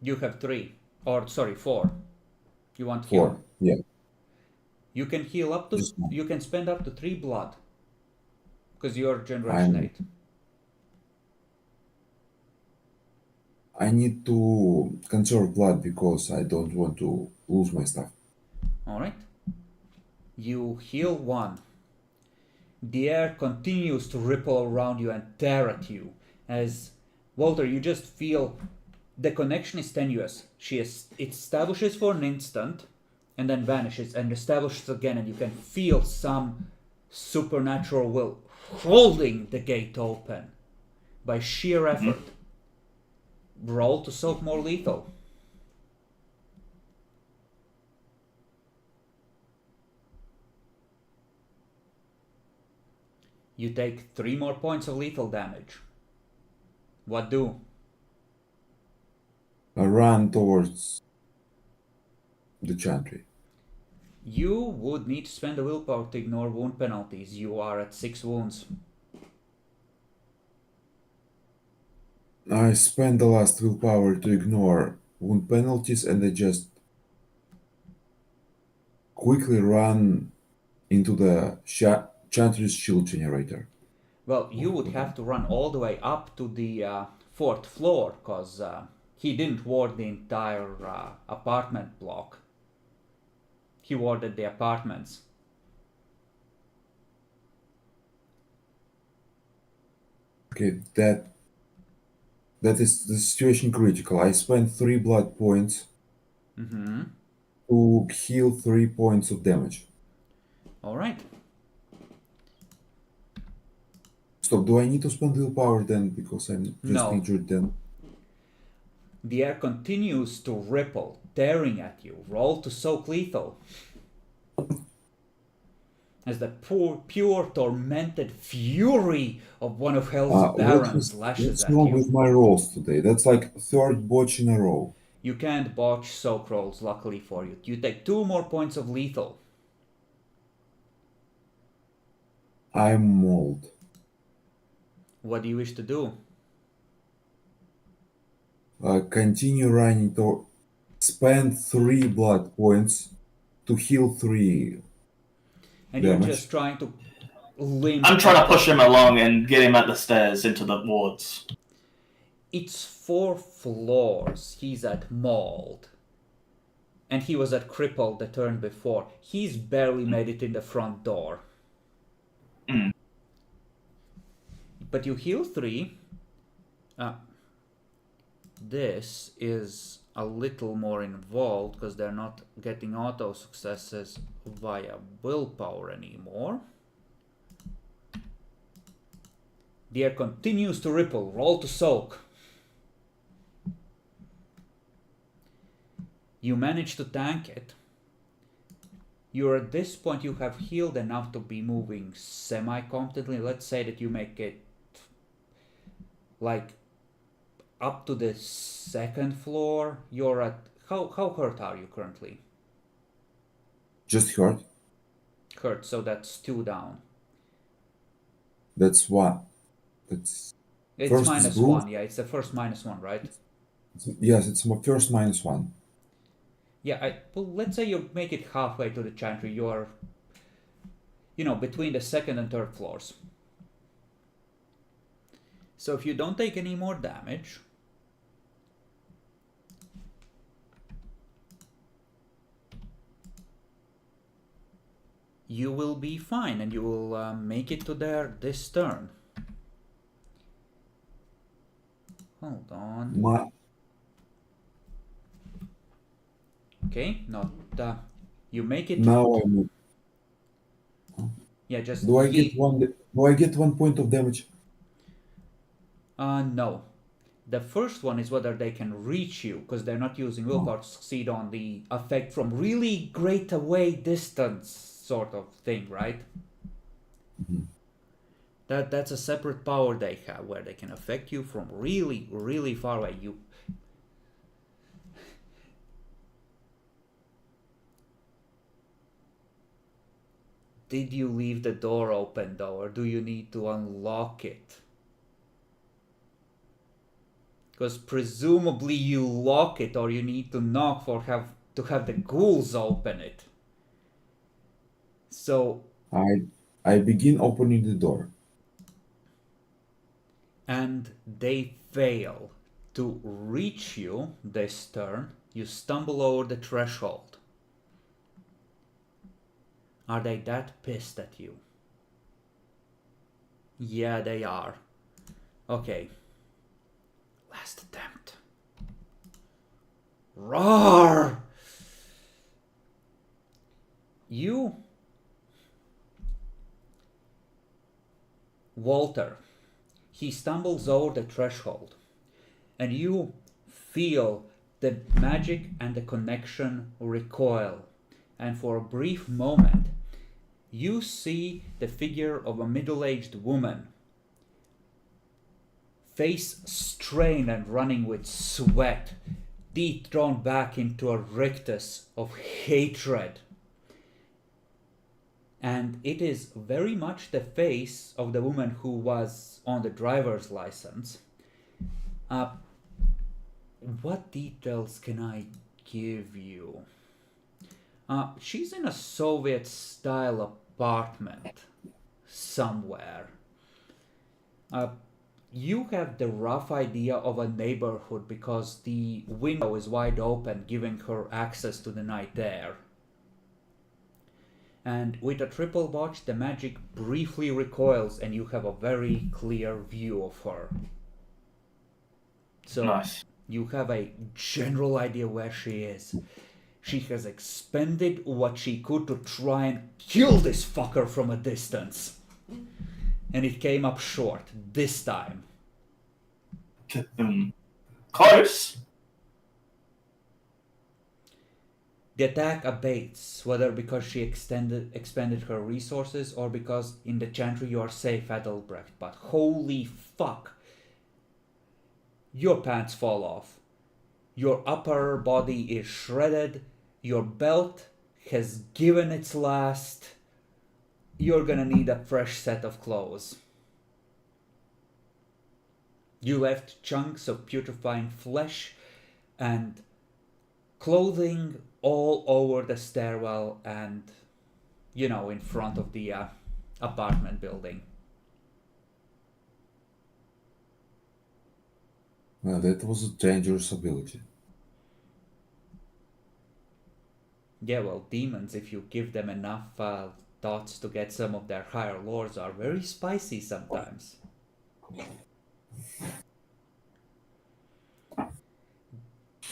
You have 3, or sorry, 4. You want 4. heal? Yeah, You can heal up to. just one. You can spend up to 3 blood, because you're Generation 8. I need to conserve blood because I don't want to lose my stuff. All right. You heal 1. The air continues to ripple around you and tear at you as Walter, you just feel the connection is tenuous. It establishes for an instant and then vanishes and establishes again, and you can feel some supernatural will holding the gate open by sheer effort. Roll to soak more lethal. You take 3 more points of lethal damage. What do? I run towards the chantry. You would need to spend a willpower to ignore wound penalties. You are at 6 wounds. I spend the last willpower to ignore wound penalties and I just quickly run into the chantry's shield generator. Well, you would have to run all the way up to the 4th floor, because he didn't ward the entire apartment block. He warded the apartments. Okay, that is the situation critical. I spent 3 blood points to heal 3 points of damage. All right. Stop, do I need to spend willpower then because I'm just No. injured then? The air continues to ripple, tearing at you. Roll to soak lethal. As the pure tormented fury of one of Hell's barons lashes What's at wrong you. with my rolls today? That's like 3rd botch in a row. You can't botch soak rolls, luckily for you. You take 2 more points of lethal. I'm mauled. What do you wish to do? Continue running to spend 3 blood points to heal 3 And damage. you're just trying to limp. I'm trying to push him along and get him up the stairs into the wards. It's 4 floors. He's at mauled. And he was at crippled the turn before. He's barely made it in the front door. But you heal 3. This is a little more involved because they're not getting auto successes via willpower anymore. The air continues to ripple. Roll to soak. You manage to tank it. You're at this point, you have healed enough to be moving semi-competently. Let's say that you make it like up to the 2nd floor. You're at how hurt are you currently? Just hurt. Hurt, so that's 2 down. That's 1. It's It's first -1, yeah, it's the first -1, right? Yes, it's my first -1. Yeah, well, let's say you make it halfway to the chantry. You're, between the 2nd and 3rd floors. So if you don't take any more damage, you will be fine and you will make it to there this turn. Hold on. Okay, not you make it. Now I'm. Yeah, just Do I get 1 point of damage? No. The first one is whether they can reach you, because they're not using willpower to succeed on the effect from really great away distance sort of thing, right? That's a separate power they have where they can affect you from really, really far away. Did you leave the door open though, or do you need to unlock it? Because presumably you lock it, or you need to knock to have the ghouls open it. So I begin opening the door. And they fail to reach you this turn. You stumble over the threshold. Are they that pissed at you? Yeah, they are. Okay. Last attempt. Roar! Walter, he stumbles over the threshold, and you feel the magic and the connection recoil, and for a brief moment you see the figure of a middle-aged woman, face strained and running with sweat, teeth drawn back into a rictus of hatred. And it is very much the face of the woman who was on the driver's license. What details can I give you? She's in a Soviet-style apartment somewhere. You have the rough idea of a neighborhood because the window is wide open, giving her access to the night air. And with a triple watch, the magic briefly recoils and you have a very clear view of her. So Nice. you have a general idea where she is. She has expended what she could to try and kill this fucker from a distance. And it came up short, this time. Close. The attack abates, whether because she expended her resources or because in the chantry you are safe, Adelbrecht. But holy fuck. Your pants fall off. Your upper body is shredded. Your belt has given its last. You're gonna need a fresh set of clothes. You left chunks of putrefying flesh and clothing all over the stairwell and, in front of the apartment building. Well, that was a dangerous ability. Yeah, well, demons, if you give them enough thoughts to get some of their higher lords, are very spicy sometimes.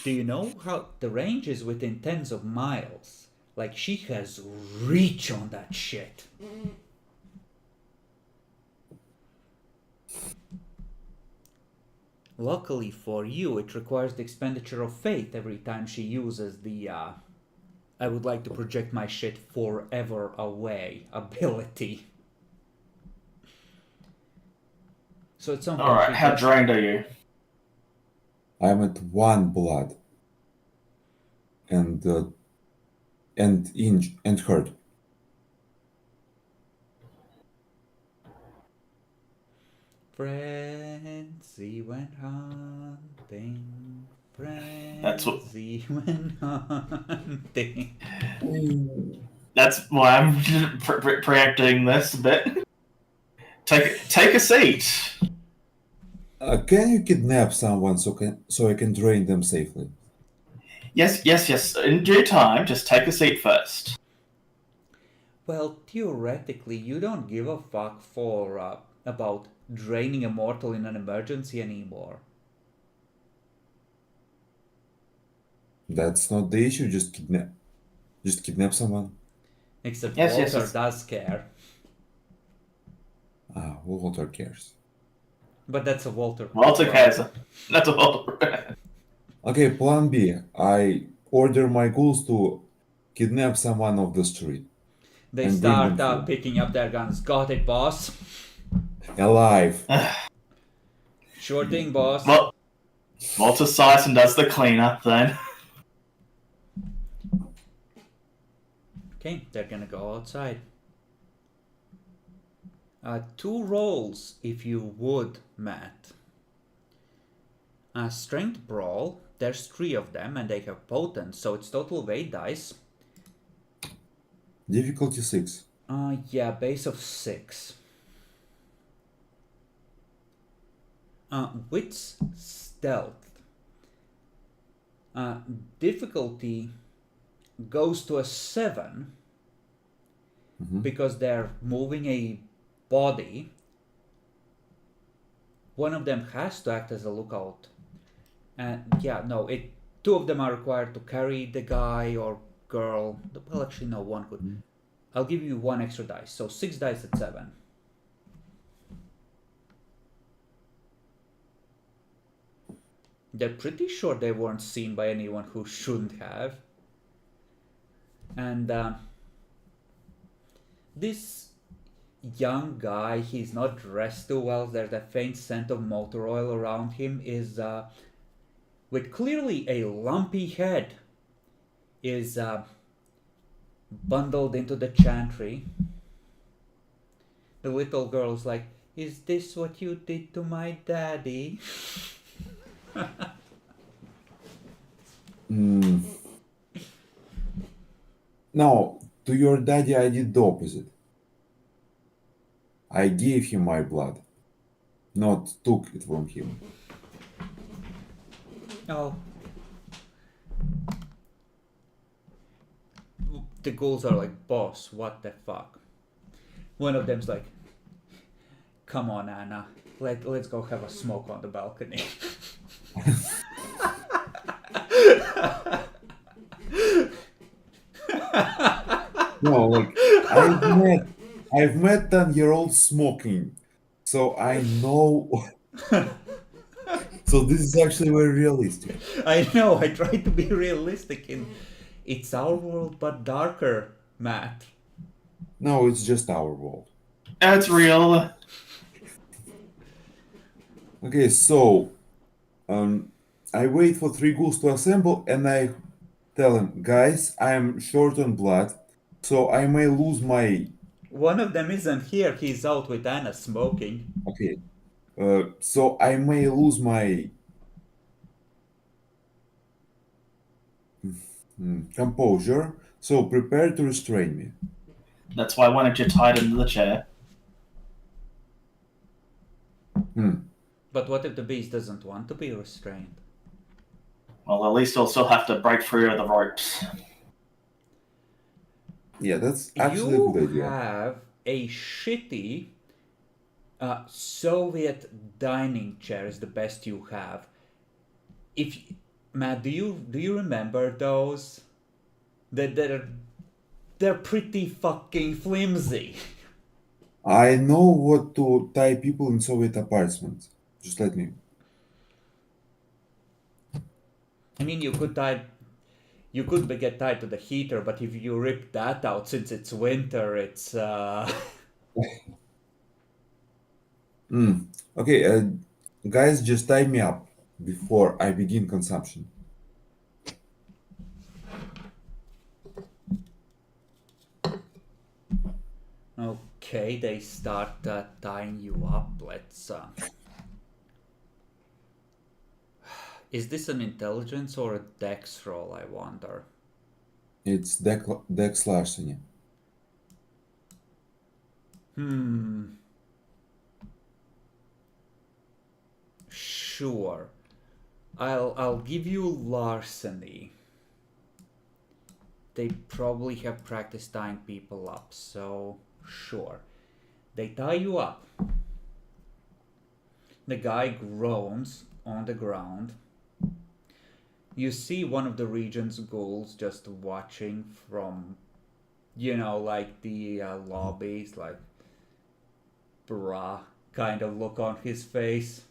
Do you know how the range is within tens of miles? Like, she has reach on that shit. Luckily for you, it requires the expenditure of faith every time she uses the I would like to project my shit forever away ability. So at some point, Alright, how drained are you? I'm at 1 blood. And hurt. Frenzy went hunting. That's what- Frenzy went hunting. That's why I'm preempting this a bit. Take a seat. Can you kidnap someone so I can drain them safely? Yes. In due time, just take a seat first. Well, theoretically, you don't give a fuck about draining a mortal in an emergency anymore. That's not the issue. Just kidnap someone. Except Yes. Walter does care. Walter cares. But that's a Walter. Walter cares. That's a Walter. Okay, plan B. I order my ghouls to kidnap someone off the street. They and bring them start food. picking up their guns. Got it, boss. Alive. Sure thing, boss. Well, Walter Sison does the cleanup then. Okay, they're gonna go outside. 2 rolls, if you would, Matt. Strength brawl. There's 3 of them, and they have potent, so it's total weight dice. Difficulty 6. Yeah, base of 6. Wits stealth. Difficulty goes to a 7 because they're moving a body. One of them has to act as a lookout. And yeah, no, 2 of them are required to carry the guy or girl. Well, actually, no, 1 could. I'll give you 1 extra dice, so 6 dice at 7. They're pretty sure they weren't seen by anyone who shouldn't have. And this young guy, he's not dressed too well. There's a faint scent of motor oil around him. Is with clearly a lumpy head, is bundled into the chantry. The little girl's like, "Is this what you did to my daddy?" No, to your daddy I did the opposite. I gave him my blood, not took it from him. Oh. The ghouls are like, "Boss, what the fuck?" One of them's like, "Come on, Anna, let's go have a smoke on the balcony." No, like I've met 10-year-olds smoking, so I know. So this is actually very realistic. I know, I try to be realistic in it's our world but darker, Matt. No, it's just our world. That's real. Okay, so I wait for 3 ghouls to assemble, and I tell them, guys, I'm short on blood, so I may lose my. One of them isn't here, he's out with Anna smoking. Okay, so I may lose my composure. So prepare to restrain me. That's why why don't you tie it into the chair? But what if the beast doesn't want to be restrained? Well, at least you'll still have to break free of the ropes. Yeah, that's actually a good You idea. have a shitty Soviet dining chair is the best you have. Matt, do you remember those? They're pretty fucking flimsy. I know what to tie people in Soviet apartments. Just let me. I mean, you could get tied to the heater, but if you rip that out, since it's winter, it's Okay, guys, just tie me up before I begin consumption. Okay, they start tying you up. Let's. Is this an intelligence or a dex roll, I wonder? It's Dex larceny. Sure. I'll give you larceny. They probably have practiced tying people up, so sure. They tie you up. The guy groans on the ground. You see one of the Regent's ghouls just watching from, like the lobbies, like, bruh, kind of look on his face.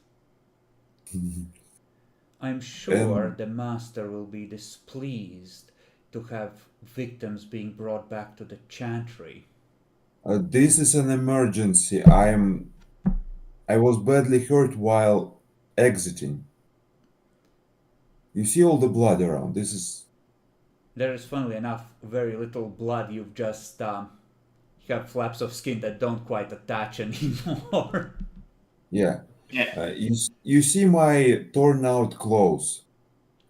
I'm sure the master will be displeased to have victims being brought back to the chantry. This is an emergency. I am I was badly hurt while exiting. You see all the blood around. This is. There is, funnily enough, very little blood. You've just you have flaps of skin that don't quite attach anymore. Yeah. Yeah. You see my torn out clothes.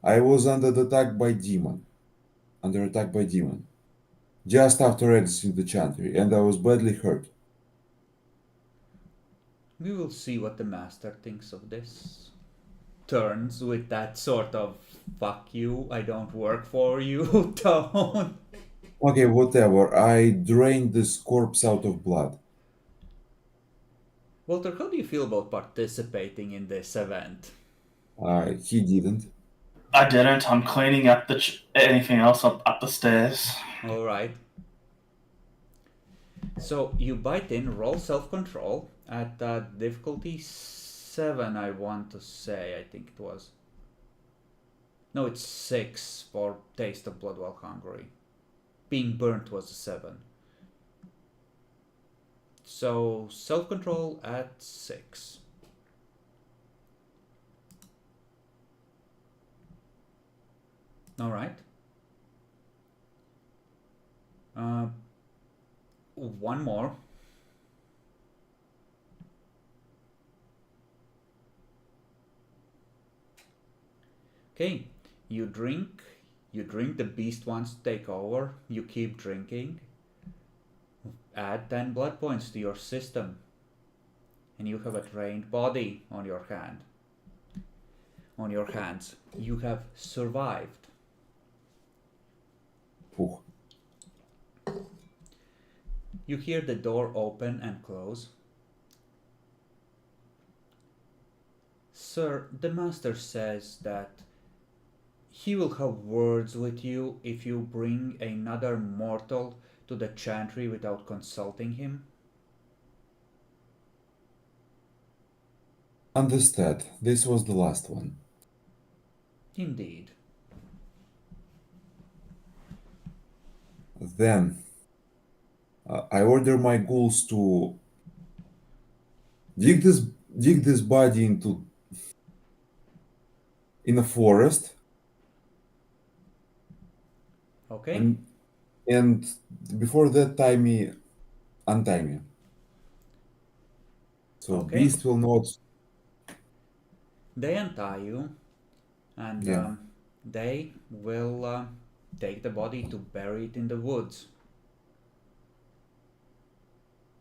I was under attack by demon. Under attack by demon. Just after exiting the chantry, and I was badly hurt. We will see what the master thinks of this. Turns with that sort of "fuck you, I don't work for you" tone. Okay, whatever. I drained this corpse out of blood. Walter, how do you feel about participating in this event? He didn't. I didn't. I'm cleaning up anything else up the stairs. Alright. So you bite in, roll self-control at difficulty 7, I want to say. I think it was. No, it's 6 for Taste of Blood While Hungry. Being burnt was a 7. So self-control at 6. Alright. One more. Okay, you drink, the beast wants to take over, you keep drinking, add 10 blood points to your system, and you have a drained body on your hands. You have survived. Ooh. You hear the door open and close. Sir, the master says that he will have words with you if you bring another mortal to the chantry without consulting him. Understood. This was the last one. Indeed. Then I order my ghouls to dig this body in a forest, Okay. and before that untie me. So Okay. beast will not. They untie you, and Yeah. they will take the body to bury it in the woods.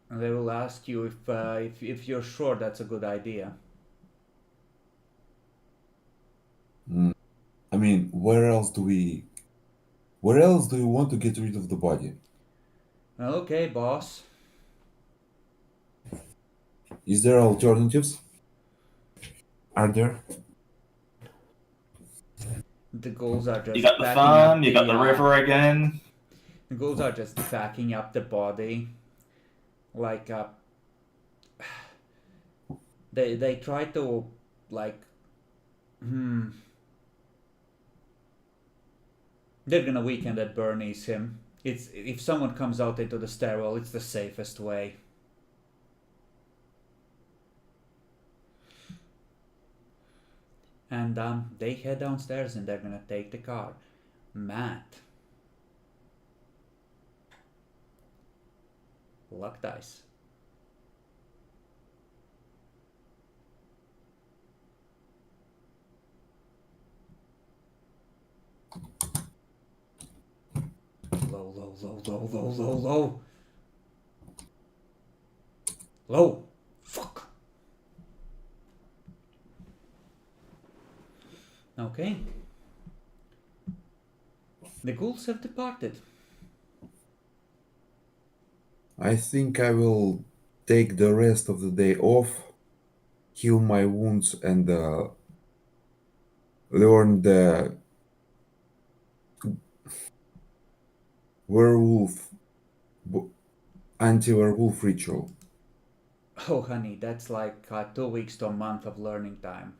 And they will ask you if you're sure that's a good idea. I mean, where else do you want to get rid of the body? Okay, boss. Is there alternatives? Are there? The ghouls are just You got the packing farm, up you got the river again. The ghouls are just packing up the body. Like they try to like they're gonna weekend at Bernie's him. It's if someone comes out into the stairwell, it's the safest way. And they head downstairs and they're gonna take the car. Matt. Luck dice. Low. Low. Fuck. Okay. The ghouls have departed. I think I will take the rest of the day off, heal my wounds, and learn the werewolf, anti-werewolf ritual. Oh, honey, that's like 2 weeks to a month of learning time.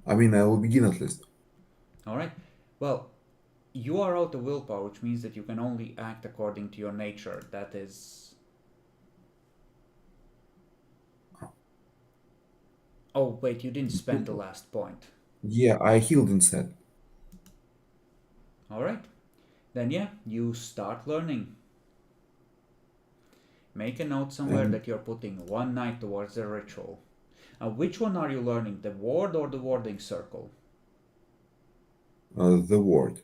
I mean, I will begin at least. Alright. Well, you are out of willpower, which means that you can only act according to your nature. That is Oh, wait, you didn't spend the last point. Yeah, I healed instead. Alright. Then, yeah, you start learning. Make a note somewhere And that you're putting one night towards the ritual. Which one are you learning, the ward or the warding circle? the word.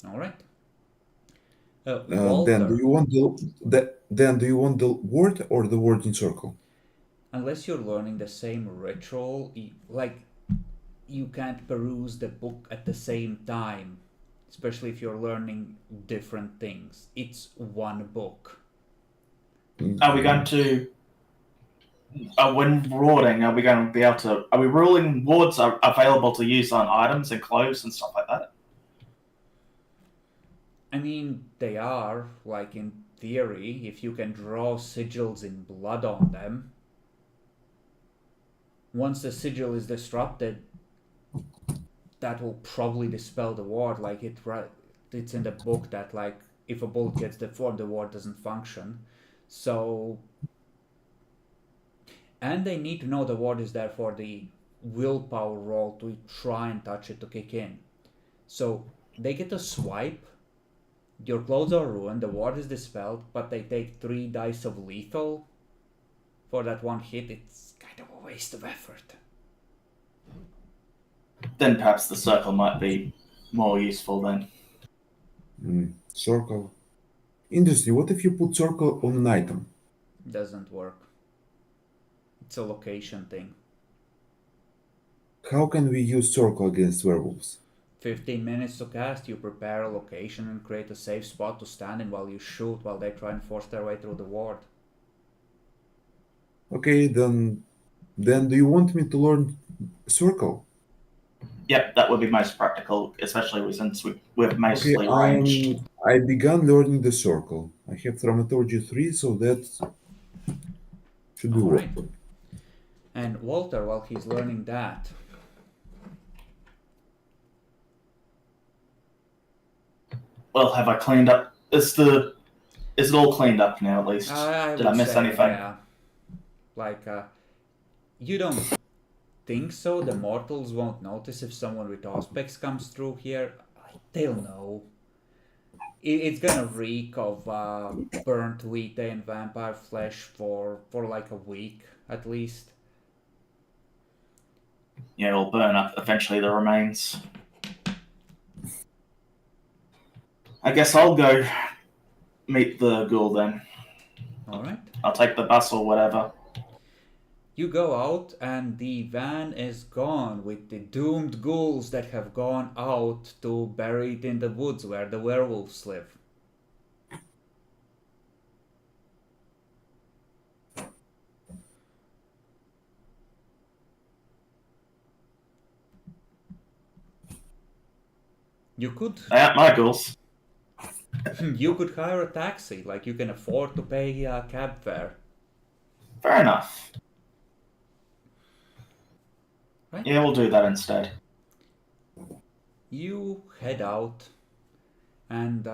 Alright. Then do Walter, you want the word or the word in circle? unless you're learning the same ritual, like you can't peruse the book at the same time, especially if you're learning different things. It's one book. Are we going to, when warding, are we going to be able to, are we ruling wards are available to use on items and clothes and stuff like that? I mean, they are, like in theory, if you can draw sigils in blood on them. Once the sigil is disrupted, that will probably dispel the ward. Like it's in the book that like if a bullet gets deformed, the ward doesn't function. So, and they need to know the ward is there for the willpower roll to try and touch it to kick in. So they get a swipe. Your clothes are ruined. The ward is dispelled, but they take 3 dice of lethal for that one hit. It's kind of a waste of effort. Then perhaps the circle might be more useful then. Circle. Interesting. What if you put circle on an item? Doesn't work. It's a location thing. How can we use circle against werewolves? 15 minutes to cast, you prepare a location and create a safe spot to stand in while you shoot while they try and force their way through the ward. Okay, then do you want me to learn circle? Yep, that would be most practical, especially since we're Okay, mostly ranged. I began learning the circle. I have Thaumaturgy 3, so that should be Alright. work. And Walter, while he's learning that, Well, have I cleaned up? Is it all cleaned up now at least? I Did I would miss say, anything? yeah. Like, you don't think so? The mortals won't notice if someone with Auspex comes through here? They'll know. It's gonna reek of burnt wheat and vampire flesh for like a week at least. Yeah, it'll burn up eventually, the remains. I guess I'll go meet the ghoul then. Alright. I'll take the bus or whatever. You go out and the van is gone with the doomed ghouls that have gone out to bury it in the woods where the werewolves live. You could My ghouls. you could hire a taxi, like you can afford to pay a cab fare. Fair enough. Right? Yeah, we'll do that instead. You head out and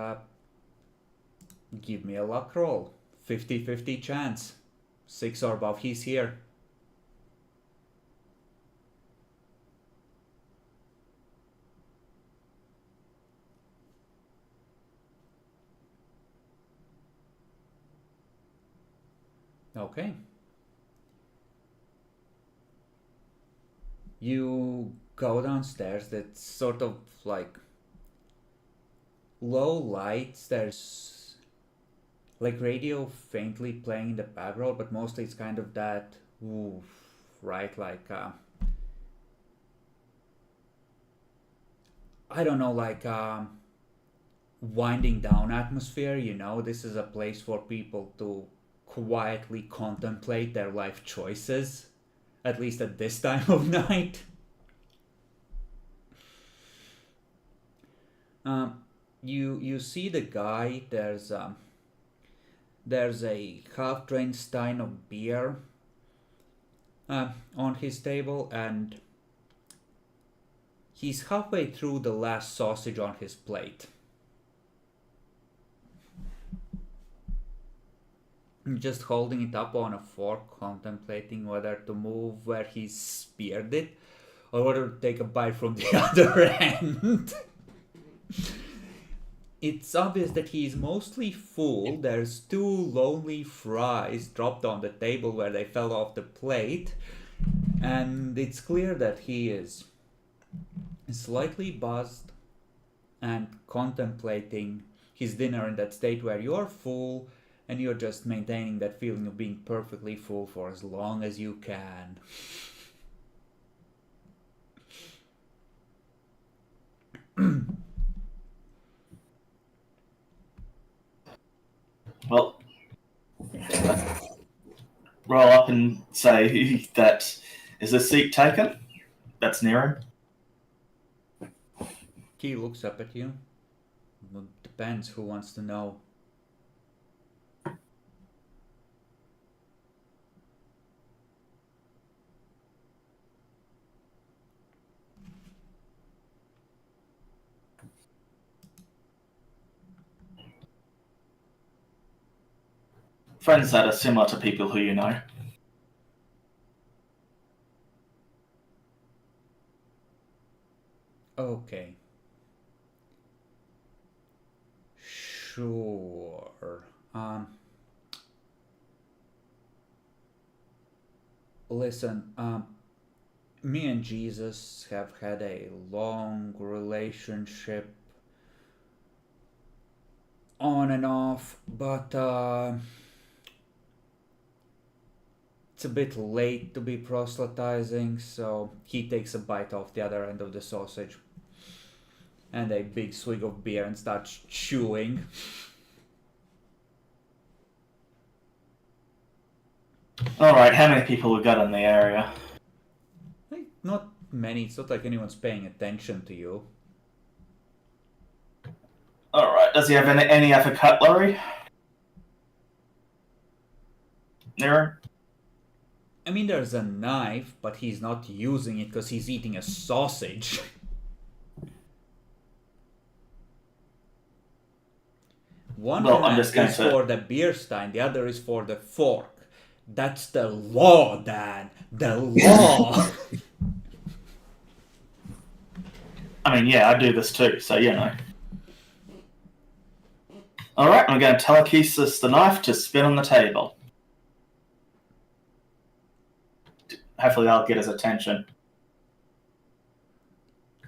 give me a luck roll. 50-50 chance. 6 or above, he's here. Okay. You go downstairs. That's sort of like low lights. There's like radio faintly playing in the background, but mostly it's kind of that woof, right? Like I don't know, like winding down atmosphere. You know, this is a place for people to quietly contemplate their life choices, at least at this time of night. You see the guy. There's a half-drained stein of beer on his table, and he's halfway through the last sausage on his plate. just holding it up on a fork, contemplating whether to move where he speared it, or whether to take a bite from the other end. It's obvious that he is mostly full. There's 2 lonely fries dropped on the table where they fell off the plate, and it's clear that he is slightly buzzed and contemplating his dinner in that state where you're full and you're just maintaining that feeling of being perfectly full for as long as you can. Well, roll up and say that is the seat taken? That's near him. He looks up at you. Well, depends who wants to know. Friends that are similar to people who you know. Okay. Sure. Listen, me and Jesus have had a long relationship on and off, but it's a bit late to be proselytizing, so he takes a bite off the other end of the sausage and a big swig of beer and starts chewing. Alright, how many people we got in the area? Not many, it's not like anyone's paying attention to you. Alright, does he have any other cutlery? Near him? I mean, there's a knife, but he's not using it because he's eating a sausage. One hand is for the beer stein, the other is for the fork. That's the law, Dan. The law. I mean, yeah, I do this too, so you know. Alright, I'm going to telekinesis the knife to spin on the table. Hopefully that'll get his attention.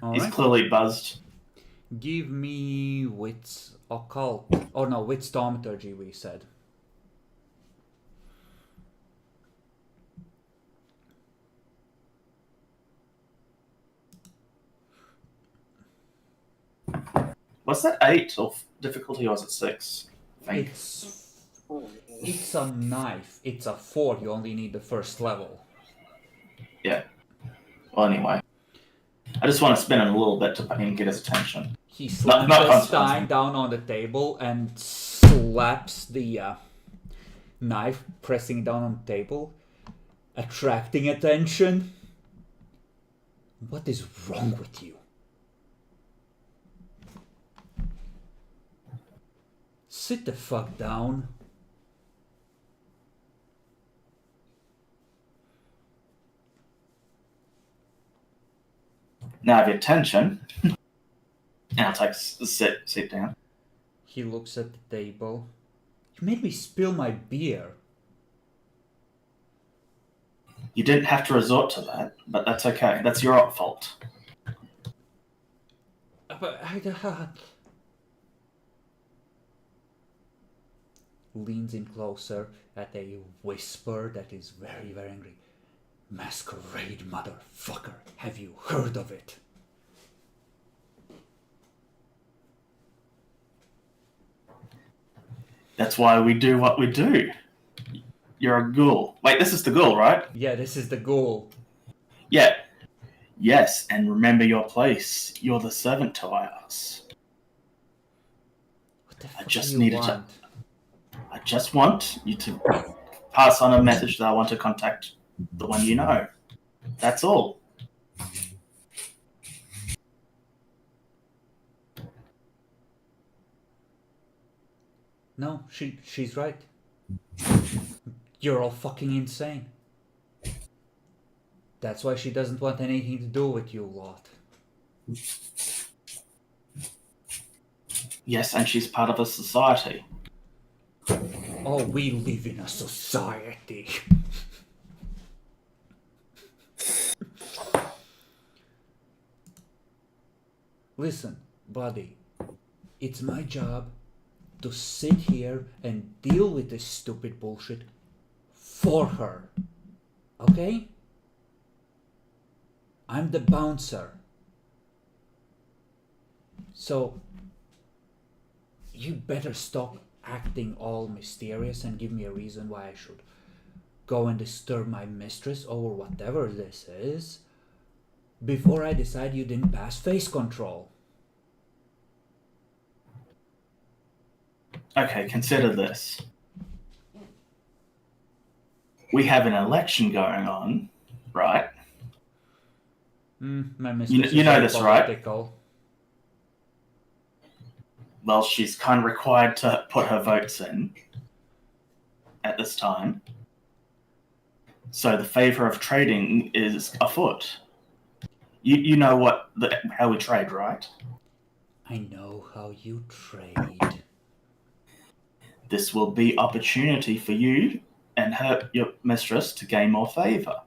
All He's clearly buzzed. Give me wits occult. Oh no, wits thaumaturgy we said. Was that 8 or difficulty, or was it 6? I think. It's a knife. It's a 4. You only need the first level. Yeah. Well, anyway. I just want to spin it a little bit to get his attention. He slams the stein down on the table and slaps the knife, pressing it down on the table, attracting attention. What is wrong with you? Sit the fuck down. Now I have your attention. Now take a sit down. He looks at the table. You made me spill my beer. You didn't have to resort to that, but that's okay. That's your fault. But leans in closer at a whisper that is very, very angry. Masquerade, motherfucker. Have you heard of it? That's why we do what we do. You're a ghoul. Wait, this is the ghoul, right? Yeah, this is the ghoul. Yeah. Yes, and remember your place. You're the servant to us. What the fuck do you want? I just want you to pass on a message that I want to contact the one you know. That's all. No, she's right. You're all fucking insane. That's why she doesn't want anything to do with you lot. Yes, and she's part of a society. Oh, we live in a society. Listen, buddy, it's my job to sit here and deal with this stupid bullshit for her. Okay? I'm the bouncer. So, you better stop acting all mysterious and give me a reason why I should go and disturb my mistress or whatever this is before I decide you didn't pass face control. Okay, consider this. We have an election going on, right? My mistress You is know very this, right? political. Well, she's kind of required to put her votes in at this time. So the favor of trading is afoot. You know how we trade, right? I know how you trade. This will be opportunity for you and your mistress to gain more favor.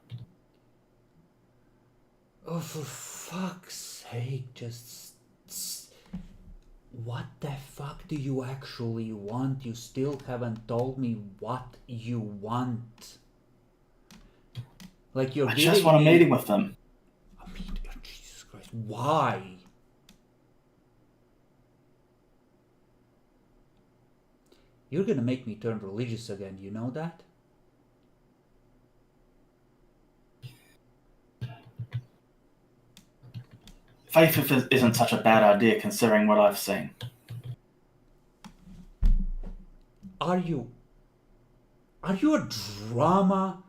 Oh, for fuck's sake, just... What the fuck do you actually want? You still haven't told me what you want. Like, you're I giving just want a me... meeting with them. A meeting? Oh, Jesus Christ. Why? You're gonna make me turn religious again, you know that? Faith isn't such a bad idea considering what I've seen. Are you a drama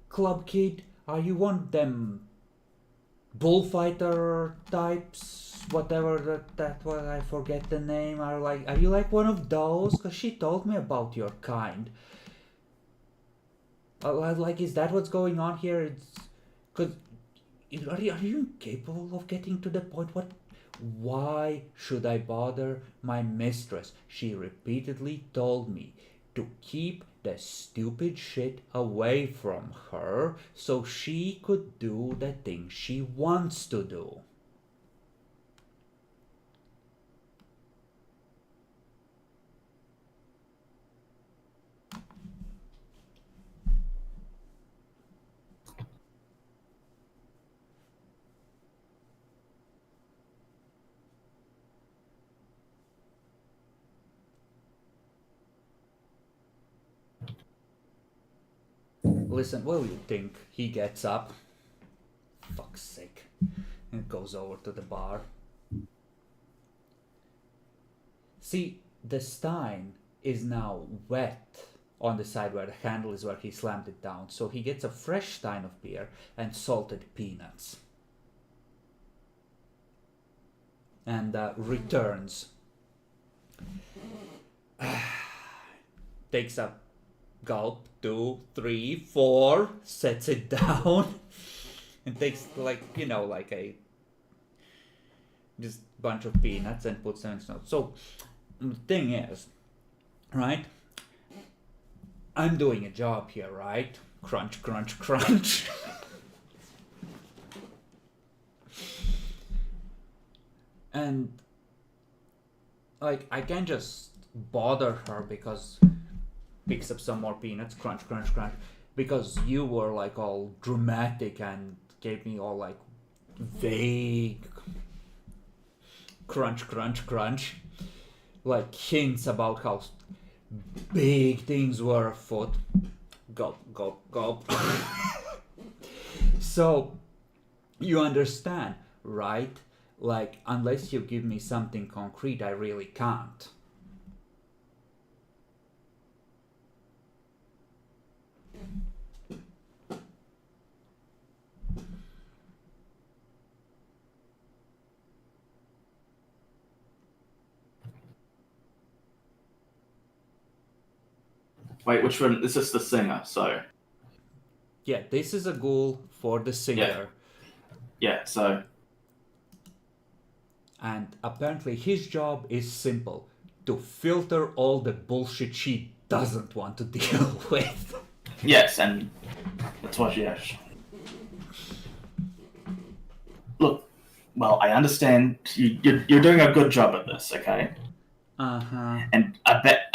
club kid? Are you one of them bullfighter types? Whatever that was, I forget the name. Are you like one of those? Cause she told me about your kind. Like, is that what's going on here? It's cause are you incapable of getting to the point? Why should I bother my mistress? She repeatedly told me to keep the stupid shit away from her so she could do the thing she wants to do. Listen, what do you think? He gets up. Fuck's sake. And goes over to the bar. See, the stein is now wet on the side where the handle is where he slammed it down. So he gets a fresh stein of beer and salted peanuts. And returns. Takes a gulp, 2, 3, 4, sets it down, and takes like a just bunch of peanuts and puts them in snow. So the thing is, right? I'm doing a job here, right? Crunch, crunch, crunch. And like I can't just bother her because picks up some more peanuts, crunch, crunch, crunch, because you were like all dramatic and gave me all like vague crunch, crunch, crunch, like hints about how big things were afoot. Gulp, gulp, gulp. So you understand, right? Like, unless you give me something concrete, I really can't. Wait, which one? Is this the singer? So, Yeah, this is a ghoul for the singer. yeah, so... And apparently his job is simple. To filter all the bullshit she doesn't want to deal with. Yes, and that's what, yeah. Look, well, I understand you're doing a good job at this, okay? Uh-huh. And I bet,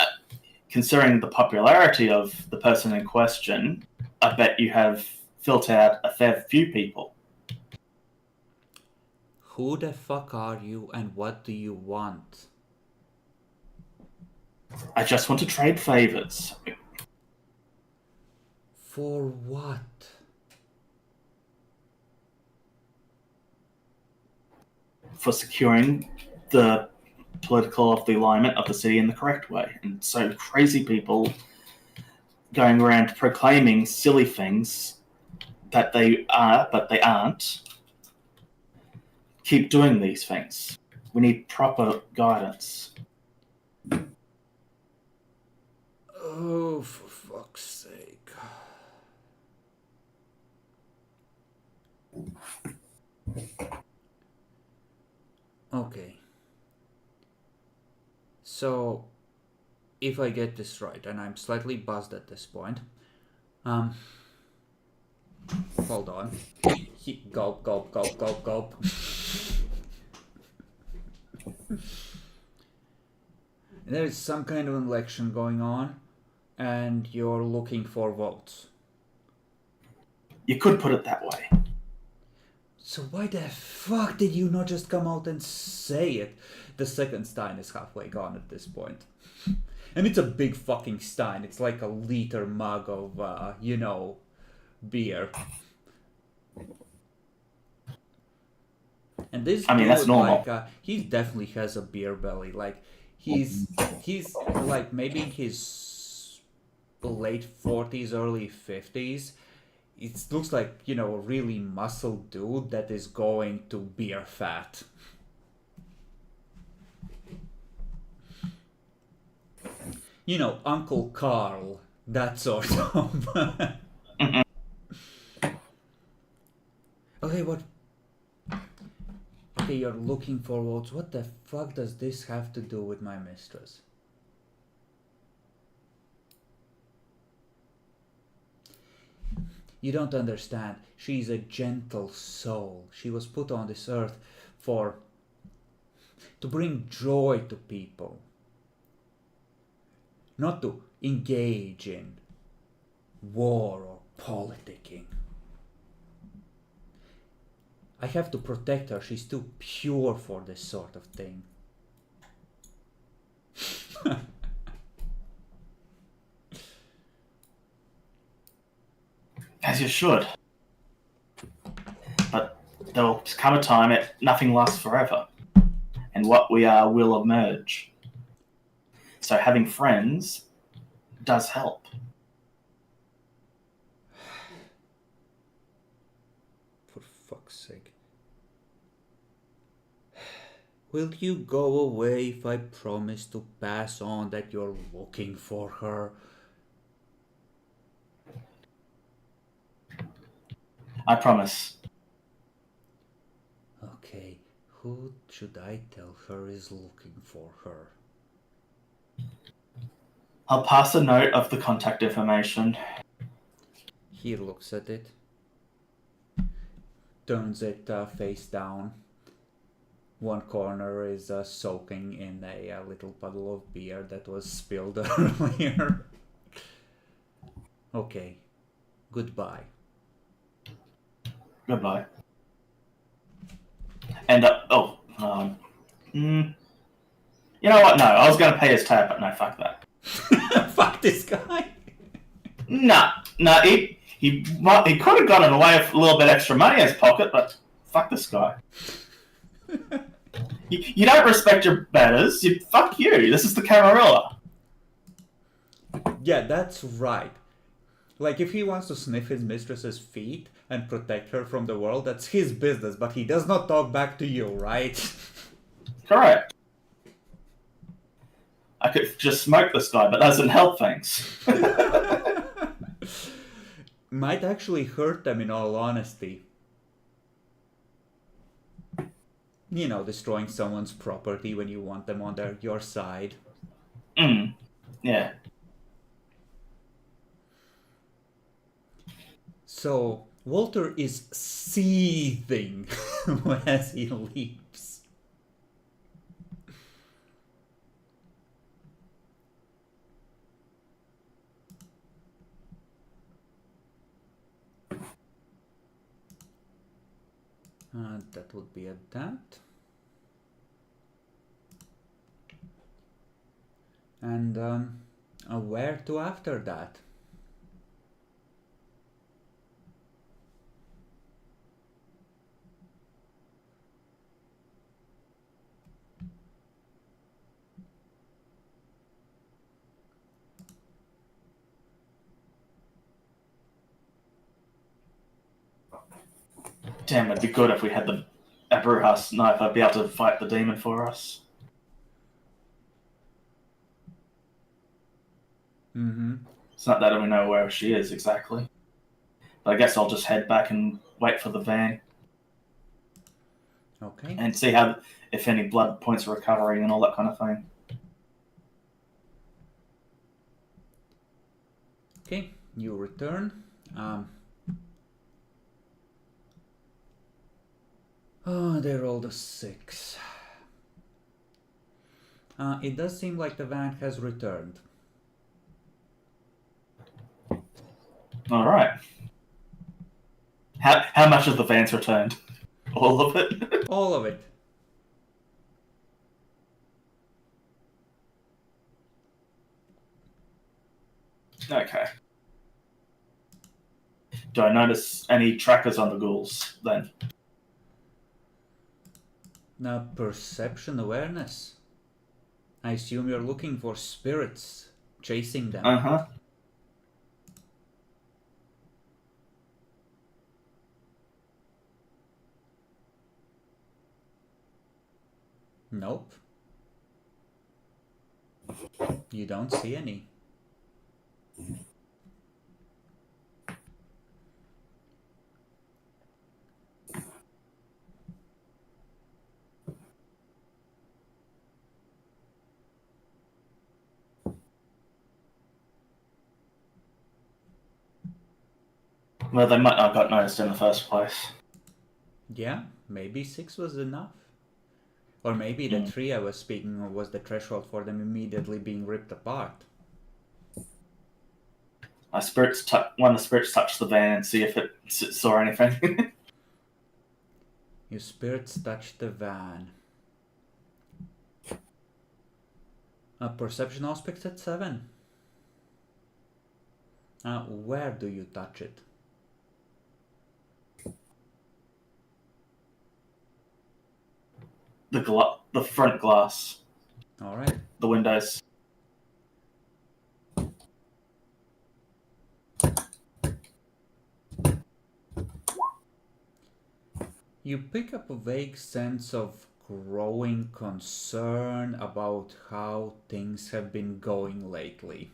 considering the popularity of the person in question, I bet you have filtered out a fair few people. Who the fuck are you and what do you want? I just want to trade favors. For what? For securing the political of the alignment of the city in the correct way. And so crazy people going around proclaiming silly things that they are, but they aren't, keep doing these things. We need proper guidance. Oh, for fuck's sake. Okay. So, if I get this right, and I'm slightly buzzed at this point, hold on. Gulp, gulp, gulp, gulp, gulp. There's some kind of an election going on, and you're looking for votes. You could put it that way. So why the fuck did you not just come out and say it? The second stein is halfway gone at this point. And it's a big fucking stein. It's like a liter mug of, beer. And this I mean, that's normal. like, he definitely has a beer belly. Like, he's like maybe in his late 40s, early 50s. It looks like, a really muscle dude that is going to beer fat. Uncle Carl, that sort of. Okay, what? Okay, you're looking for votes. What the fuck does this have to do with my mistress? You don't understand. She's a gentle soul. She was put on this earth to bring joy to people. Not to engage in war or politicking. I have to protect her. She's too pure for this sort of thing. As you should. But there will come a time nothing lasts forever. And what we are will emerge. So having friends does help. For fuck's sake. Will you go away if I promise to pass on that you're looking for her? I promise. Okay, who should I tell her is looking for her? I'll pass a note of the contact information. He looks at it, turns it face down. One corner is soaking in a little puddle of beer that was spilled earlier. Okay, goodbye. Goodbye. And, you know what? No, I was going to pay his tab, but no, fuck that. Fuck this guy. Nah, he could have gotten away with a little bit extra money in his pocket, but fuck this guy. You don't respect your betters. Fuck you. This is the Camarilla. Yeah, that's right. Like, if he wants to sniff his mistress's feet and protect her from the world, that's his business, but he does not talk back to you, right? Correct. I could just smoke this guy, but that doesn't help things. Might actually hurt them, in all honesty. You know, destroying someone's property when you want them on your side. Yeah. So, Walter is seething as he leaps. That would be a that. And where to after that? Damn, it'd be good if we had the Abruhas sniper be able to fight the demon for us. It's not that we know where she is exactly. But I guess I'll just head back and wait for the van. Okay. And see if any blood points are recovering and all that kind of thing. Okay, you return. They rolled a 6. It does seem like the van has returned. All right. How much of the van's returned? All of it? All of it. Okay. Do I notice any trackers on the ghouls then? Now, perception awareness. I assume you're looking for spirits chasing them. Uh-huh. Nope. You don't see any. Well, they might not have got noticed in the first place. Yeah, maybe 6 was enough. Or maybe the 3 I was speaking of was the threshold for them immediately being ripped apart. One of the spirits touched the van and see if it saw anything. Your spirits touch the van. A perception aspect at 7. Where do you touch it? The front glass. All right. The windows. You pick up a vague sense of growing concern about how things have been going lately.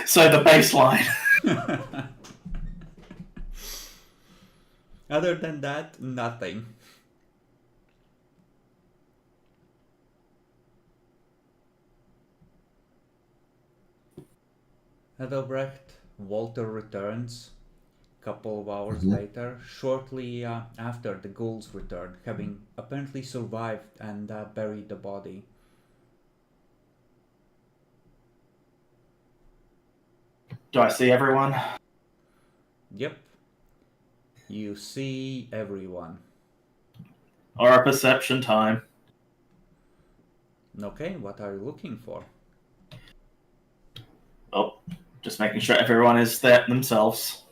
So the baseline. Other than that, nothing. Adelbrecht, Walter returns a couple of hours later, shortly after the ghouls return, having apparently survived and buried the body. Do I see everyone? Yep. You see everyone. Or a perception time. Okay, what are you looking for? Oh, just making sure everyone is there themselves.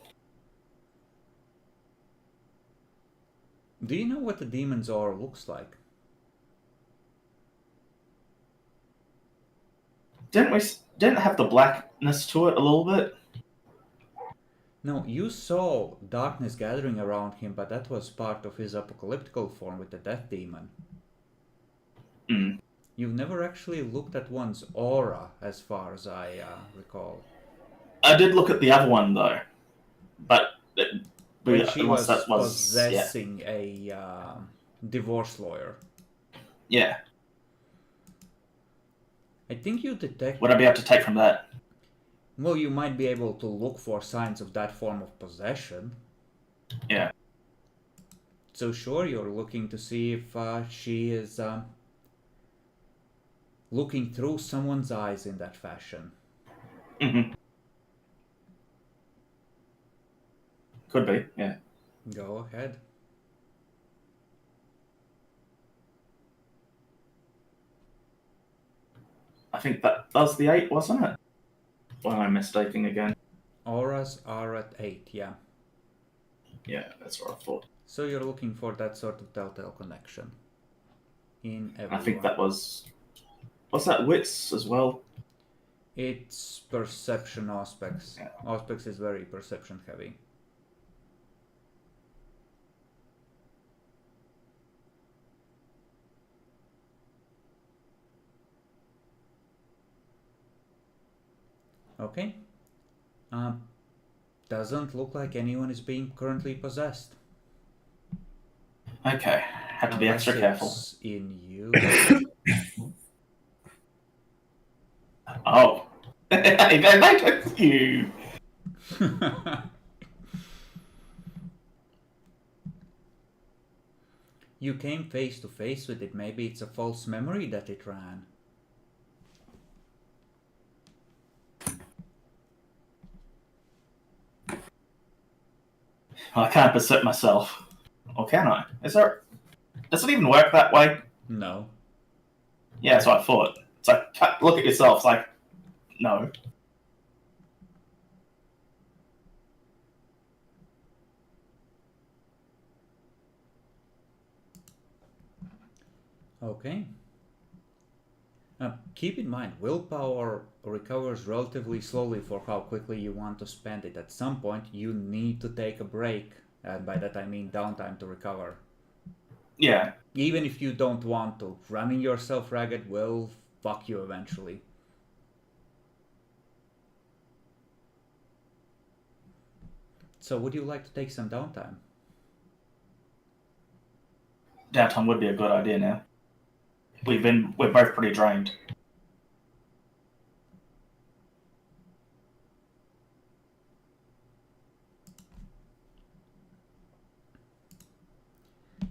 Do you know what the demon's aura looks like? Didn't it have the blackness to it a little bit? No, you saw darkness gathering around him, but that was part of his apocalyptical form with the death demon. Mm. You've never actually looked at one's aura, as far as I recall. I did look at the other one though, but When she unless was that was possessing a divorce lawyer. Yeah. I think you detect... Would I be able to take from that? Well, you might be able to look for signs of that form of possession. Yeah. So sure, you're looking to see if she is looking through someone's eyes in that fashion. Mm-hmm. Could be, yeah. Go ahead. I think that was the 8, wasn't it? Or am I mistaking again? Auras are at 8, yeah. Yeah, that's what I thought. So you're looking for that sort of telltale connection in everyone. I think that was that wits as well? It's perception aspects. Yeah. Aspects is very perception heavy. Okay. Doesn't look like anyone is being currently possessed. Okay, have to be extra careful. Unless it's in you. Oh. Hey, go back to you. You came face to face with it. Maybe it's a false memory that it ran. I can't perceive myself. Or can I? Does it even work that way? No. Yeah, that's what I thought. It's like, look at yourself. It's like, no. Okay. Keep in mind, willpower recovers relatively slowly for how quickly you want to spend it. At some point, you need to take a break, and by that I mean downtime to recover. Yeah. Even if you don't want to, running yourself ragged will fuck you eventually. So would you like to take some downtime? Downtime would be a good idea now. We're both pretty drained.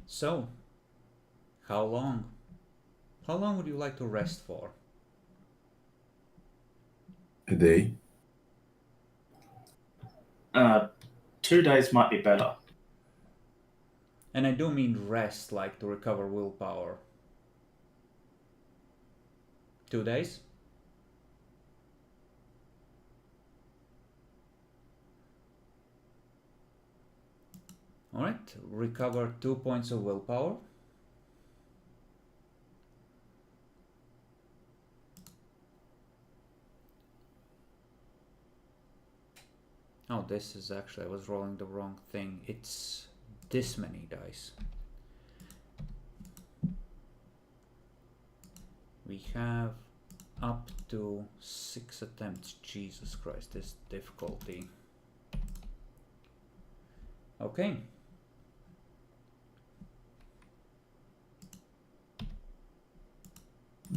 So, how long? How long would you like to rest for? A day. 2 days might be better. And I do mean rest, like to recover willpower. 2 days? Alright, recover 2 points of willpower. Oh, this is actually, I was rolling the wrong thing. It's this many dice. We have up to 6 attempts. Jesus Christ, this difficulty. Okay.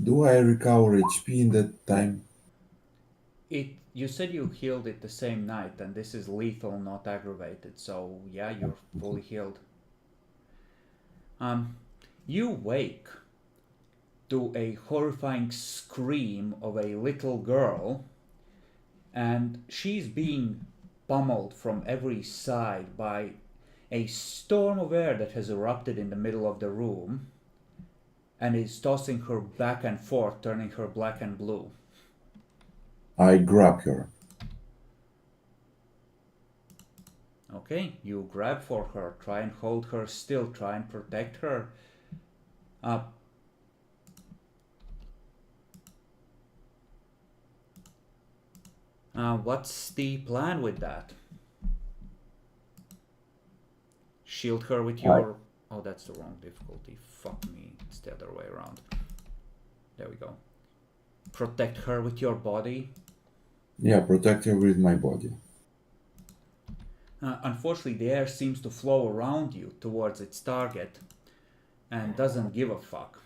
Do I recover HP in that time? You said you healed it the same night, and this is lethal, not aggravated, so yeah, you're fully healed. You wake to a horrifying scream of a little girl, and she's being pummeled from every side by a storm of air that has erupted in the middle of the room and is tossing her back and forth, turning her black and blue. I grab her. Okay, you grab for her, try and hold her still, try and protect her. What's the plan with that? shield her with Right. your... Oh, that's the wrong difficulty. Fuck me. It's the other way around. There we go. Protect her with your body. Yeah, protect her with my body. Unfortunately, the air seems to flow around you towards its target and doesn't give a fuck.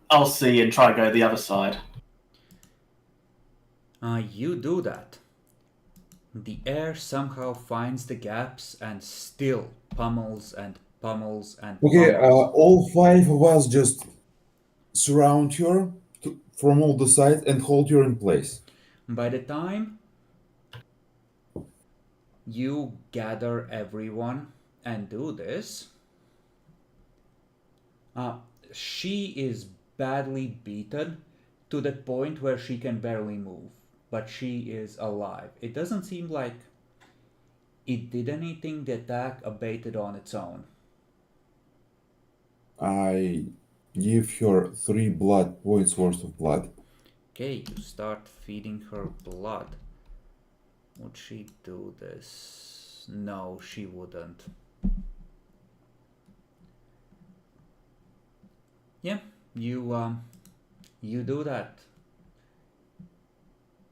I'll see and try to go the other side. You do that. The air somehow finds the gaps and still pummels and pummels and Okay, pummels. all 5 of us just surround her from all the sides and hold her in place. By the time you gather everyone and do this, she is badly beaten to the point where she can barely move, but she is alive. It doesn't seem like it did anything. The attack abated on its own. I give her 3 blood points worth of blood. Okay, you start feeding her blood. Would she do this? No, she wouldn't. Yeah, you do that.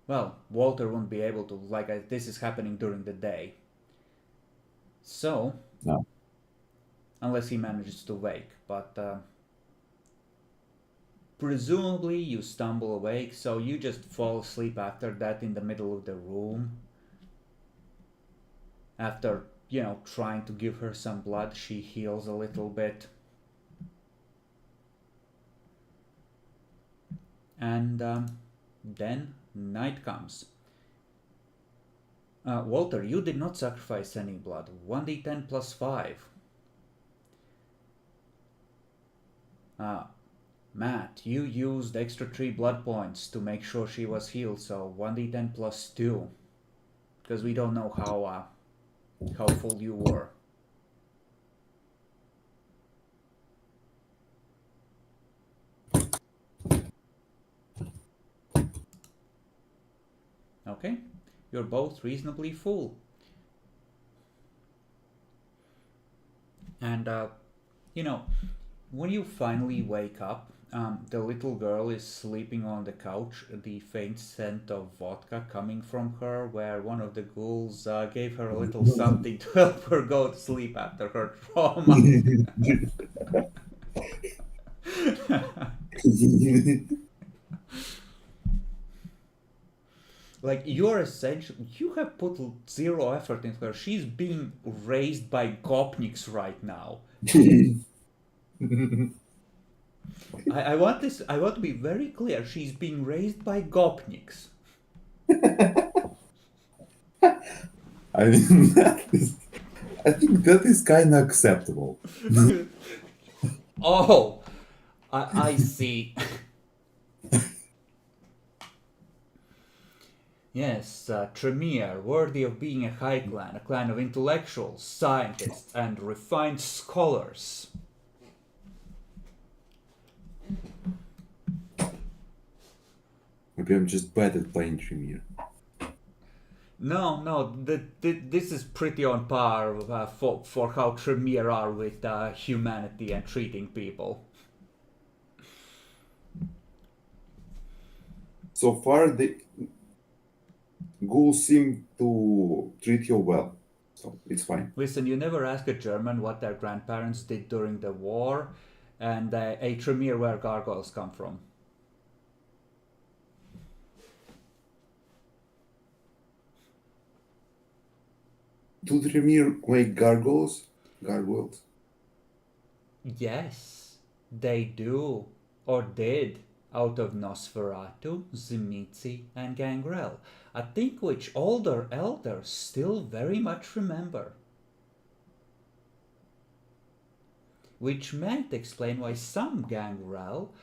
Well, Walter won't be able to, this is happening during the day. So, No. unless he manages to wake, but presumably you stumble awake, so you just fall asleep after that in the middle of the room. After, trying to give her some blood, she heals a little bit. And then night comes. Walter, you did not sacrifice any blood. 1d10 plus 5. Matt, you used extra 3 blood points to make sure she was healed, so 1d10 plus 2. Because we don't know how full you were. Okay, you're both reasonably full. And, when you finally wake up, the little girl is sleeping on the couch, the faint scent of vodka coming from her, where one of the ghouls gave her a little something to help her go to sleep after her trauma. Like, you're essentially, you have put 0 effort into her. She's being raised by gopniks right now. I want to be very clear. She's being raised by gopniks. I mean, I think that is kind of acceptable. Oh, I see. Yes, Tremere, worthy of being a high clan, a clan of intellectuals, scientists, and refined scholars. Maybe I'm just bad at playing Tremere. No, this is pretty on par for how Tremere are with humanity and treating people. So far, the ghouls seem to treat you well, so it's fine. Listen, you never ask a German what their grandparents did during the war, and a Tremere where gargoyles come from. Do Tremere make gargoyles? Gargoyles? Yes, they do, or did, out of Nosferatu, Zimitzi, and Gangrel, a thing which older elders still very much remember. Which might explain why some Gangrel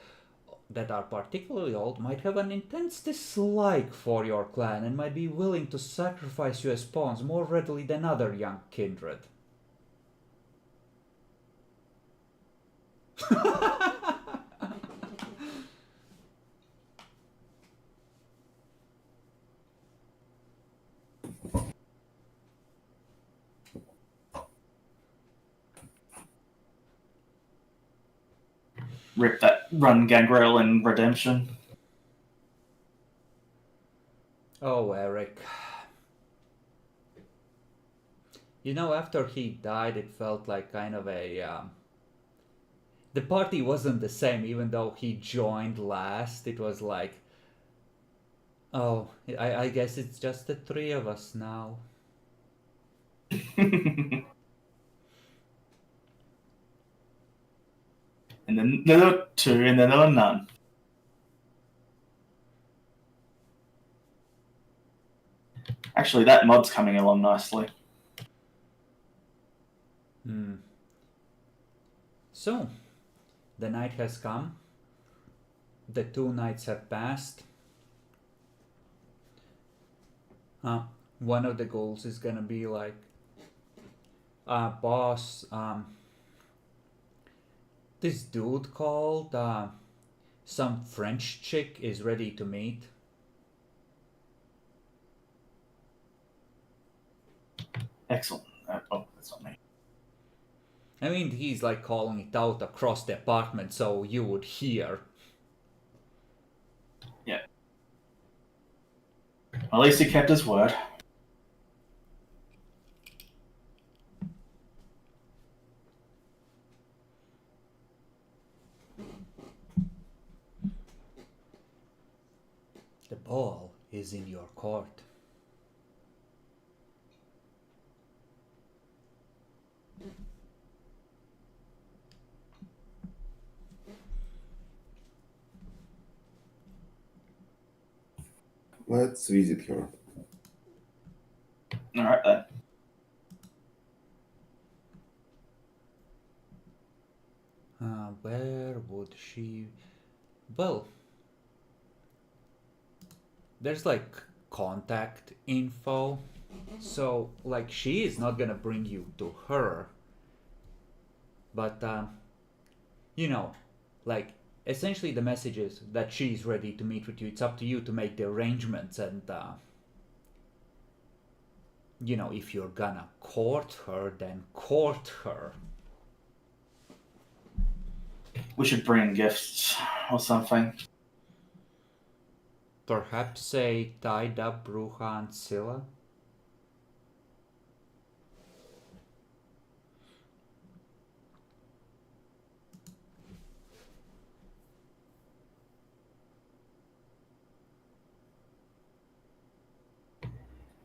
that are particularly old might have an intense dislike for your clan and might be willing to sacrifice you as pawns more readily than other young kindred. rip that run Gangrel in Redemption. Oh, Eric. You know, after he died, it felt like kind of a. The party wasn't the same, even though he joined last. It was like, oh, I guess it's just the three of us now. And then there were two, and then there were none. Actually, that mod's coming along nicely. So, the night has come. The 2 nights have passed. One of the goals is gonna be like, boss, this dude called some French chick is ready to meet. Excellent. Oh, that's not me. I mean, he's like calling it out across the apartment so you would hear. Yeah. At least he kept his word. The ball is in your court. Let's visit her. All right then. Where would she... Well, there's like contact info. So, like, she is not gonna bring you to her. But, you know, like, essentially the message is that she's ready to meet with you. It's up to you to make the arrangements and, you know, if you're gonna court her, then court her. We should bring gifts or something. Perhaps a tied up Bruja and Scylla?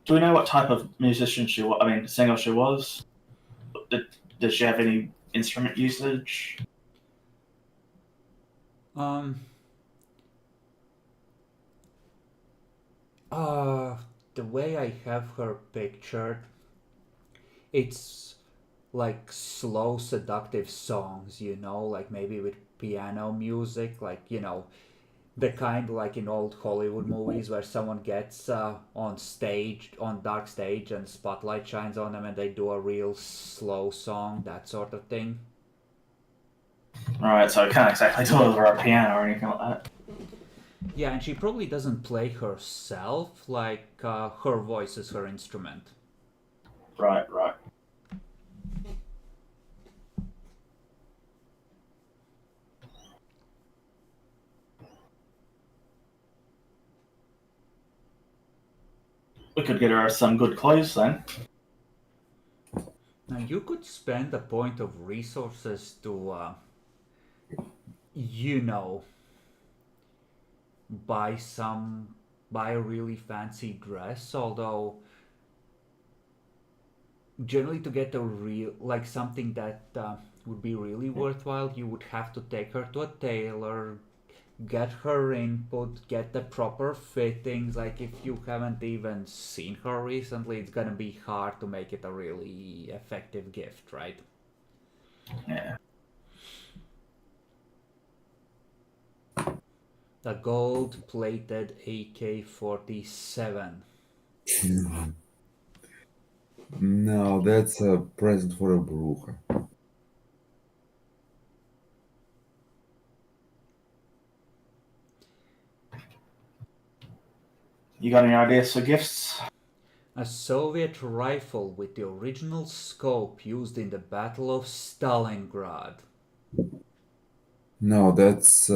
Do we know what type of musician she was? I mean, singer she was? Did she have any instrument usage? The way I have her pictured, it's like slow, seductive songs, you know, like maybe with piano music, like, you know, the kind like in old Hollywood movies where someone gets on stage, on dark stage, and spotlight shines on them and they do a real slow song, that sort of thing. Right, so I can't exactly do it over a piano or anything like that. Yeah, and she probably doesn't play herself, like her voice is her instrument. Right. We could get her some good clothes then. Now you could spend a point of resources to, you know, buy a really fancy dress, although generally to get a real, like something that would be really worthwhile, you would have to take her to a tailor, get her input, get the proper fittings. Like if you haven't even seen her recently, it's gonna be hard to make it a really effective gift, right? Yeah. The gold-plated AK-47. No, that's a present for a Bruja. You got any ideas for gifts? A Soviet rifle with the original scope used in the Battle of Stalingrad. No, that's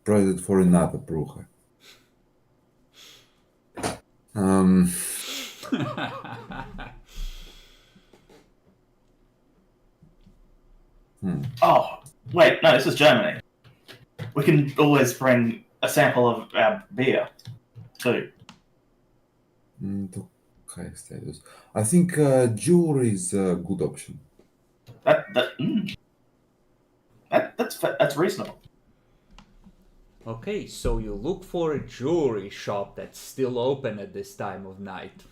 project for another bruja. Um, Oh, wait, no, this is Germany. We can always bring a sample of our beer, too. to high status. I think jewelry is a good option. That's reasonable. Okay, so you look for a jewelry shop that's still open at this time of night.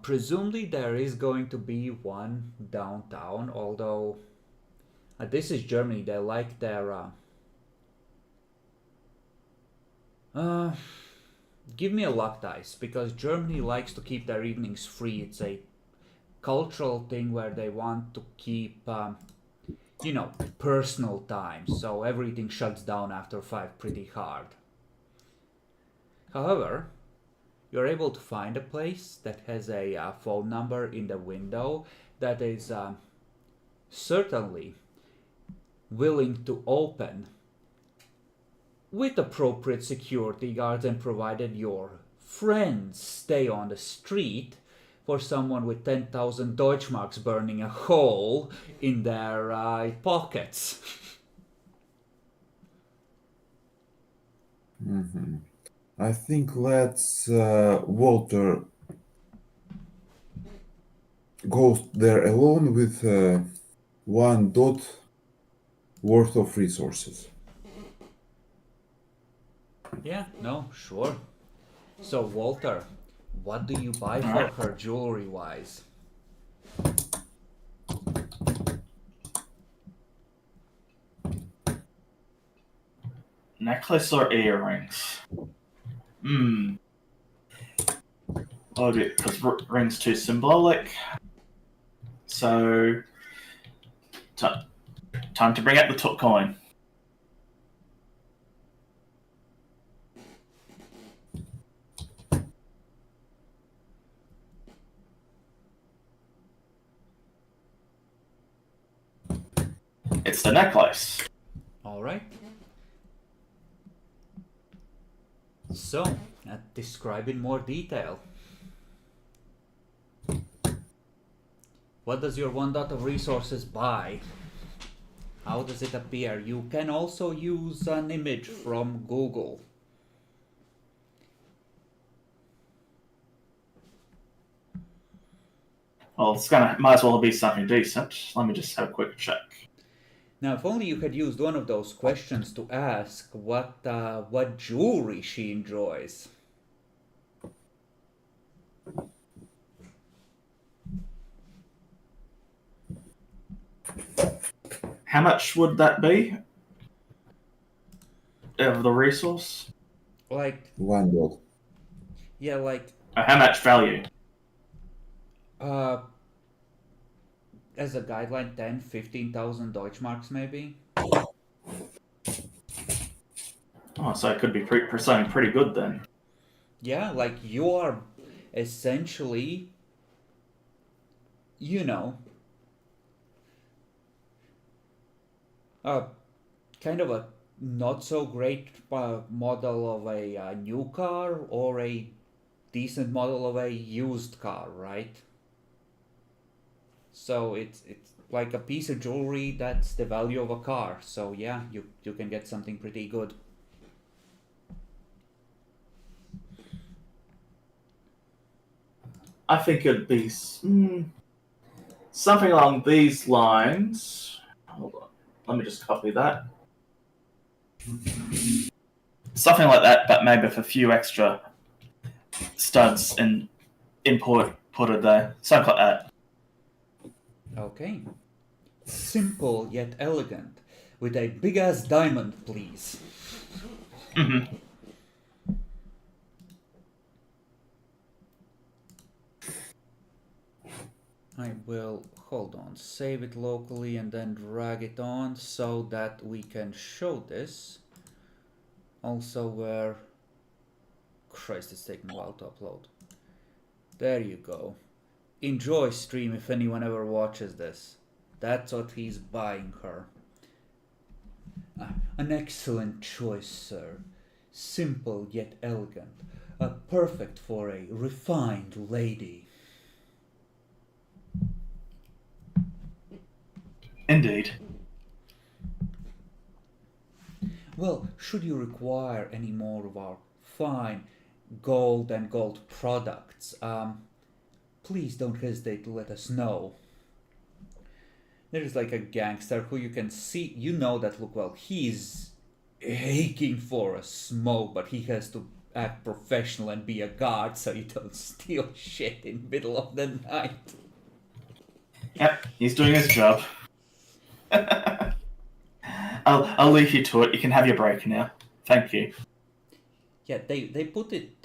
Presumably there is going to be one downtown, although this is Germany. They like their give me a luck dice, because Germany likes to keep their evenings free. It's a cultural thing where they want to keep personal time, so everything shuts down after 5 pretty hard. However, you're able to find a place that has a phone number in the window that is certainly willing to open with appropriate security guards, and provided your friends stay on the street, for someone with 10,000 Deutschmarks burning a hole in their pockets. I think let's Walter goes there alone with 1 dot worth of resources. Yeah, no, sure. So, Walter, what do you buy for her jewelry wise? Necklace or earrings? Oh, because rings too symbolic. So, time to bring out the top coin. It's the necklace. Alright. So, describe in more detail. What does your 1 dot of resources buy? How does it appear? You can also use an image from Google. Well, might as well be something decent. Let me just have a quick check. Now, if only you had used one of those questions to ask what jewelry she enjoys. How much would that be of the resource? Like, 1 dot. yeah, like, How much value? as a guideline, 10, 15,000 Deutschmarks maybe. Oh, so it could be something pretty good then. Yeah, like you are essentially, kind of a not so great model of a new car, or a decent model of a used car, right? So it's like a piece of jewelry that's the value of a car. So yeah, you can get something pretty good. I think it'd be something along these lines. Hold on. Let me just copy that. Something like that, but maybe with a few extra studs and putted there. Something like that. Okay. Simple yet elegant, with a big ass diamond, please. Mm-hmm. I will, hold on, save it locally and then drag it on so that we can show this. Also where, Christ, it's taking a while to upload. There you go. Enjoy, stream, if anyone ever watches this. That's what he's buying her. An excellent choice, sir. Simple yet elegant. Perfect for a refined lady. Indeed. Well, should you require any more of our fine gold and gold products, please don't hesitate to let us know. There's like a gangster who you can see, you know that, look, well, he's aching for a smoke, but he has to act professional and be a guard so you don't steal shit in the middle of the night. Yep, he's doing his job. I'll leave you to it. You can have your break now. Thank you. Yeah, they put it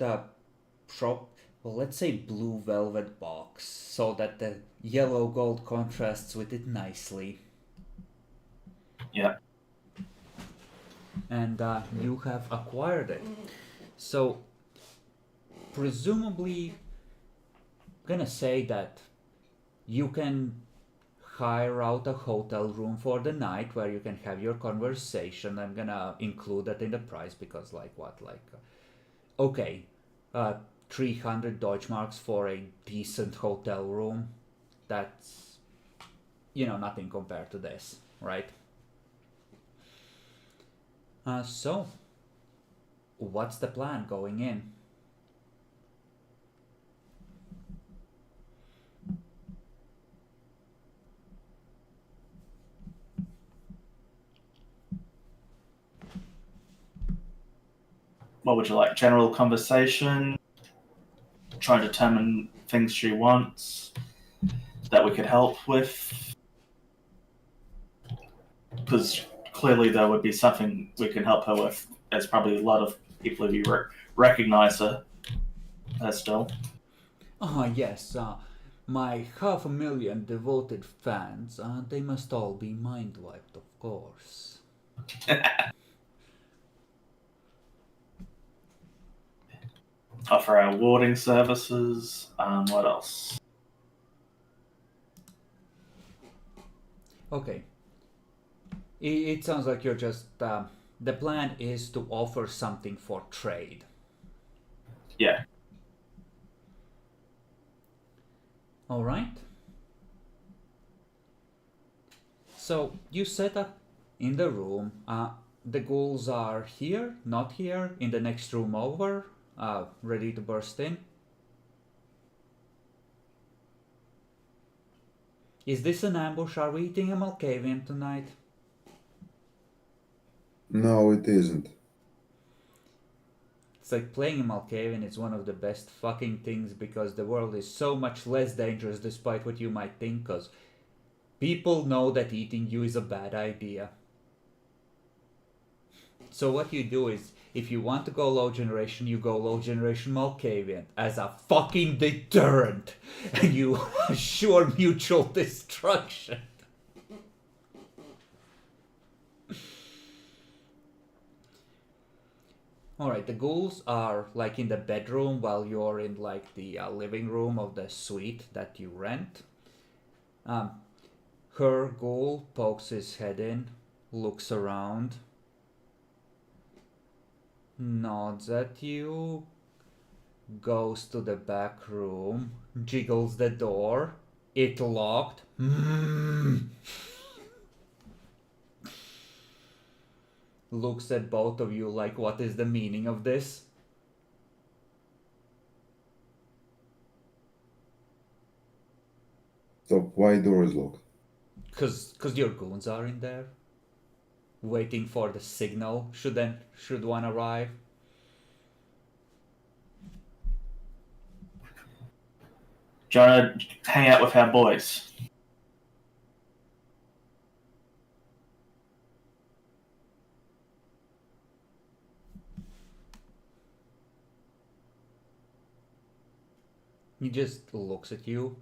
well, let's say blue velvet box so that the yellow gold contrasts with it nicely. Yeah. And you have acquired it. So presumably, I'm gonna say that you can hire out a hotel room for the night where you can have your conversation. I'm gonna include that in the price because, like, what, like, okay, 300 Deutschmarks for a decent hotel room. That's, nothing compared to this, right? So, what's the plan going in? What would you like? General conversation? Try and determine things she wants that we could help with? Because clearly there would be something we can help her with. There's probably a lot of people who recognize her still. Yes, my 500,000 devoted fans, they must all be mind wiped, of course. Offer our warding services. What else? Okay. It sounds like you're just. The plan is to offer something for trade. Yeah. Alright. So, you set up in the room. The ghouls are here, not here, in the next room over, ready to burst in. Is this an ambush? Are we eating a Malkavian tonight? No, it isn't. It's like playing a Malkavian is one of the best fucking things because the world is so much less dangerous despite what you might think, because people know that eating you is a bad idea. So what you do is, if you want to go low generation, you go low generation Malkavian as a fucking deterrent, and you assure mutual destruction. Alright, the ghouls are like in the bedroom while you're in like the living room of the suite that you rent. Her ghoul pokes his head in, looks around, nods at you, goes to the back room, jiggles the door, it locked. Looks at both of you like, what is the meaning of this? So why door is locked? Cause your goons are in there, waiting for the signal should one arrive. Do you want to hang out with our boys? He just looks at you.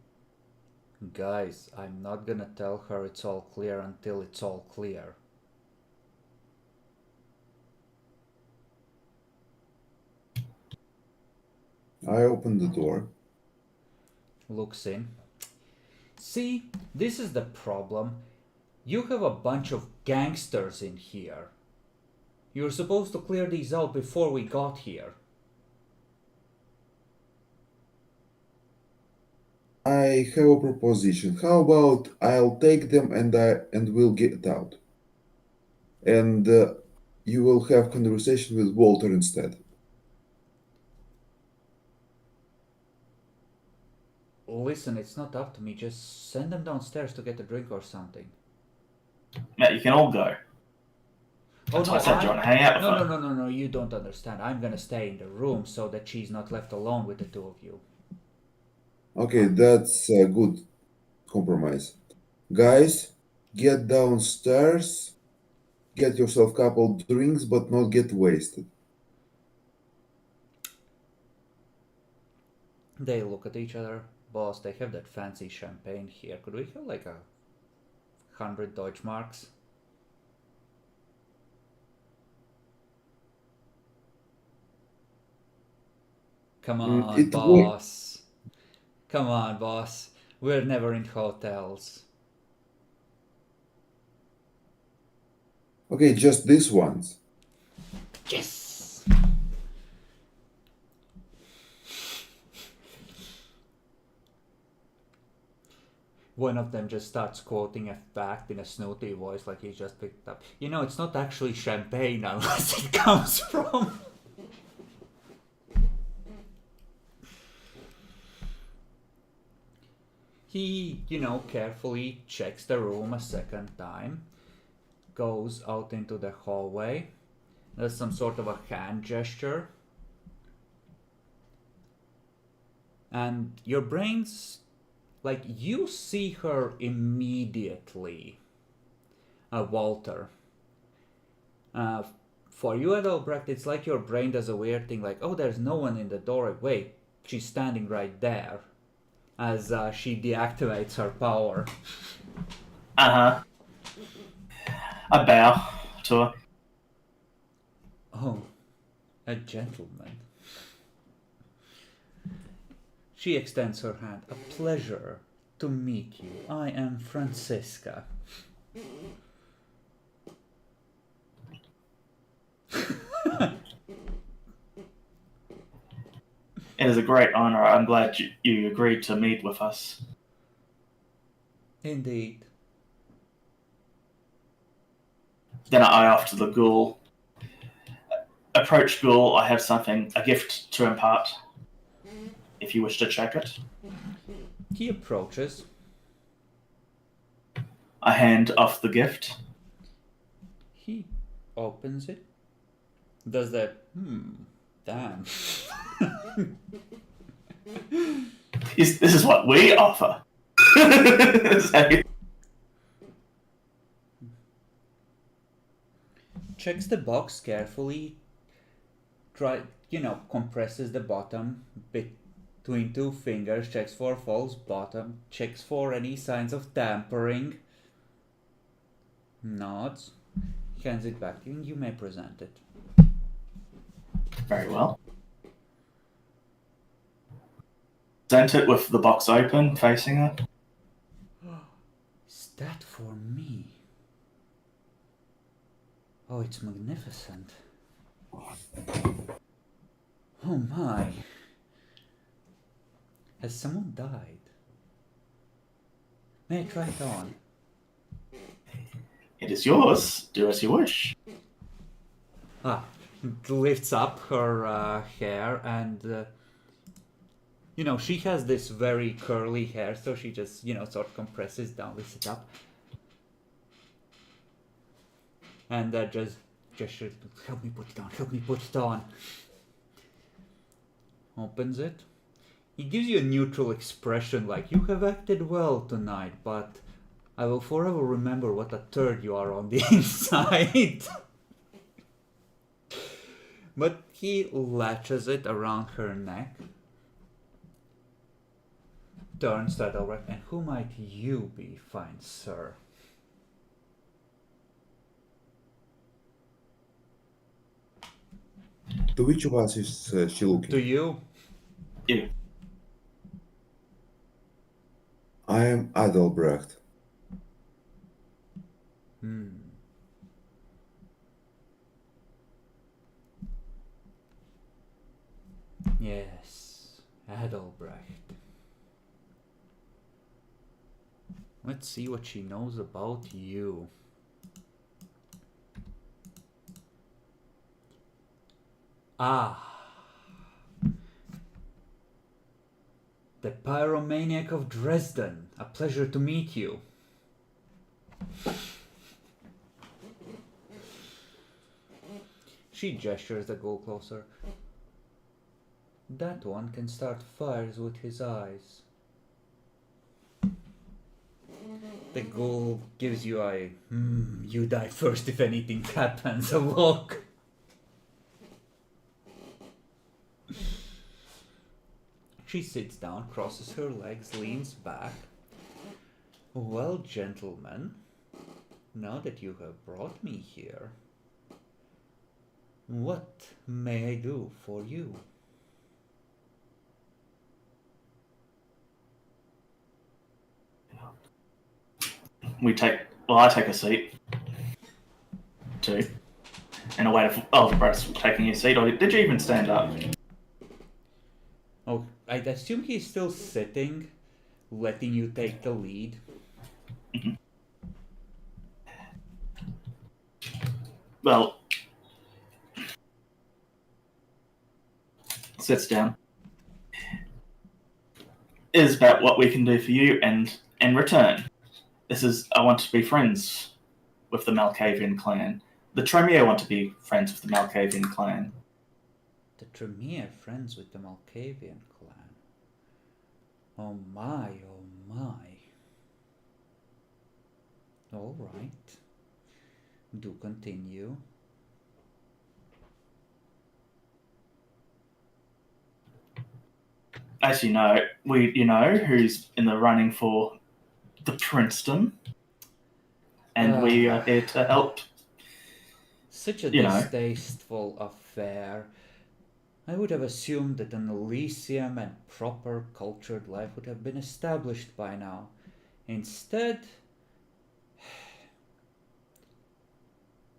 Guys, I'm not gonna tell her it's all clear until it's all clear. I opened the door. Looks in. See, this is the problem. You have a bunch of gangsters in here. You were supposed to clear these out before we got here. I have a proposition. How about I'll take them and we'll get out, and you will have conversation with Walter instead. Listen, it's not up to me. Just send them downstairs to get a drink or something. Matt, you can all go. That's why I said you want to hang out with her. No, you don't understand. I'm gonna stay in the room so that she's not left alone with the two of you. Okay, that's a good compromise. Guys, get downstairs, get yourself a couple drinks, but not get wasted. They look at each other. Boss, they have that fancy champagne here. Could we have like 100 Deutschmarks? Come on, boss. Come on, boss. We're never in hotels. Okay, just this once. Yes! One of them just starts quoting a fact in a snooty voice like he just picked up. You know, it's not actually champagne unless it comes from... He, carefully checks the room a second time, goes out into the hallway, does some sort of a hand gesture, and your brains, you see her immediately, Walter. For you, Adelbrecht, it's like your brain does a weird thing, oh, there's no one in the doorway. Wait, she's standing right there. As she deactivates her power. I bow to her. Oh, a gentleman. She extends her hand. A pleasure to meet you. I am Franziska. It is a great honor. I'm glad you agreed to meet with us. Indeed. Then I eye off to the ghoul. Approach ghoul. I have a gift to impart. If you wish to check it. He approaches. I hand off the gift. He opens it. Does that, damn. This is what we offer. Checks the box carefully. Compresses the bottom between two fingers. Checks for false bottom. Checks for any signs of tampering. Nods. Hands it back to you and you may present it. Very well. Present it with the box open, facing her. Is that for me? Oh, it's magnificent. Oh my. Has someone died? May I try it on? It is yours. Do as you wish. Lifts up her hair and she has this very curly hair, so she just sort of compresses down, lifts it up, and just help me put it on. Opens it. He gives you a neutral expression like, you have acted well tonight, but I will forever remember what a turd you are on the inside. But he latches it around her neck, turns to Adelbrecht, and who might you be, fine sir? To which of us is she looking? To you? You. I am Adelbrecht. Yes, Adelbrecht. Let's see what she knows about you. Ah, the pyromaniac of Dresden. A pleasure to meet you. She gestures to go closer. That one can start fires with his eyes. The ghoul gives you a you die first if anything happens a look. She sits down, crosses her legs, leans back. Well, gentlemen, now that you have brought me here, what may I do for you? I take a seat too. And a way to Brad's taking your seat, or did you even stand up? Oh, I assume he's still sitting, letting you take the lead. Mm-hmm. Well, sits down. Is about what we can do for you, and in return, I want to be friends with the Malkavian clan. The Tremere want to be friends with the Malkavian clan. The Tremere friends with the Malkavian clan. Oh my, oh my. Alright. Do continue. As you know, who's in the running for the Princeton, and we are here to help. Such a distasteful affair. I would have assumed that an Elysium and proper cultured life would have been established by now. Instead,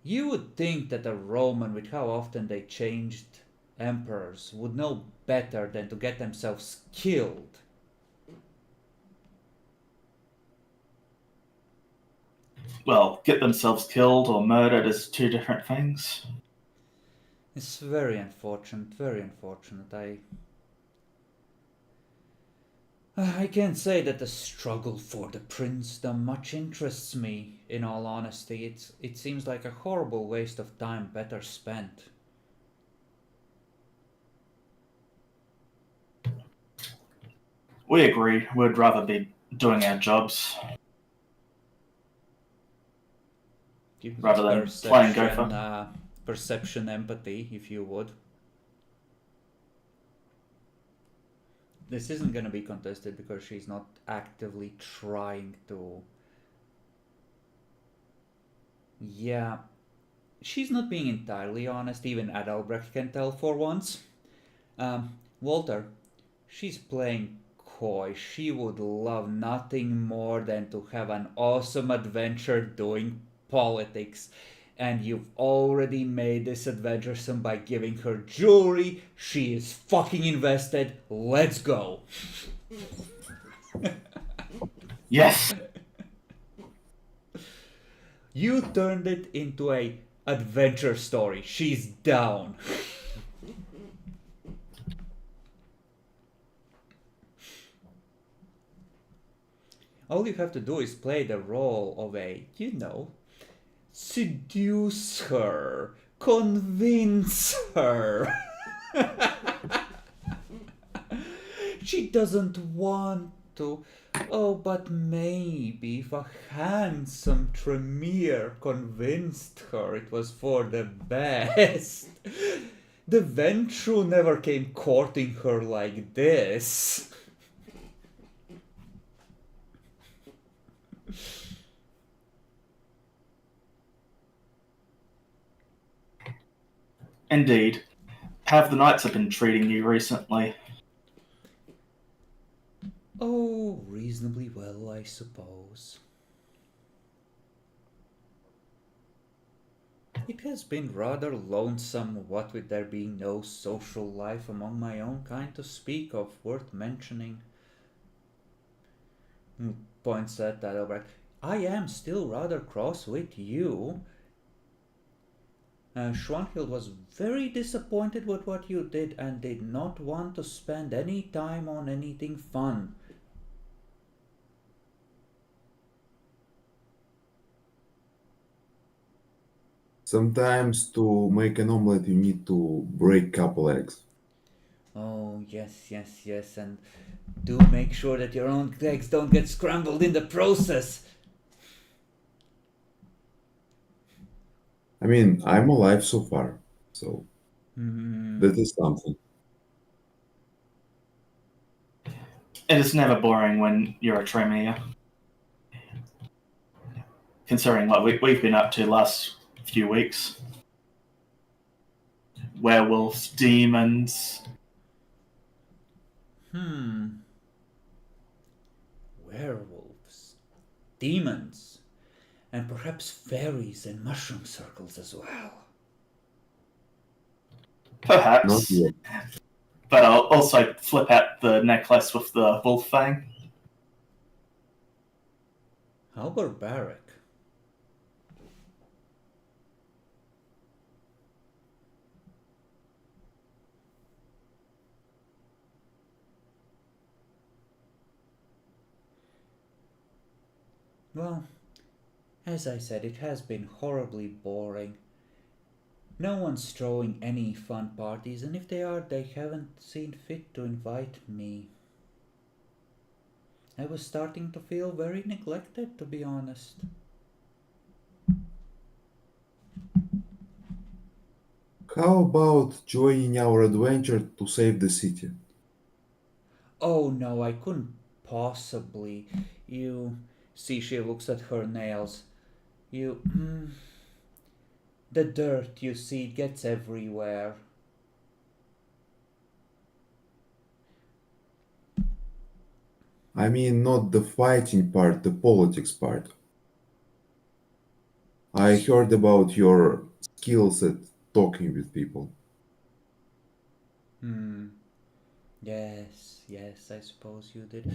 you would think that a Roman, with how often they changed emperors, would know better than to get themselves killed. Well, get themselves killed or murdered is two different things. It's very unfortunate, very unfortunate. I can't say that the struggle for the princedom much interests me, in all honesty. It seems like a horrible waste of time better spent. We agree. We'd rather be doing our jobs rather than playing gopher. Perception, empathy, if you would. This isn't going to be contested because she's not actively trying to... Yeah, she's not being entirely honest. Even Adalbrecht can tell for once. Walter, she's playing coy. She would love nothing more than to have an awesome adventure doing politics. And you've already made this adventuresome by giving her jewelry. She is fucking invested. Let's go. Yes. You turned it into a adventure story. She's down. All you have to do is play the role of a, seduce her, convince her. She doesn't want to. Oh, but maybe if a handsome Tremere convinced her it was for the best. The Ventru never came courting her like this. Indeed. How have the knights been treating you recently? Oh, reasonably. reasonably well, I suppose. It has been rather lonesome, what with there being no social life among my own kind to speak of, worth mentioning. Points at that over. I am still rather cross with you. Schwanhild was very disappointed with what you did and did not want to spend any time on anything fun. Sometimes to make an omelette, you need to break couple eggs. Oh, yes, yes, yes, and do make sure that your own eggs don't get scrambled in the process. I mean, I'm alive so far, so that is something. It is never boring when you're a Tremere. Considering what we've been up to the last few weeks. Werewolves, demons. Werewolves, demons, and perhaps fairies and mushroom circles as well. Not Perhaps. yet. But I'll also flip out the necklace with the wolf fang. How barbaric. Well, as I said, it has been horribly boring. No one's throwing any fun parties, and if they are, they haven't seen fit to invite me. I was starting to feel very neglected, to be honest. How about joining our adventure to save the city? Oh no, I couldn't possibly. You see, she looks at her nails. You. The dirt, you see, it gets everywhere. I mean, not the fighting part, the politics part. I heard about your skills at talking with people. Yes, yes, I suppose you did.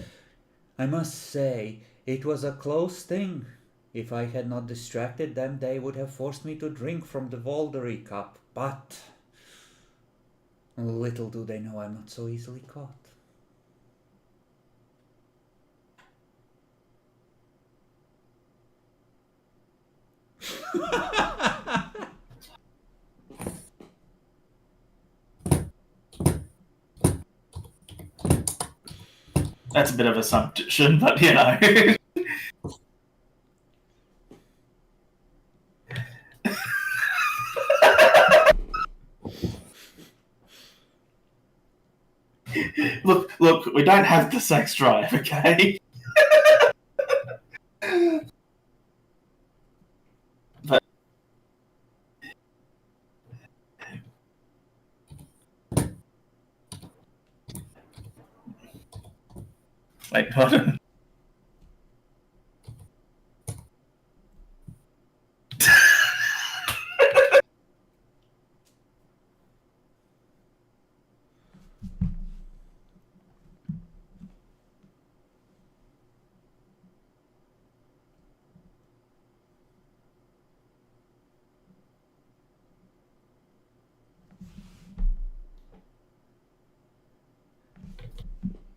I must say, it was a close thing. If I had not distracted them, they would have forced me to drink from the Voldery cup, but little do they know I'm not so easily caught. That's a bit of assumption, but you know. Look, we don't have the sex drive, okay? But wait, hold on.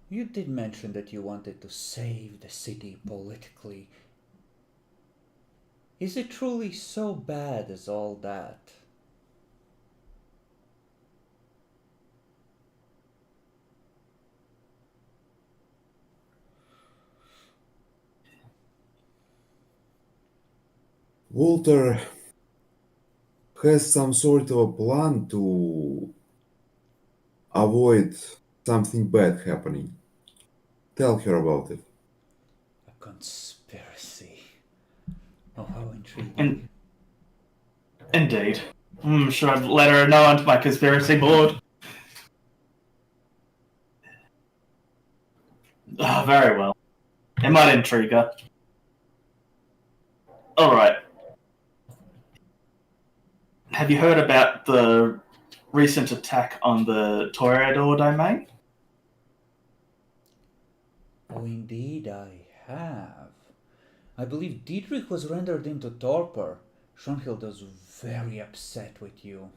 You did mention that you wanted to save the city politically. Is it truly so bad as all that? Walter has some sort of a plan to avoid something bad happening. Tell her about it. A conspiracy. Oh, how intriguing. Indeed. Should I let her know onto my conspiracy board? Very well. It might intrigue her. Alright. Have you heard about the recent attack on the Toreador domain? Oh, indeed I have. I believe Dietrich was rendered into torpor. Schonhild was very upset with you.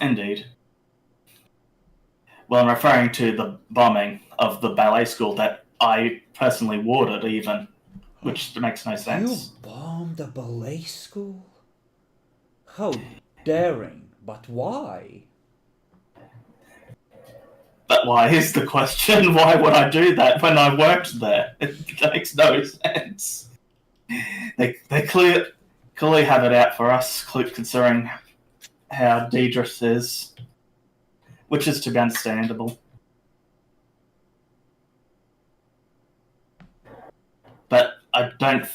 Indeed. Well, I'm referring to the bombing of the ballet school that I personally warded, even, which makes no sense. You bombed a ballet school? How daring, but why? But why is the question? Why would I do that when I worked there? It makes no sense. They clearly have it out for us, considering how Deidre is, which is to be understandable. But I don't.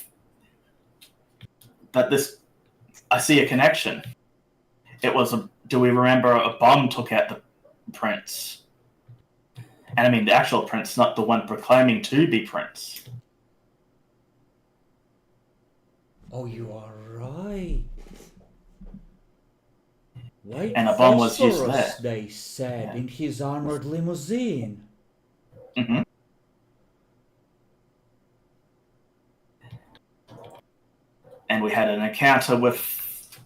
But this, I see a connection. It was a. Do we remember a bomb took out the prince? And I mean the actual prince, not the one proclaiming to be prince. Oh, you are right. White And a bomb was used phosphorus, there. they said, in his armored limousine. Mm-hmm. And we had an encounter with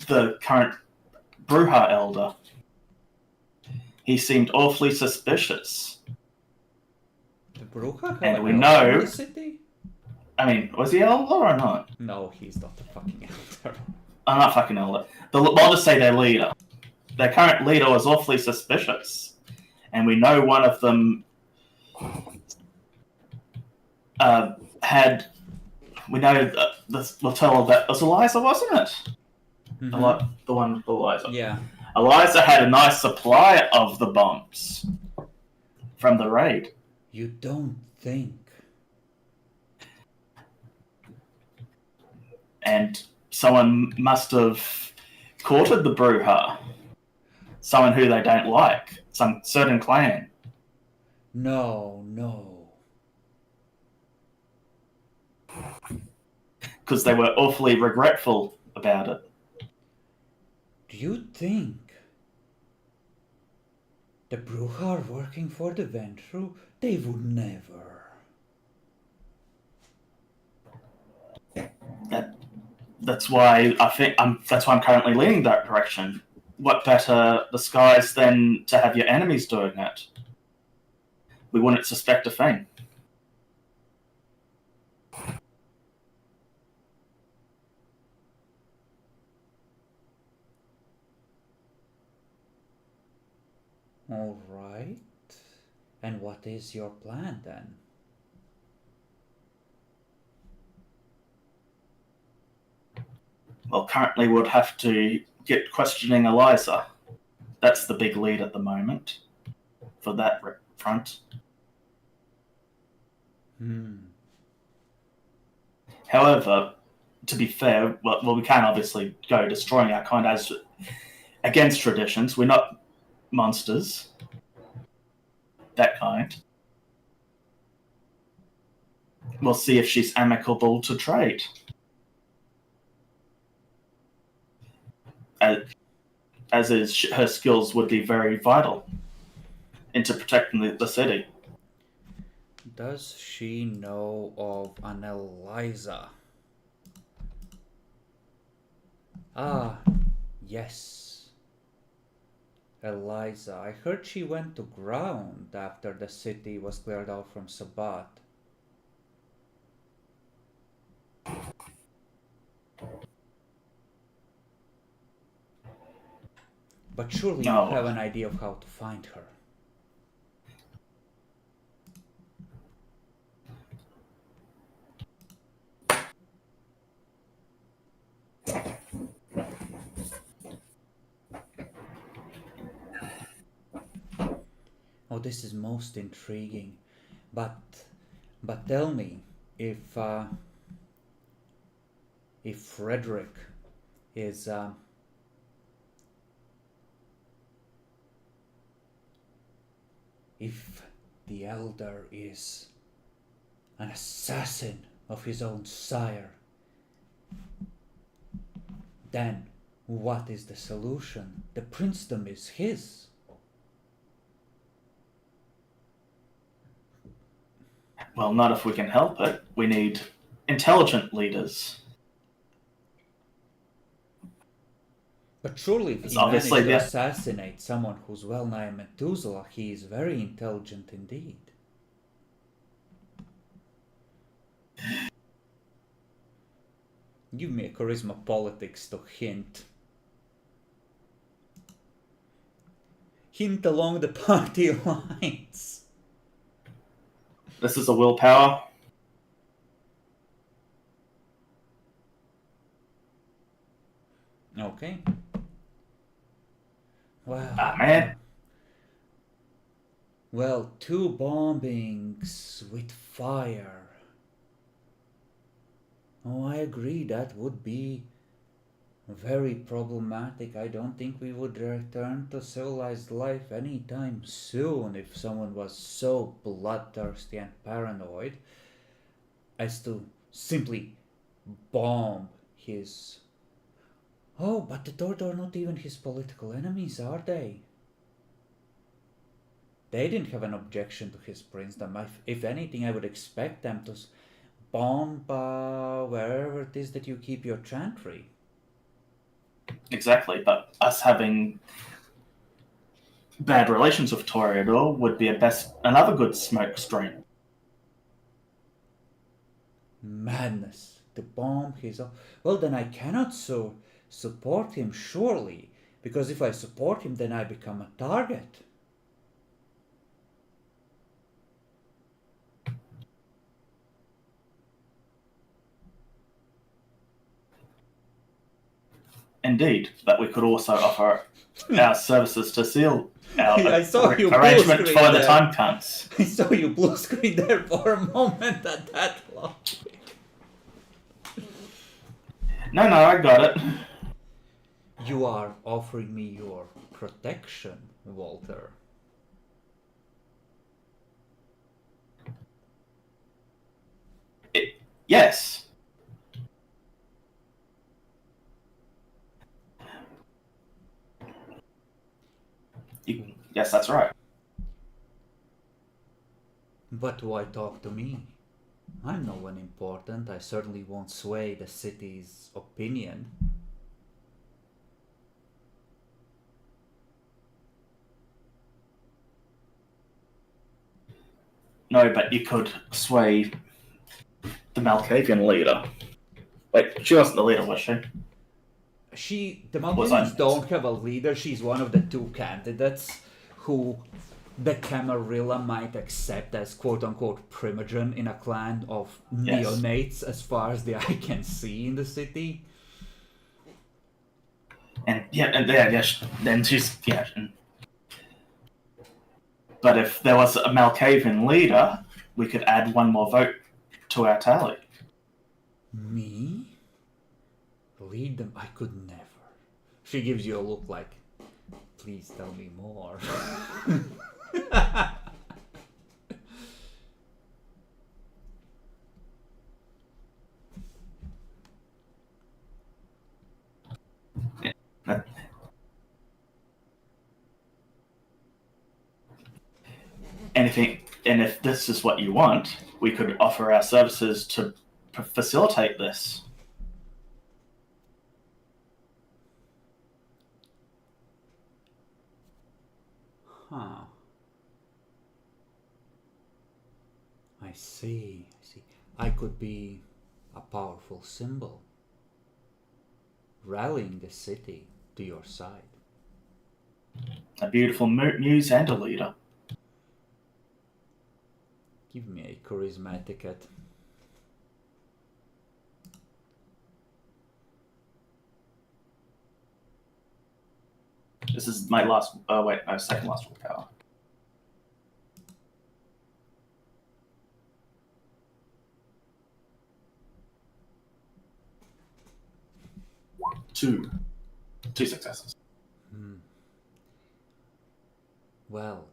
the current Bruja elder. He seemed awfully suspicious. The Bruja have And an we elder know- in the city? I mean, was he elder or not? No, he's not the fucking elder. I'm not fucking elder. I'll just say their leader. Their current leader was awfully suspicious. And we know one of them had... We know that we'll tell that was Eliza, wasn't it? Mhm. The one with Eliza. Yeah. Eliza had a nice supply of the bombs from the raid. You don't think. And someone must have courted the Bruja. Someone who they don't like. Some certain clan. No. Because they were awfully regretful about it. Do you think the Bruja are working for the Ventru? They would never. That's why I think that's why I'm currently leaning that direction. What better disguise than to have your enemies doing it? We wouldn't suspect a thing. All right. And what is your plan then? Well, currently we'd have to get questioning Eliza. That's the big lead at the moment for that front. However, to be fair, well, we can't obviously go destroying our kind as against traditions. We're not monsters. That kind. We'll see if she's amicable to trade. As is, her skills would be very vital into protecting the city. Does she know of an Eliza? Ah, yes. Eliza. I heard she went to ground after the city was cleared out from Sabbat. But surely you have an idea of how to find her. Oh, this is most intriguing. But tell me, if Frederick is if the elder is an assassin of his own sire, then what is the solution? The princedom is his. Well, not if we can help it. We need intelligent leaders. But surely if It's he managed obviously to the- assassinate someone who's well nigh a Methuselah, he is very intelligent indeed. Give me a charisma politics to hint. Hint along the party lines. This is a willpower. Okay. Wow. Ah, man. Well, 2 bombings with fire. Oh, I agree, that would be very problematic. I don't think we would return to civilized life anytime soon if someone was so bloodthirsty and paranoid as to simply bomb his... Oh, but the Tord are not even his political enemies, are they? They didn't have an objection to his princedom. If anything, I would expect them to bomb wherever it is that you keep your chantry. Exactly, but us having bad relations with Toreador would be another good smoke screen. Madness. To bomb his own... Well, then I cannot support him, surely. Because if I support him, then I become a target. Indeed, but we could also offer our services to seal our I saw you arrangement blue for screen the there. time counts. I saw you blue screen there for a moment at that long. No, I got it. You are offering me your protection, Walter. Yes. Yes, that's right. But why talk to me? I'm no one important. I certainly won't sway the city's opinion. No, but you could sway the Malkavian leader. Wait, she wasn't the leader, was she? The Was I- Malkavians don't have a leader. She's one of the 2 candidates who the Camarilla might accept as quote-unquote primogen in a clan of Yes. neonates as far as the eye can see in the city. And then she's But if there was a Malkavian leader, we could add 1 more vote to our tally. Me? Lead them? I could never. She gives you a look like, please tell me more. And if this is what you want, we could offer our services to facilitate this. Huh. I see. I could be a powerful symbol, rallying the city to your side. A beautiful muse and a leader. Give me a charisma etiquette. This is my second last willpower. Two successes. Well,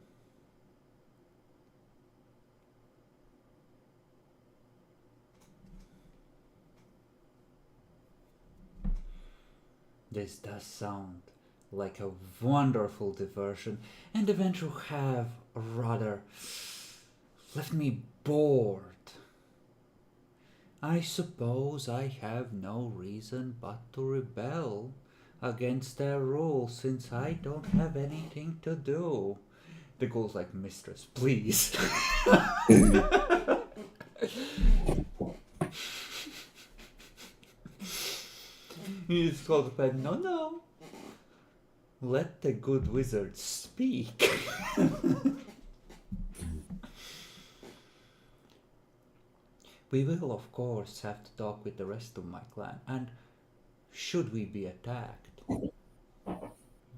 This does sound like a wonderful diversion, and the venture have rather left me bored. I suppose I have no reason but to rebel against their rules since I don't have anything to do. The ghoul's like, mistress, please. He's called the pen. No. Let the good wizard speak. We will, of course, have to talk with the rest of my clan, and should we be attacked,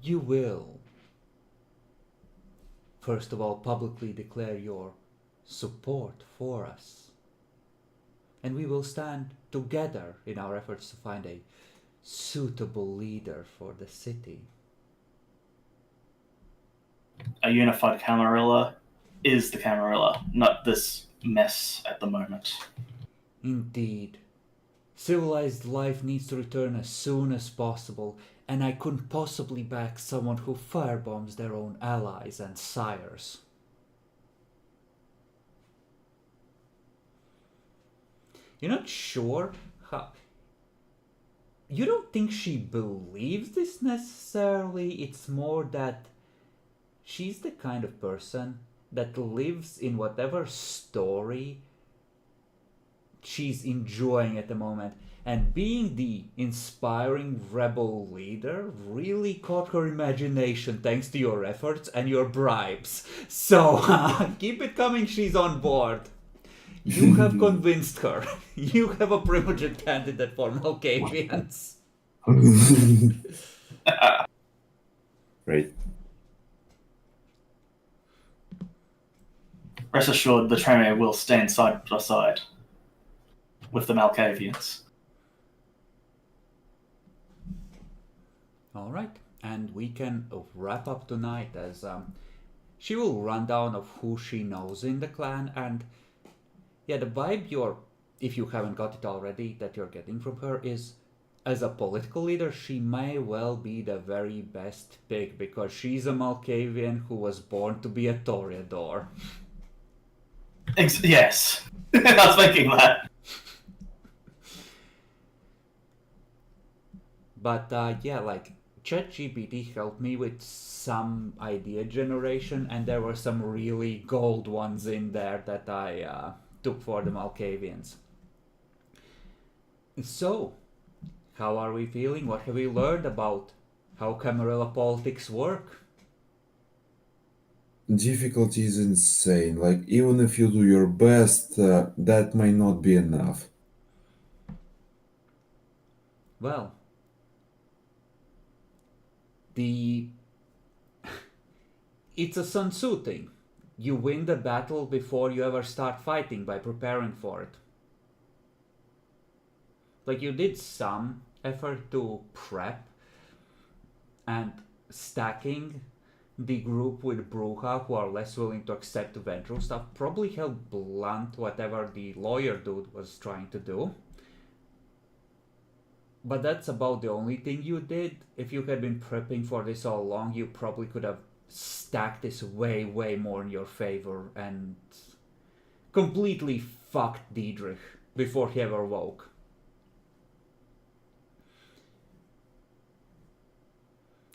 you will, first of all, publicly declare your support for us. And we will stand together in our efforts to find a suitable leader for the city. A unified Camarilla is the Camarilla, not this mess at the moment. Indeed. Civilized life needs to return as soon as possible, and I couldn't possibly back someone who firebombs their own allies and sires. You're not sure how... You don't think she believes this necessarily? It's more that she's the kind of person that lives in whatever story she's enjoying at the moment. And being the inspiring rebel leader really caught her imagination thanks to your efforts and your bribes. So, keep it coming, she's on board. You have convinced her. You have a primogeniture candidate for Malkavians. Right. Rest assured, the Tremere will stand side by side with the Malkavians. Alright, and we can wrap up tonight as she will run down of who she knows in the clan, and yeah, the vibe if you haven't got it already, that you're getting from her is, as a political leader, she may well be the very best pick, because she's a Malkavian who was born to be a Toreador. Yes, I was thinking that. But yeah, like, ChatGPT helped me with some idea generation, and there were some really gold ones in there that I took for the Malkavians. So, how are we feeling? What have we learned about how Camarilla politics work? Difficulty is insane. Like, even if you do your best, that might not be enough. Well, it's a Sun Tzu thing. You win the battle before you ever start fighting by preparing for it. Like, you did some effort to prep, and stacking the group with Bruja, who are less willing to accept eventual stuff, probably helped blunt whatever the lawyer dude was trying to do. But that's about the only thing you did. If you had been prepping for this all along, you probably could have stacked this way, way more in your favor and completely fucked Diedrich before he ever woke.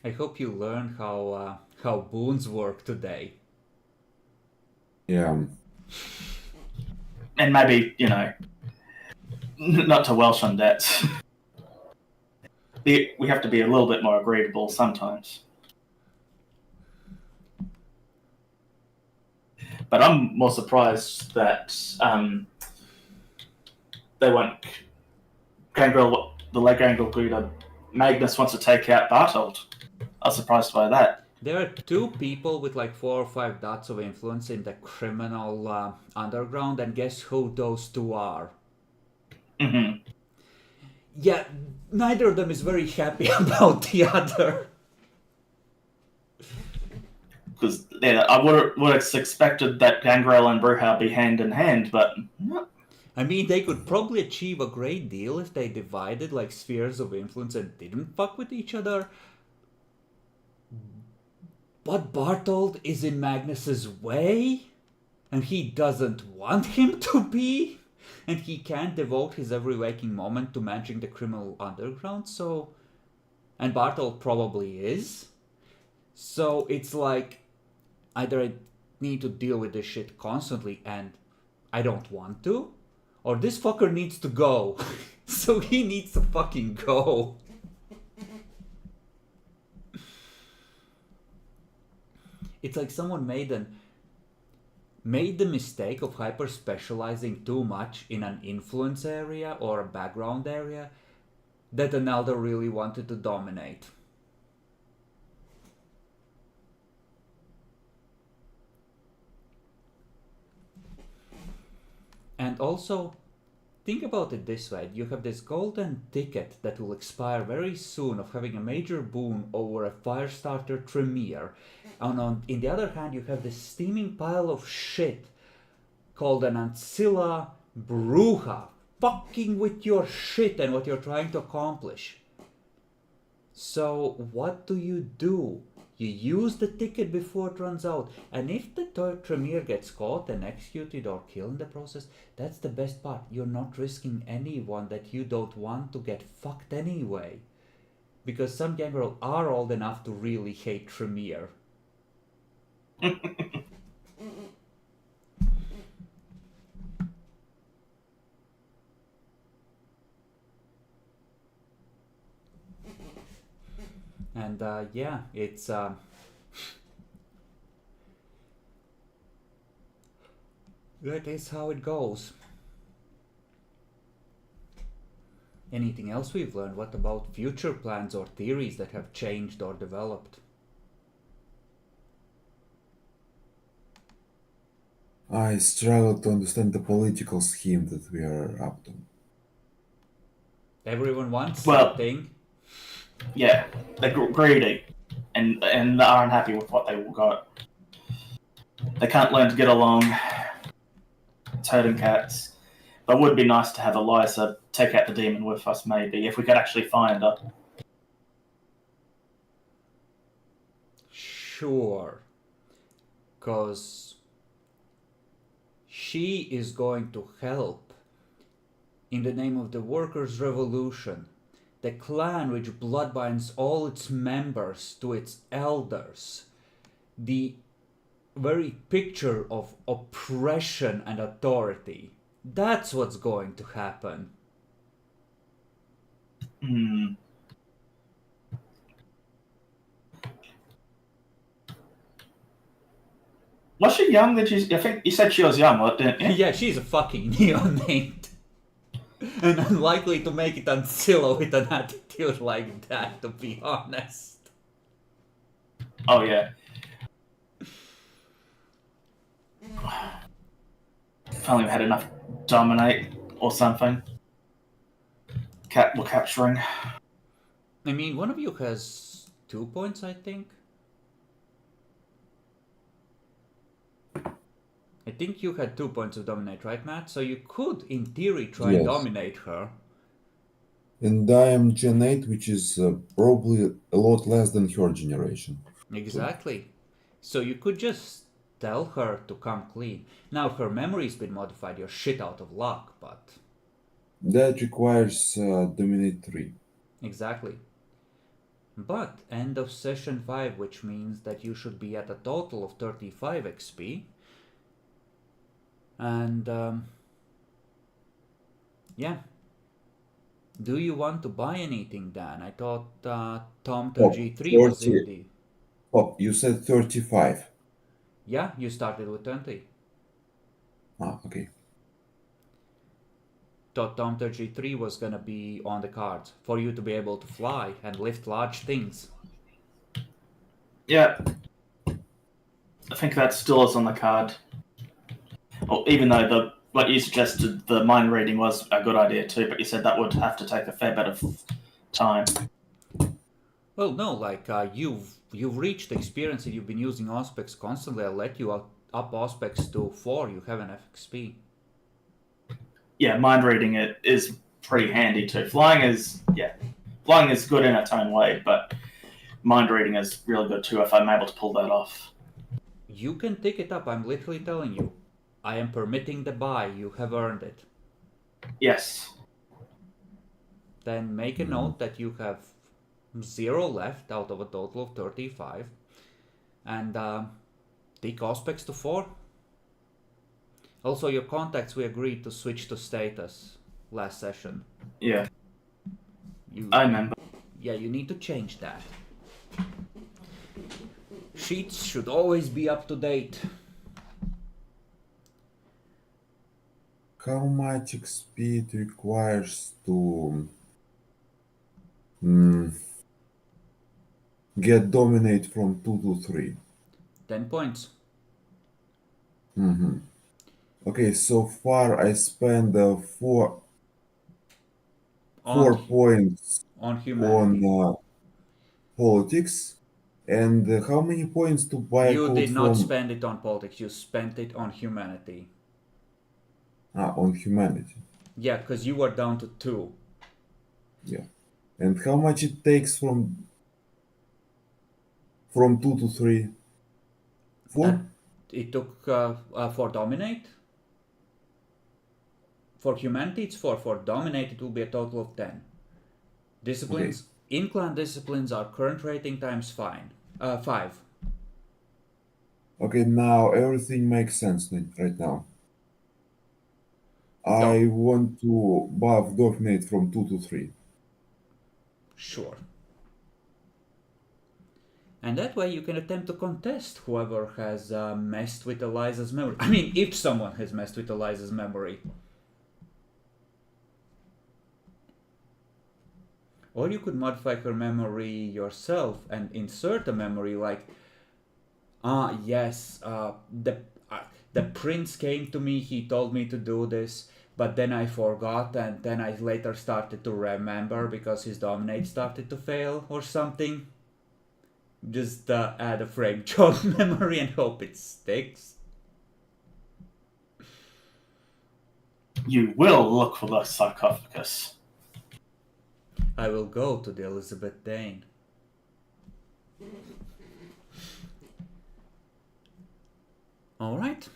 I hope you learned how boons work today. Yeah. And maybe, not to Welsh on debts. We have to be a little bit more agreeable sometimes. But I'm more surprised that they won't. Gangrel, the leg Gangrel leader, Magnus wants to take out Bartold. I was surprised by that. There are two people with like 4 or 5 dots of influence in the criminal underground, and guess who those two are? Mm-hmm. Yeah, neither of them is very happy about the other. Because I would have expected that Gangrel and Bruja be hand in hand, but no. I mean, they could probably achieve a great deal if they divided like spheres of influence and didn't fuck with each other. But Bartold is in Magnus's way, and he doesn't want him to be, and he can't devote his every waking moment to managing the criminal underground, so... And Bartold probably is. So it's like, either I need to deal with this shit constantly and I don't want to, or this fucker needs to go. So he needs to fucking go. It's like someone made the mistake of hyper specializing too much in an influence area or a background area that an elder really wanted to dominate. And also, think about it this way. You have this golden ticket that will expire very soon of having a major boon over a Firestarter Tremere. And in the other hand, you have this steaming pile of shit called an Ancilla Bruja, fucking with your shit and what you're trying to accomplish. So what do? You use the ticket before it runs out. And if the Tremere gets caught and executed or killed in the process, that's the best part. You're not risking anyone that you don't want to get fucked anyway. Because some gangrel are old enough to really hate Tremere. And yeah, it's that is how it goes. Anything else we've learned? What about future plans or theories that have changed or developed? I struggle to understand the political scheme that we are up to. Everyone wants Well- something. Yeah, they're greedy and are unhappy with what they got. They can't learn to get along. It's herding cats. But it would be nice to have Eliza take out the demon with us, maybe, if we could actually find her. Sure. Because she is going to help in the name of the workers' revolution. The clan which bloodbinds all its members to its elders. The very picture of oppression and authority. That's what's going to happen. Was she young? I think you said she was young, didn't you? Yeah, she's a fucking neonate. And unlikely to make it on Scylla with an attitude like that, to be honest. Oh, yeah. Finally we had enough dominate or something. We're capturing. I mean, one of you has 2 points, I think. I think you had 2 points of dominate, right, Matt? So you could, in theory, try and Yes. dominate her. And I am Gen 8, which is probably a lot less than her generation. Exactly. So you could just tell her to come clean. Now, her memory's been modified, you're shit out of luck, but... That requires Dominate 3. Exactly. But end of session 5, which means that you should be at a total of 35 XP. And yeah. Do you want to buy anything, Dan? I thought Tom to Oh, G3 was in 30. the... Oh, you said 35. Yeah, you started with 20. Ah, okay. Thought Tom to G3 was gonna be on the cards for you to be able to fly and lift large things. Yeah. I think that still is on the card. Well, even though what you suggested, the mind reading was a good idea too, but you said that would have to take a fair bit of time. Well, no, like you've reached experience and you've been using Auspex constantly. I'll let you up Auspex to 4. You have enough XP. yeah, mind reading it is pretty handy too. Flying is good in its own way, but mind reading is really good too if I'm able to pull that off. You can pick it up, I'm literally telling you. I am permitting the buy, you have earned it. Yes. Then make a note that you have 0 left out of a total of 35. And take aspects to 4. Also, your contacts, we agreed to switch to status last session. Yeah. I remember. Yeah, you need to change that. Sheets should always be up to date. How much XP it requires to get dominate from 2 to 3? 10 points. Okay, so far I spent 4 points on humanity. on politics. And how many points to buy You a code did not from? spend it on politics, you spent it on humanity. On humanity. Yeah, because you were down to 2. Yeah. And how much it takes from 2 to 3? 4? It took for dominate. For humanity, it's 4. For dominate, it will be a total of 10. Disciplines, in-clan disciplines are current rating times 5. Okay, now everything makes sense right now. I want to buff dominate from 2 to 3. Sure. And that way you can attempt to contest whoever has messed with Eliza's memory. I mean, if someone has messed with Eliza's memory. Or you could modify her memory yourself and insert a memory like, yes, the prince came to me, he told me to do this, but then I forgot, and then I later started to remember because his dominate started to fail or something. Just add a frame job memory and hope it sticks. You will look for the sarcophagus. I will go to the Elizabeth Dane. Alright.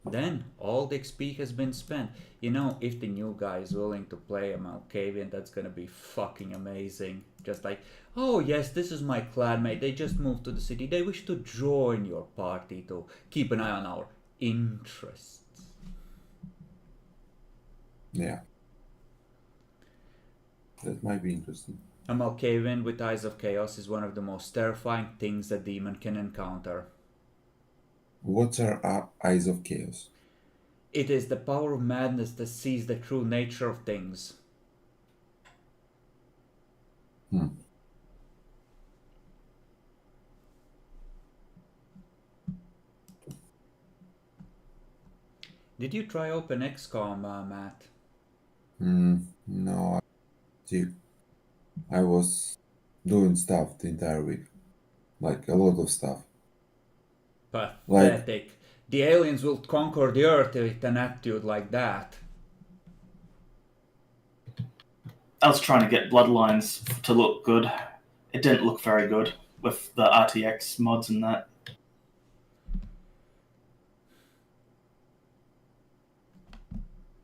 Then, all the XP has been spent. You know, if the new guy is willing to play a Malkavian, that's gonna be fucking amazing. Just like, oh yes, this is my clanmate, they just moved to the city, they wish to join your party to keep an eye on our interests. Yeah. That might be interesting. A Malkavian with Eyes of Chaos is one of the most terrifying things a demon can encounter. What are Eyes of Chaos? It is the power of madness that sees the true nature of things. Did you try Open XCOM, Matt? No, I was doing stuff the entire week. Like, a lot of stuff. Pathetic. The aliens will conquer the earth with an attitude like that. I was trying to get Bloodlines to look good. It didn't look very good with the RTX mods and that.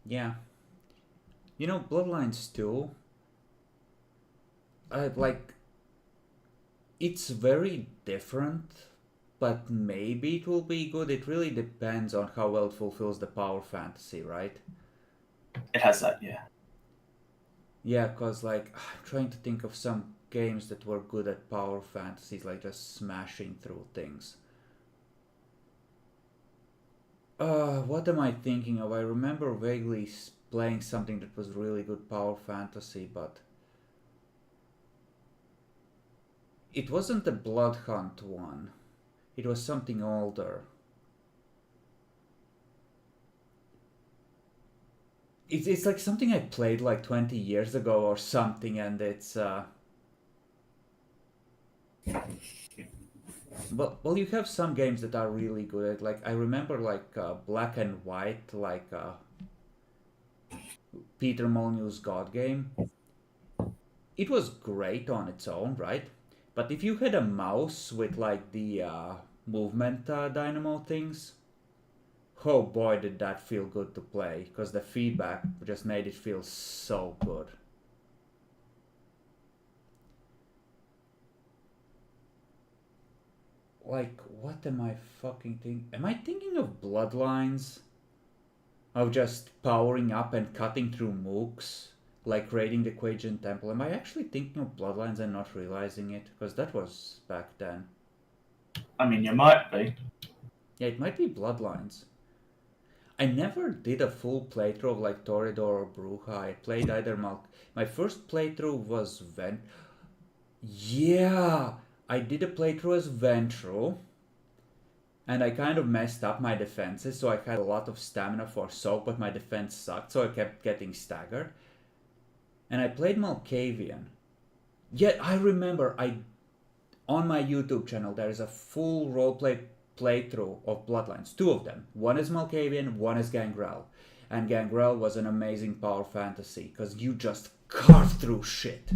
Yeah. You know, Bloodlines 2, it's very different, but maybe it will be good. It really depends on how well it fulfills the power fantasy, right? It has that, yeah. Yeah, because, like, I'm trying to think of some games that were good at power fantasies, like just smashing through things. What am I thinking of? I remember vaguely playing something that was really good power fantasy, but it wasn't the Blood Hunt one. It was something older. It's like something I played like 20 years ago or something, and it's well, you have some games that are really good at, like, I remember like Black and White, like Peter Molyneux's God game. It was great on its own, right? But if you had a mouse with like the movement dynamo things, oh boy did that feel good to play, because the feedback just made it feel so good. Like, what am I fucking thinking? Am I thinking of Bloodlines? Of just powering up and cutting through mooks? Like raiding the Quajian Temple? Am I actually thinking of Bloodlines and not realizing it? Because that was back then. I mean, you might be. Yeah, it might be Bloodlines. I never did a full playthrough of like Toreador or Bruja. I played either my first playthrough was Yeah! I did a playthrough as Ventru, and I kind of messed up my defenses, so I had a lot of stamina for Soak, but my defense sucked, so I kept getting staggered. And I played Malkavian. Yet I remember on my YouTube channel there is a full roleplay playthrough of Bloodlines. 2 of them. One is Malkavian, one is Gangrel. And Gangrel was an amazing power fantasy, because you just carve through shit.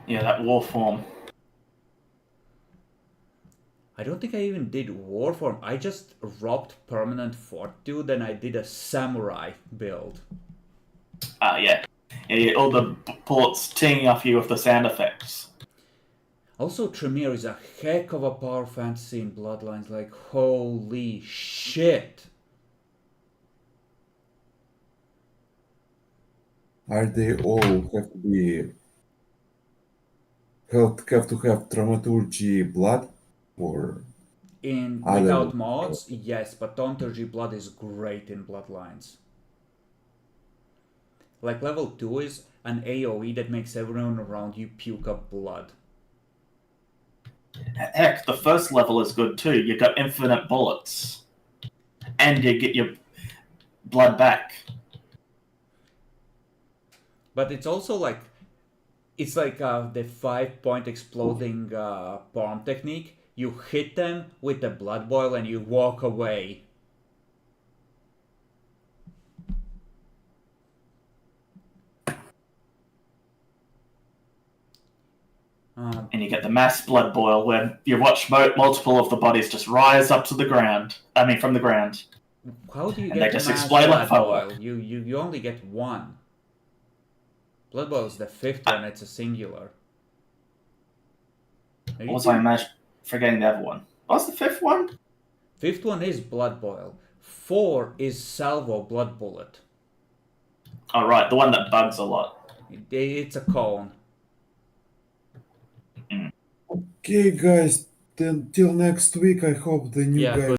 Yeah, that war form. I don't think I even did Warform. I just robbed Permanent Fortitude and I did a Samurai build. Yeah. All the bullets teeing off you with the sound effects. Also, Tremere is a heck of a power fantasy in Bloodlines. Like, holy shit. Are they all have to be have to have dramaturgy blood or other? Without mods, yes, but Thaumaturgy Blood is great in Bloodlines. Like level 2 is an AoE that makes everyone around you puke up blood. Heck, the first level is good too. You got infinite bullets. And you get your blood back. But it's also like, it's like the 5-point exploding bomb technique. You hit them with the blood boil and you walk away. And you get the mass blood boil where you watch multiple of the bodies just rise up to the ground. I mean, from the ground. How do you And get they the just mass explode blood like boil? firework. You only get one. Blood boil is the 5th one. It's a singular. What was I forgetting the other one? What's the 5th one? 5th one is blood boil. 4 is salvo blood bullet. Oh, right, the one that bugs a lot. It's a cone. Okay, guys. Then till next week. I hope the new guy